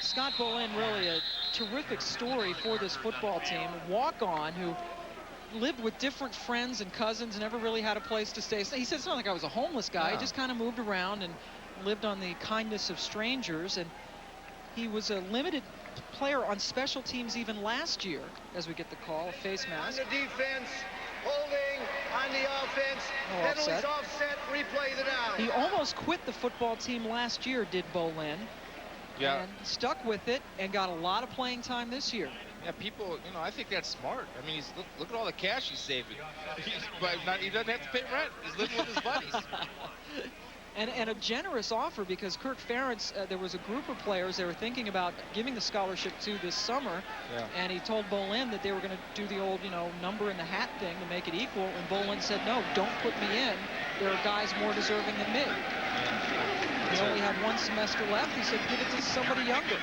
Scott Bolin, really a terrific story for this football team. A walk-on who lived with different friends and cousins, never really had a place to stay. He said it's not like I was a homeless guy. He just kind of moved around and lived on the kindness of strangers. And he was a limited player on special teams even last year, as we get the call, a face mask. On the defense, holding on the offense, penalties offset, replay the down. He almost quit the football team last year, did Bolin. Yeah. And stuck with it and got a lot of playing time this year. Yeah, people, I think that's smart. I mean, look at all the cash he's saving. He doesn't have to pay rent. He's living with his buddies. And a generous offer, because Kirk Ferentz, there was a group of players they were thinking about giving the scholarship to this summer. Yeah. And he told Bolin that they were going to do the old, number in the hat thing to make it equal. And Bolin said, no, don't put me in. There are guys more deserving than me. He only had one semester left. He said, give it to somebody younger,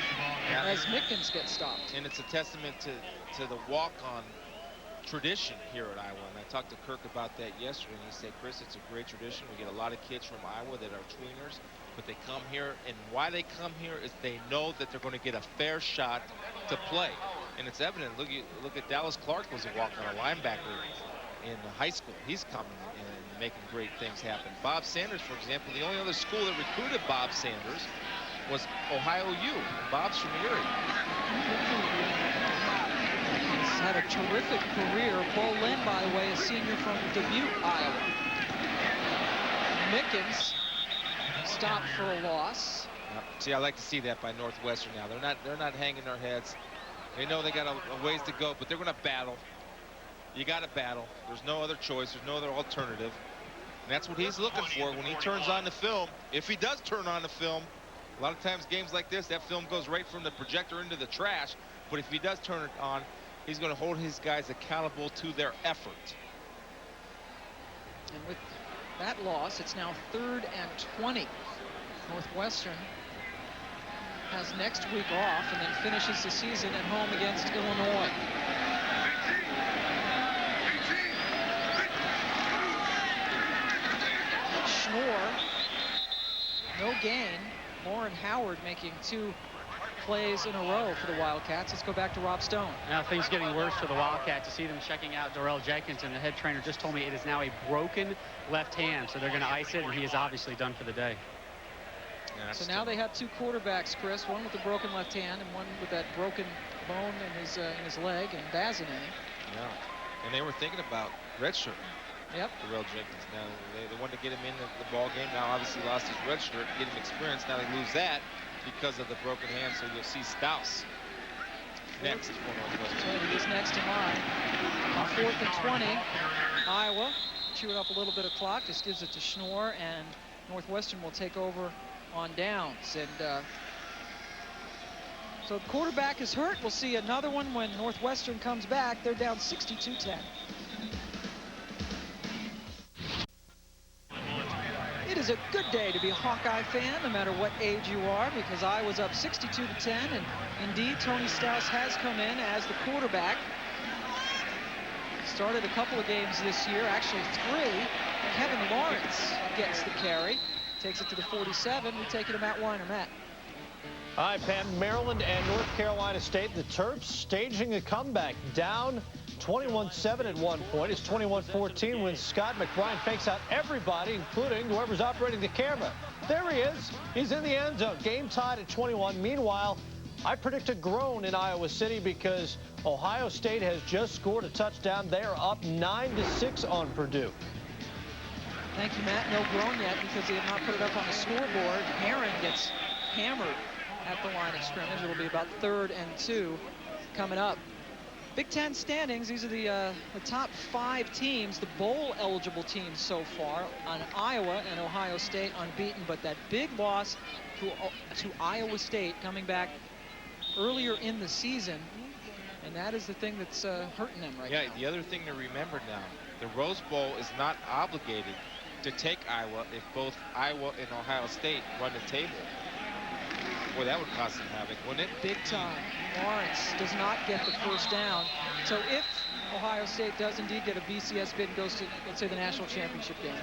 as Mickens gets stopped. And it's a testament to the walk-on tradition here at Iowa. And I talked to Kirk about that yesterday, and he said, Chris, it's a great tradition. We get a lot of kids from Iowa that are tweeners, but they come here, and why they come here is they know that they're going to get a fair shot to play. And it's evident. Look at Dallas Clark was a walk-on, a linebacker in high school. He's coming and making great things happen. Bob Sanders, for example, the only other school that recruited Bob Sanders was Ohio U. Bob's from Erie. He's had a terrific career. Bo Lynn, by the way, a senior from Dubuque, Iowa. Mickens stopped for a loss. See, I like to see that by Northwestern now. They're not hanging their heads. They know they got a ways to go, but they're going to battle. You got to battle. There's no other choice. There's no other alternative. And that's what he's looking for when he turns on the film. If he does turn on the film, a lot of times games like this, that film goes right from the projector into the trash. But if he does turn it on, he's going to hold his guys accountable to their effort. And with that loss, it's now 3rd and 20. Northwestern has next week off and then finishes the season at home against Illinois. Schnorr, no gain. Lauren Howard making 2 plays in a row for the Wildcats. Let's go back to Rob Stone. Now things getting worse for the Wildcats. To see them checking out Darrell Jenkins, and the head trainer just told me it is now a broken left hand, so they're going to ice it, and he is obviously done for the day. Yeah, so now they have 2 quarterbacks, Chris, one with a broken left hand and one with that broken bone in his leg, and Bazine. Yeah, and they were thinking about redshirt. Yep. Darrell Jenkins. Now they wanted to get him in the ball game. Now obviously lost his red shirt, get him experience. Now they lose that because of the broken hand. So you'll see Stouse next for Northwestern. So he is next in line. 4th and 20. Iowa chewing up a little bit of clock. Just gives it to Schnorr, and Northwestern will take over on downs. And so the quarterback is hurt. We'll see another one when Northwestern comes back. They're down 62-10. It is a good day to be a Hawkeye fan, no matter what age you are, because Iowa's up 62-10, and indeed Tony Stouse has come in as the quarterback. Started a couple of games this year, actually 3. Kevin Lawrence gets the carry, takes it to the 47. We take it to Matt Weiner. Matt. All right, Pam, Maryland and North Carolina State, the Terps staging a comeback, down 21-7 at one point. It's 21-14 when Scott McBride fakes out everybody, including whoever's operating the camera. There he is. He's in the end zone. Game tied at 21. Meanwhile, I predict a groan in Iowa City because Ohio State has just scored a touchdown. They are up 9-6 on Purdue. Thank you, Matt. No groan yet because they have not put it up on the scoreboard. Herron gets hammered at the line of scrimmage. It'll be about 3rd and 2 coming up. Big Ten standings, these are the top 5 teams, the bowl-eligible teams so far, on Iowa and Ohio State unbeaten, but that big loss to Iowa State coming back earlier in the season, and that is the thing that's hurting them right now. Yeah, the other thing to remember now, the Rose Bowl is not obligated to take Iowa if both Iowa and Ohio State run the table. Boy, that would cause some havoc, wouldn't it? Big time. Lawrence does not get the first down. So if Ohio State does indeed get a BCS bid and goes to, let's say, the national championship game,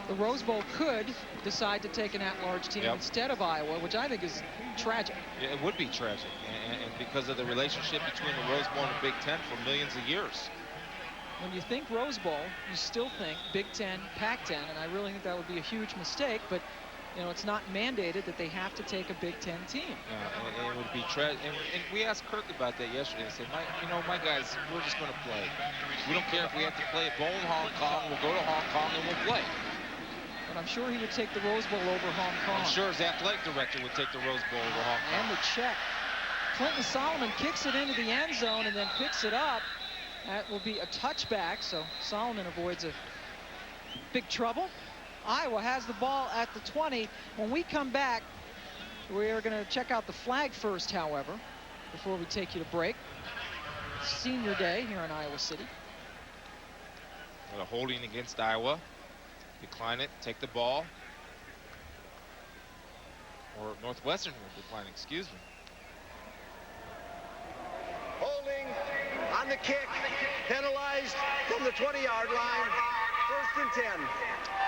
the Rose Bowl could decide to take an at-large team instead of Iowa, which I think is tragic. Yeah, it would be tragic, and because of the relationship between the Rose Bowl and the Big Ten for millions of years. When you think Rose Bowl, you still think Big Ten, Pac-10, and I really think that would be a huge mistake, but you know, it's not mandated that they have to take a Big Ten team. Yeah, and it would be tragic. And we asked Kirk about that yesterday. I said, my guys, we're just going to play. We don't care if we have to play at Bowl in Hong Kong. We'll go to Hong Kong and we'll play. When I'm sure he would take the Rose Bowl over Hong Kong. I'm sure his athletic director would take the Rose Bowl over Hong Kong. And the check. Clinton Solomon kicks it into the end zone and then picks it up. That will be a touchback, so Solomon avoids a big trouble. Iowa has the ball at the 20. When we come back, we are going to check out the flag first, however, before we take you to break. Senior day here in Iowa City. Got a holding against Iowa. Decline it, take the ball. Or Northwestern will decline, excuse me. Holding on the kick, penalized from the 20-yard line. 1st and 10.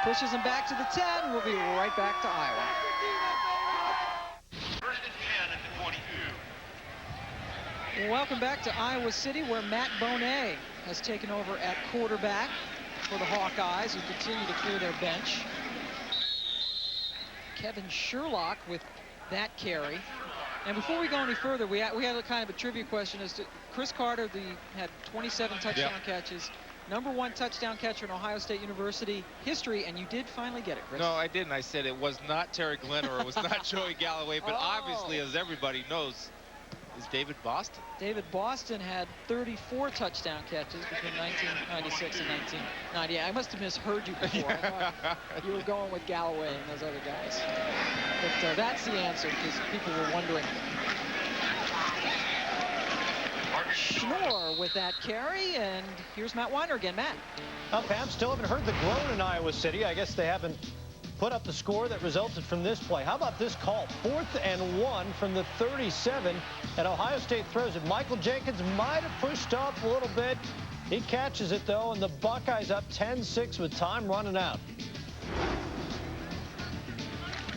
Pushes him back to the 10. We'll be right back to Iowa. 1st and 10 at the 22. Welcome back to Iowa City, where Matt Bonet has taken over at quarterback for the Hawkeyes, who continue to clear their bench. Kevin Sherlock with that carry. And before we go any further, we had a kind of a trivia question as to Chris Carter, had 27 touchdown catches, #1 touchdown catcher in Ohio State University history, and you did finally get it, Chris. No, I didn't. I said it was not Terry Glenn or it was not Joey Galloway, but obviously, as everybody knows, is David Boston. David Boston had 34 touchdown catches between 1996 and 1990. I must have misheard you before. I thought you were going with Galloway and those other guys. But that's the answer, because people were wondering. Schnorr with that carry, and here's Matt Weiner again. Matt. Well, Pam, still haven't heard the groan in Iowa City. I guess they haven't put up the score that resulted from this play. How about this call? 4th and 1 from the 37, and Ohio State throws it. Michael Jenkins might have pushed off a little bit. He catches it, though, and the Buckeyes up 10-6 with time running out.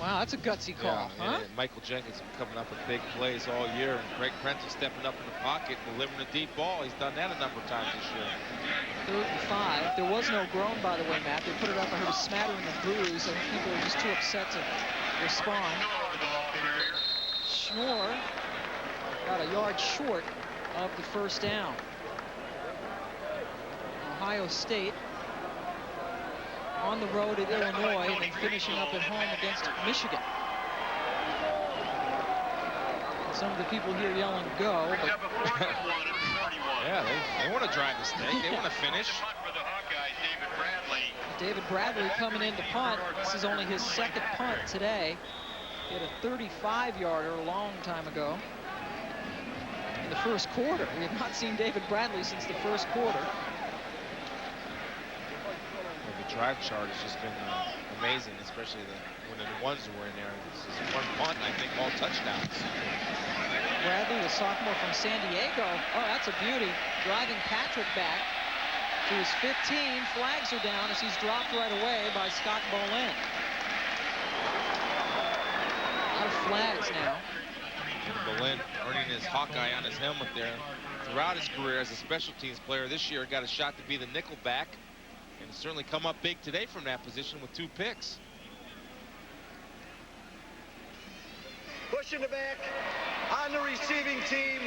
Wow, that's a gutsy call, huh? And Michael Jenkins coming up with big plays all year, and Craig Prentice stepping up in the pocket, delivering a deep ball. He's done that a number of times this year. 3rd and 5. There was no groan, by the way, Matt. They put it up. I heard a smattering of boos. I think people are just too upset to respond. Schnorr got a yard short of the 1st down. Ohio State on the road at Illinois and then finishing up at home against Michigan. Some of the people here yelling go, but yeah, they want to drive this thing. They want to finish. David Bradley coming in to punt. This is only his 2nd punt today. He had a 35-yarder a long time ago in the 1st quarter. We have not seen David Bradley since the 1st quarter. The drive chart has just been amazing, especially when the ones were in there. This is 1 punt, I think, all touchdowns. Bradley, the sophomore from San Diego. Oh, that's a beauty. Driving Patrick back to his 15. Flags are down as he's dropped right away by Scott Bolin. A lot of flags now. Bolin earning his Hawkeye on his helmet there. Throughout his career as a special teams player, this year got a shot to be the nickel back. And certainly come up big today from that position with 2 picks. Pushing it back on the receiving team.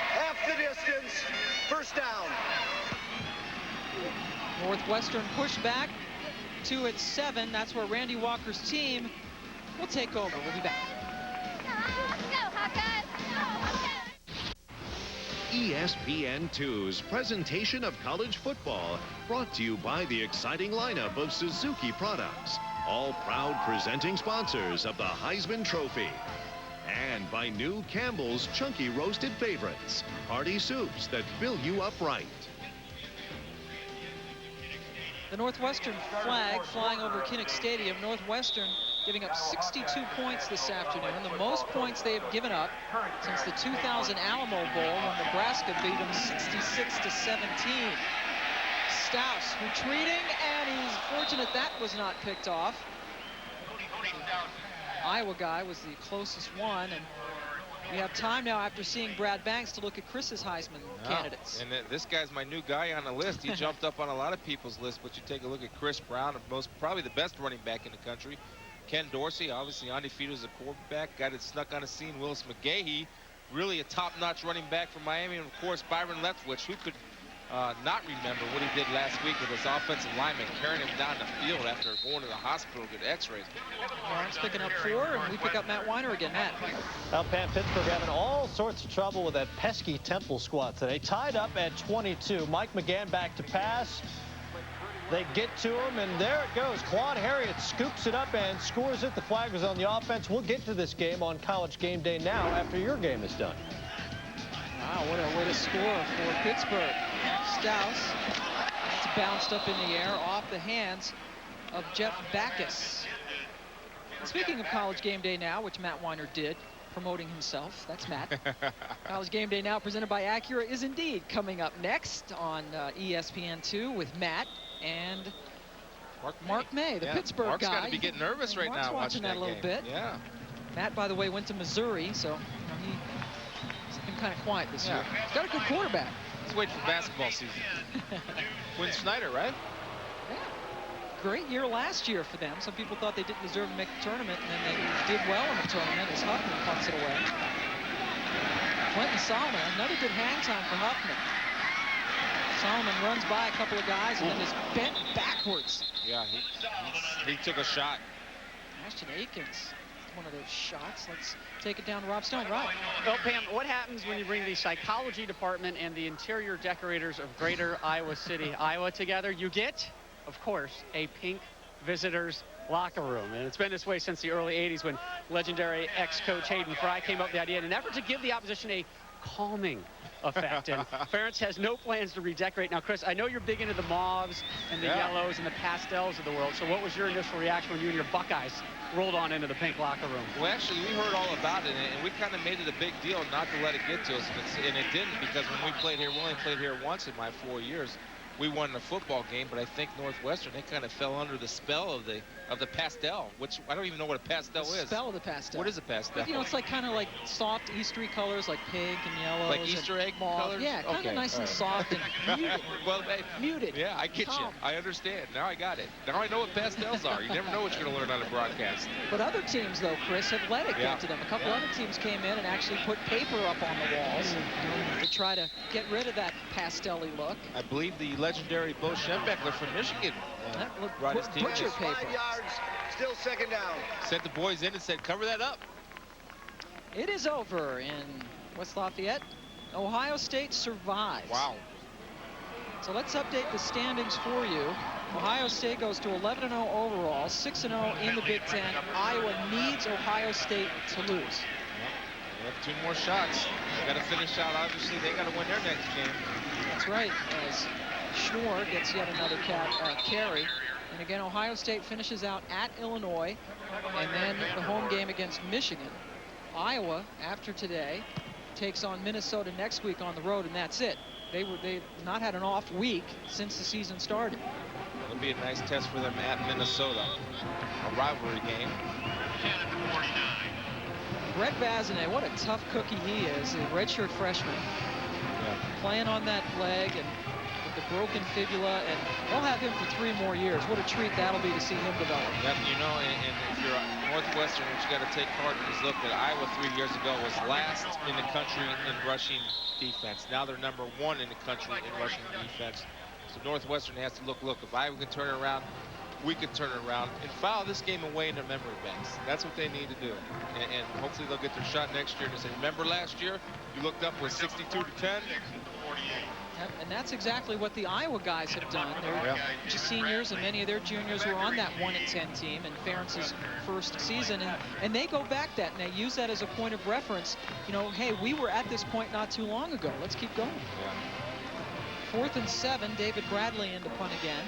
Half the distance. 1st down. Northwestern pushed back to its 7. That's where Randy Walker's team will take over. We'll be back. ESPN2's presentation of college football, brought to you by the exciting lineup of Suzuki products, all proud presenting sponsors of the Heisman Trophy, and by new Campbell's Chunky Roasted Favorites, hearty soups that fill you up right. The Northwestern flag flying over Kinnick Stadium. Northwestern giving up 62 points this afternoon, the most points they have given up since the 2000 Alamo Bowl when Nebraska beat them 66-17. Stouse retreating, and he's fortunate that was not picked off. Iowa guy was the closest one, and we have time now after seeing Brad Banks to look at Chris's Heisman candidates. And this guy's my new guy on the list. He jumped up on a lot of people's list, but you take a look at Chris Brown, probably the best running back in the country. Ken Dorsey, obviously undefeated as a quarterback. Guy that snuck on the scene, Willis McGahee, really a top-notch running back from Miami. And, of course, Byron Leftwich, who could not remember what he did last week with his offensive lineman carrying him down the field after going to the hospital to get x-rays. Lawrence picking up 4, and we pick up Matt Weiner again. Matt. Well, Pat, Pittsburgh having all sorts of trouble with that pesky Temple squad today. Tied up at 22. Mike McGann back to pass. They get to him, and there it goes. Quan Harriet scoops it up and scores it. The flag was on the offense. We'll get to this game on College Game Day now after your game is done. Wow, what a way to score for Pittsburgh. Stouse. It's bounced up in the air off the hands of Jeff Backus. Speaking of College Game Day Now, which Matt Weiner did, promoting himself. That's Matt. College Game Day Now, presented by Acura, is indeed coming up next on ESPN2 with Matt and Mark May, the Pittsburgh Mark's guy. Mark's got to be getting nervous right Mark's now watching that a little bit. Yeah. Matt, by the way, went to Missouri, so he's been kind of quiet this year. He's got a good quarterback. Let's wait for basketball season. Quinn Snyder, right? Yeah. Great year last year for them. Some people thought they didn't deserve to make the tournament, and then they did well in the tournament as Huffman punts it away. Quentin Solomon, another good hang time for Huffman. Solomon runs by a couple of guys and then is bent backwards. Yeah, he took a shot. Ashton Akins, one of those shots. Let's take it down to Rob Stone. Rob. Well, Pam, what happens when you bring the psychology department and the interior decorators of Greater Iowa City, Iowa together? You get, of course, a pink visitors locker room. And it's been this way since the early 80s when legendary ex-coach Hayden Fry came up with the idea in an effort to give the opposition a calming effect. And Ferentz has no plans to redecorate. Now, Chris, I know you're big into the mauves and the yellows and the pastels of the world. So what was your initial reaction when you and your Buckeyes rolled on into the pink locker room? Well, actually, we heard all about it, and we kind of made it a big deal not to let it get to us. And it didn't, because when we played here, we only played here once in my 4 years. We won a football game, but I think Northwestern, they kind of fell under the spell of the pastel, which I don't even know what a pastel is. The spell of the pastel. What is a pastel? But, you know, it's like kind of like soft Eastery colors, like pink and yellow. Like Easter egg colors? Yeah, kind of nice and soft and muted. Well, muted. Yeah, I get you. I understand. Now I got it. Now I know what pastels are. You never know what you're going to learn on a broadcast. But other teams, though, Chris, have let it get to them. A couple other teams came in and actually put paper up on the walls to try to get rid of that pastel-y look. I believe the legendary Bo Schembechler from Michigan brought his team. Butcher paper. 5 yards, still second down. Sent the boys in and said, cover that up. It is over in West Lafayette. Ohio State survives. Wow. So let's update the standings for you. Ohio State goes to 11-0 overall, 6-0 in the Big Ten. Iowa needs Ohio State to lose. They have 2 more shots. They got to finish out. Obviously, they got to win their next game. That's right, as Schnoor gets yet another carry. And again, Ohio State finishes out at Illinois, and then the home game against Michigan. Iowa, after today, takes on Minnesota next week on the road, and that's it. They've not had an off week since the season started. It'll be a nice test for them at Minnesota. A rivalry game. Brett Vazanet, what a tough cookie he is, a redshirt freshman. Playing on that leg and with the broken fibula, and they'll have him for 3 more years. What a treat that'll be to see him develop. Yep, you know, and if you're Northwestern, what you got to take heart is look that Iowa 3 years ago was last in the country in rushing defense. Now they're number 1 in the country in rushing defense. So Northwestern has to look, if Iowa can turn it around, we can turn it around and file this game away in their memory banks. That's what they need to do. And hopefully they'll get their shot next year to say, remember last year, you looked up with 62-10? Yep, and that's exactly what the Iowa guys have done. They're just seniors, and many of their juniors were on that 1-10 team in Ferentz's first season, and they go back that, and they use that as a point of reference. You know, hey, we were at this point not too long ago. Let's keep going. 4th and 7, David Bradley in to punt again.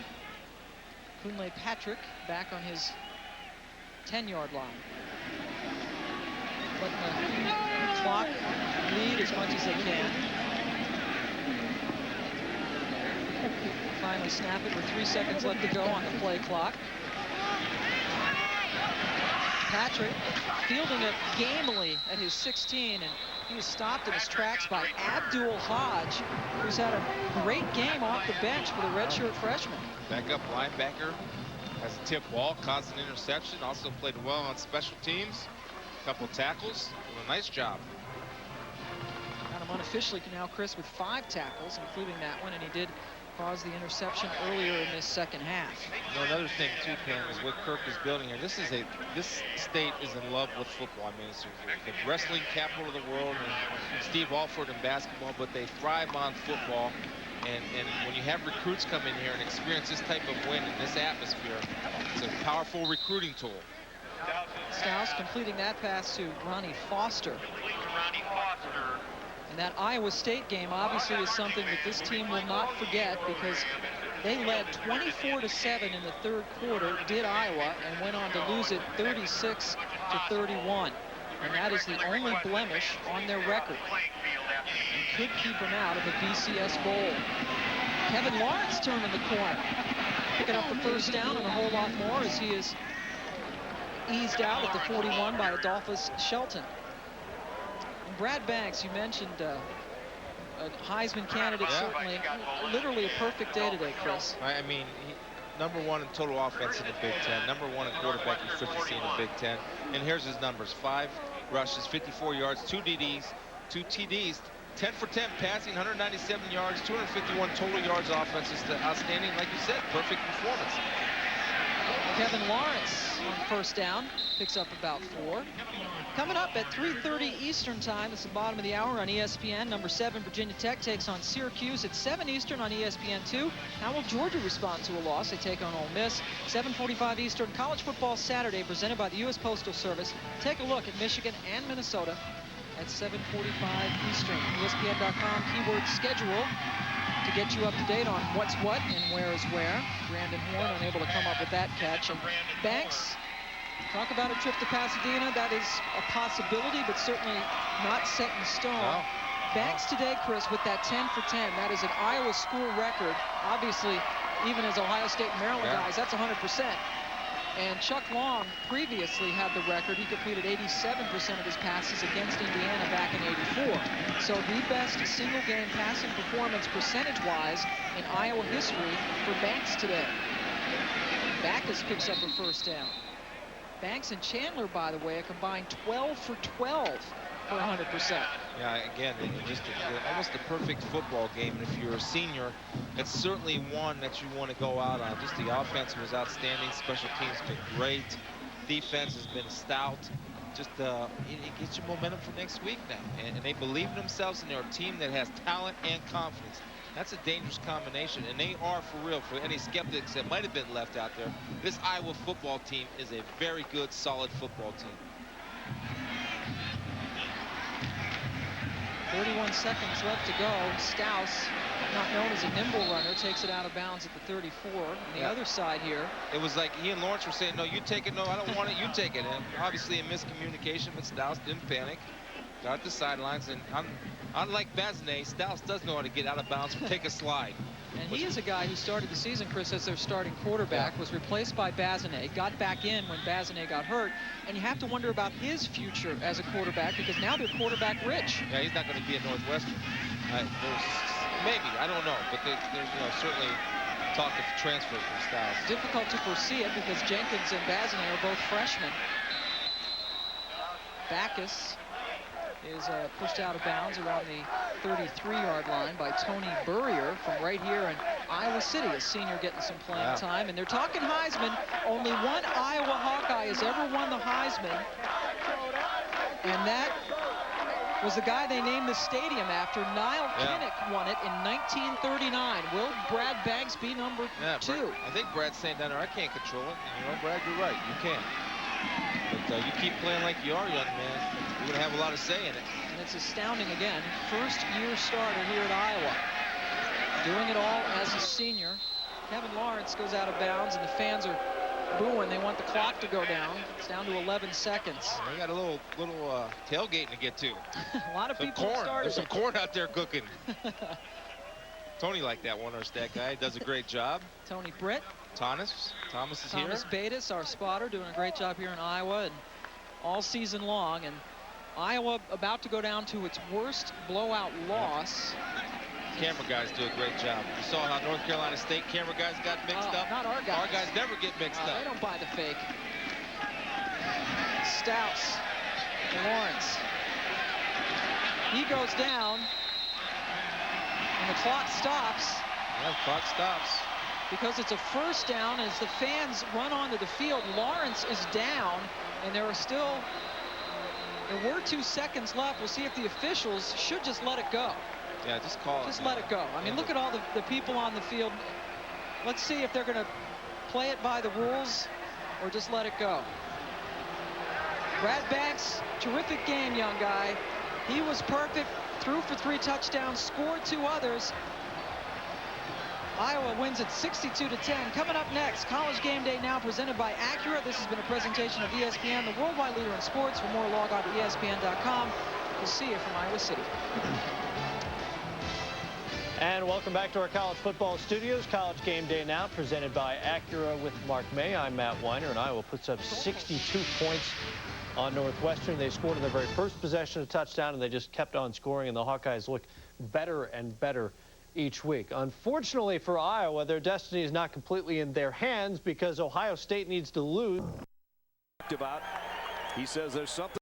Kunle Patrick back on his 10-yard line. Letting the clock lead as much as they can. Finally snap it with 3 seconds left to go on the play clock. Patrick fielding it gamely at his 16, and he was stopped in his tracks by Abdul Hodge, who's had a great game off the bench for the redshirt freshman. Backup linebacker has a tip ball, caused an interception, also played well on special teams, a couple tackles, a nice job. Got him unofficially now, Chris, with 5 tackles, including that one, and he did cause the interception earlier in this second half. You know, another thing too, Pam, is what Kirk is building here. This state is in love with football. I mean, it's the wrestling capital of the world, and Steve Alford in basketball, but they thrive on football. And when you have recruits come in here and experience this type of win in this atmosphere, it's a powerful recruiting tool. Stouse completing that pass to Ronnie Foster. And that Iowa State game obviously is something that this team will not forget, because they led 24-7 in the third quarter, did Iowa, and went on to lose it 36-31. And that is the only blemish on their record. And could keep them out of the BCS Bowl. Kevin Lawrence turning the corner, picking up the first down and a whole lot more as he is eased out at the 41 by Adolphus Shelton. And Brad Banks, you mentioned a Heisman candidate, certainly. Literally a perfect day today, Chris. I mean, #1 in total offense in the Big Ten, #1 in quarterback efficiency in the Big Ten. And here's his numbers: 5 rushes, 54 yards, 2 TDs, 10 for 10 passing, 197 yards, 251 total yards offense. Just outstanding, like you said, perfect performance. Kevin Lawrence on first down, picks up about 4. Coming up at 3:30 Eastern time, it's the bottom of the hour on ESPN. #7 Virginia Tech takes on Syracuse at 7 Eastern on ESPN2. How will Georgia respond to a loss? They take on Ole Miss. 7:45 Eastern, college football Saturday presented by the U.S. Postal Service. Take a look at Michigan and Minnesota at 7:45 Eastern. ESPN.com keyword schedule to get you up to date on what's what and where is where. Brandon Horn unable to come up with that catch. And Banks, talk about a trip to Pasadena. That is a possibility, but certainly not set in stone. No. Banks today, Chris, with that 10 for 10. That is an Iowa school record. Obviously, even as Ohio State and Maryland guys, that's 100%. And Chuck Long previously had the record. He completed 87% of his passes against Indiana back in '84. So the best single game passing performance percentage-wise in Iowa history for Banks today. Backus picks up a first down. Banks and Chandler, by the way, a combined 12 for 12 for 100%. Yeah, again, just almost a perfect football game. And if you're a senior, it's certainly one that you want to go out on. Just the offense was outstanding. Special teams been great. Defense has been stout. Just it gets you momentum for next week now. And they believe in themselves, and they're a team that has talent and confidence. That's a dangerous combination, and they are for real. For any skeptics that might have been left out there, this Iowa football team is a very good, solid football team. 31 seconds left to go. Stouse, not known as a nimble runner, takes it out of bounds at the 34. On the other side here. It was like he and Lawrence were saying, no, you take it. No, I don't want it. You take it. And obviously a miscommunication, but Stouse didn't panic. Got at the sidelines, and unlike Bazinet, Stouse does know how to get out of bounds and take a slide. And he is a guy who started the season, Chris, as their starting quarterback, was replaced by Bazinet, got back in when Bazinet got hurt, and you have to wonder about his future as a quarterback, because now they're quarterback rich. Yeah, he's not going to be at Northwestern. Maybe, I don't know, but there's certainly talk of transfer from Stouse. Difficult to foresee it because Jenkins and Bazinet are both freshmen. Backus is pushed out of bounds around the 33-yard line by Tony Burrier from right here in Iowa City, a senior getting some playing time. And they're talking Heisman. Only one Iowa Hawkeye has ever won the Heisman, and that was the guy they named the stadium after. Niall Kinnick won it in 1939. Will Brad Banks be number 2? I think Brad's saying down there, I can't control it. And, Brad, you're right. You can't. But you keep playing like you are, young man. You're going to have a lot of say in it. And it's astounding again. First-year starter here at Iowa. Doing it all as a senior. Kevin Lawrence goes out of bounds, and the fans are booing. They want the clock to go down. It's down to 11 seconds. They got a little tailgating to get to. A lot of people started. There's some corn out there cooking. Tony liked that one, our stat guy. Does a great job. Tony Britt. Thomas is here. Thomas Bates, our spotter, doing a great job here in Iowa and all season long. And Iowa about to go down to its worst blowout loss. Camera guys do a great job. You saw how North Carolina State camera guys got mixed up. Not our guys. Our guys never get mixed up. They don't buy the fake. Stouse, Lawrence. He goes down, and the clock stops. Yeah, the clock stops. Because it's a first down as the fans run onto the field. Lawrence is down, and there were 2 seconds left. We'll see if the officials should just let it go. Yeah, just call it. Just let it go. I mean, look at all the people on the field. Let's see if they're going to play it by the rules or just let it go. Brad Banks, terrific game, young guy. He was perfect, threw for 3 touchdowns, scored 2 others. Iowa wins it 62-10. Coming up next, College Game Day now presented by Acura. This has been a presentation of ESPN, the worldwide leader in sports. For more, log on to ESPN.com. We'll see you from Iowa City. And welcome back to our college football studios. College Game Day now presented by Acura with Mark May. I'm Matt Weiner, and Iowa puts up 62 points on Northwestern. They scored in their very first possession a touchdown, and they just kept on scoring, and the Hawkeyes look better and better each week. Unfortunately for Iowa, their destiny is not completely in their hands because Ohio State needs to lose. He says there's something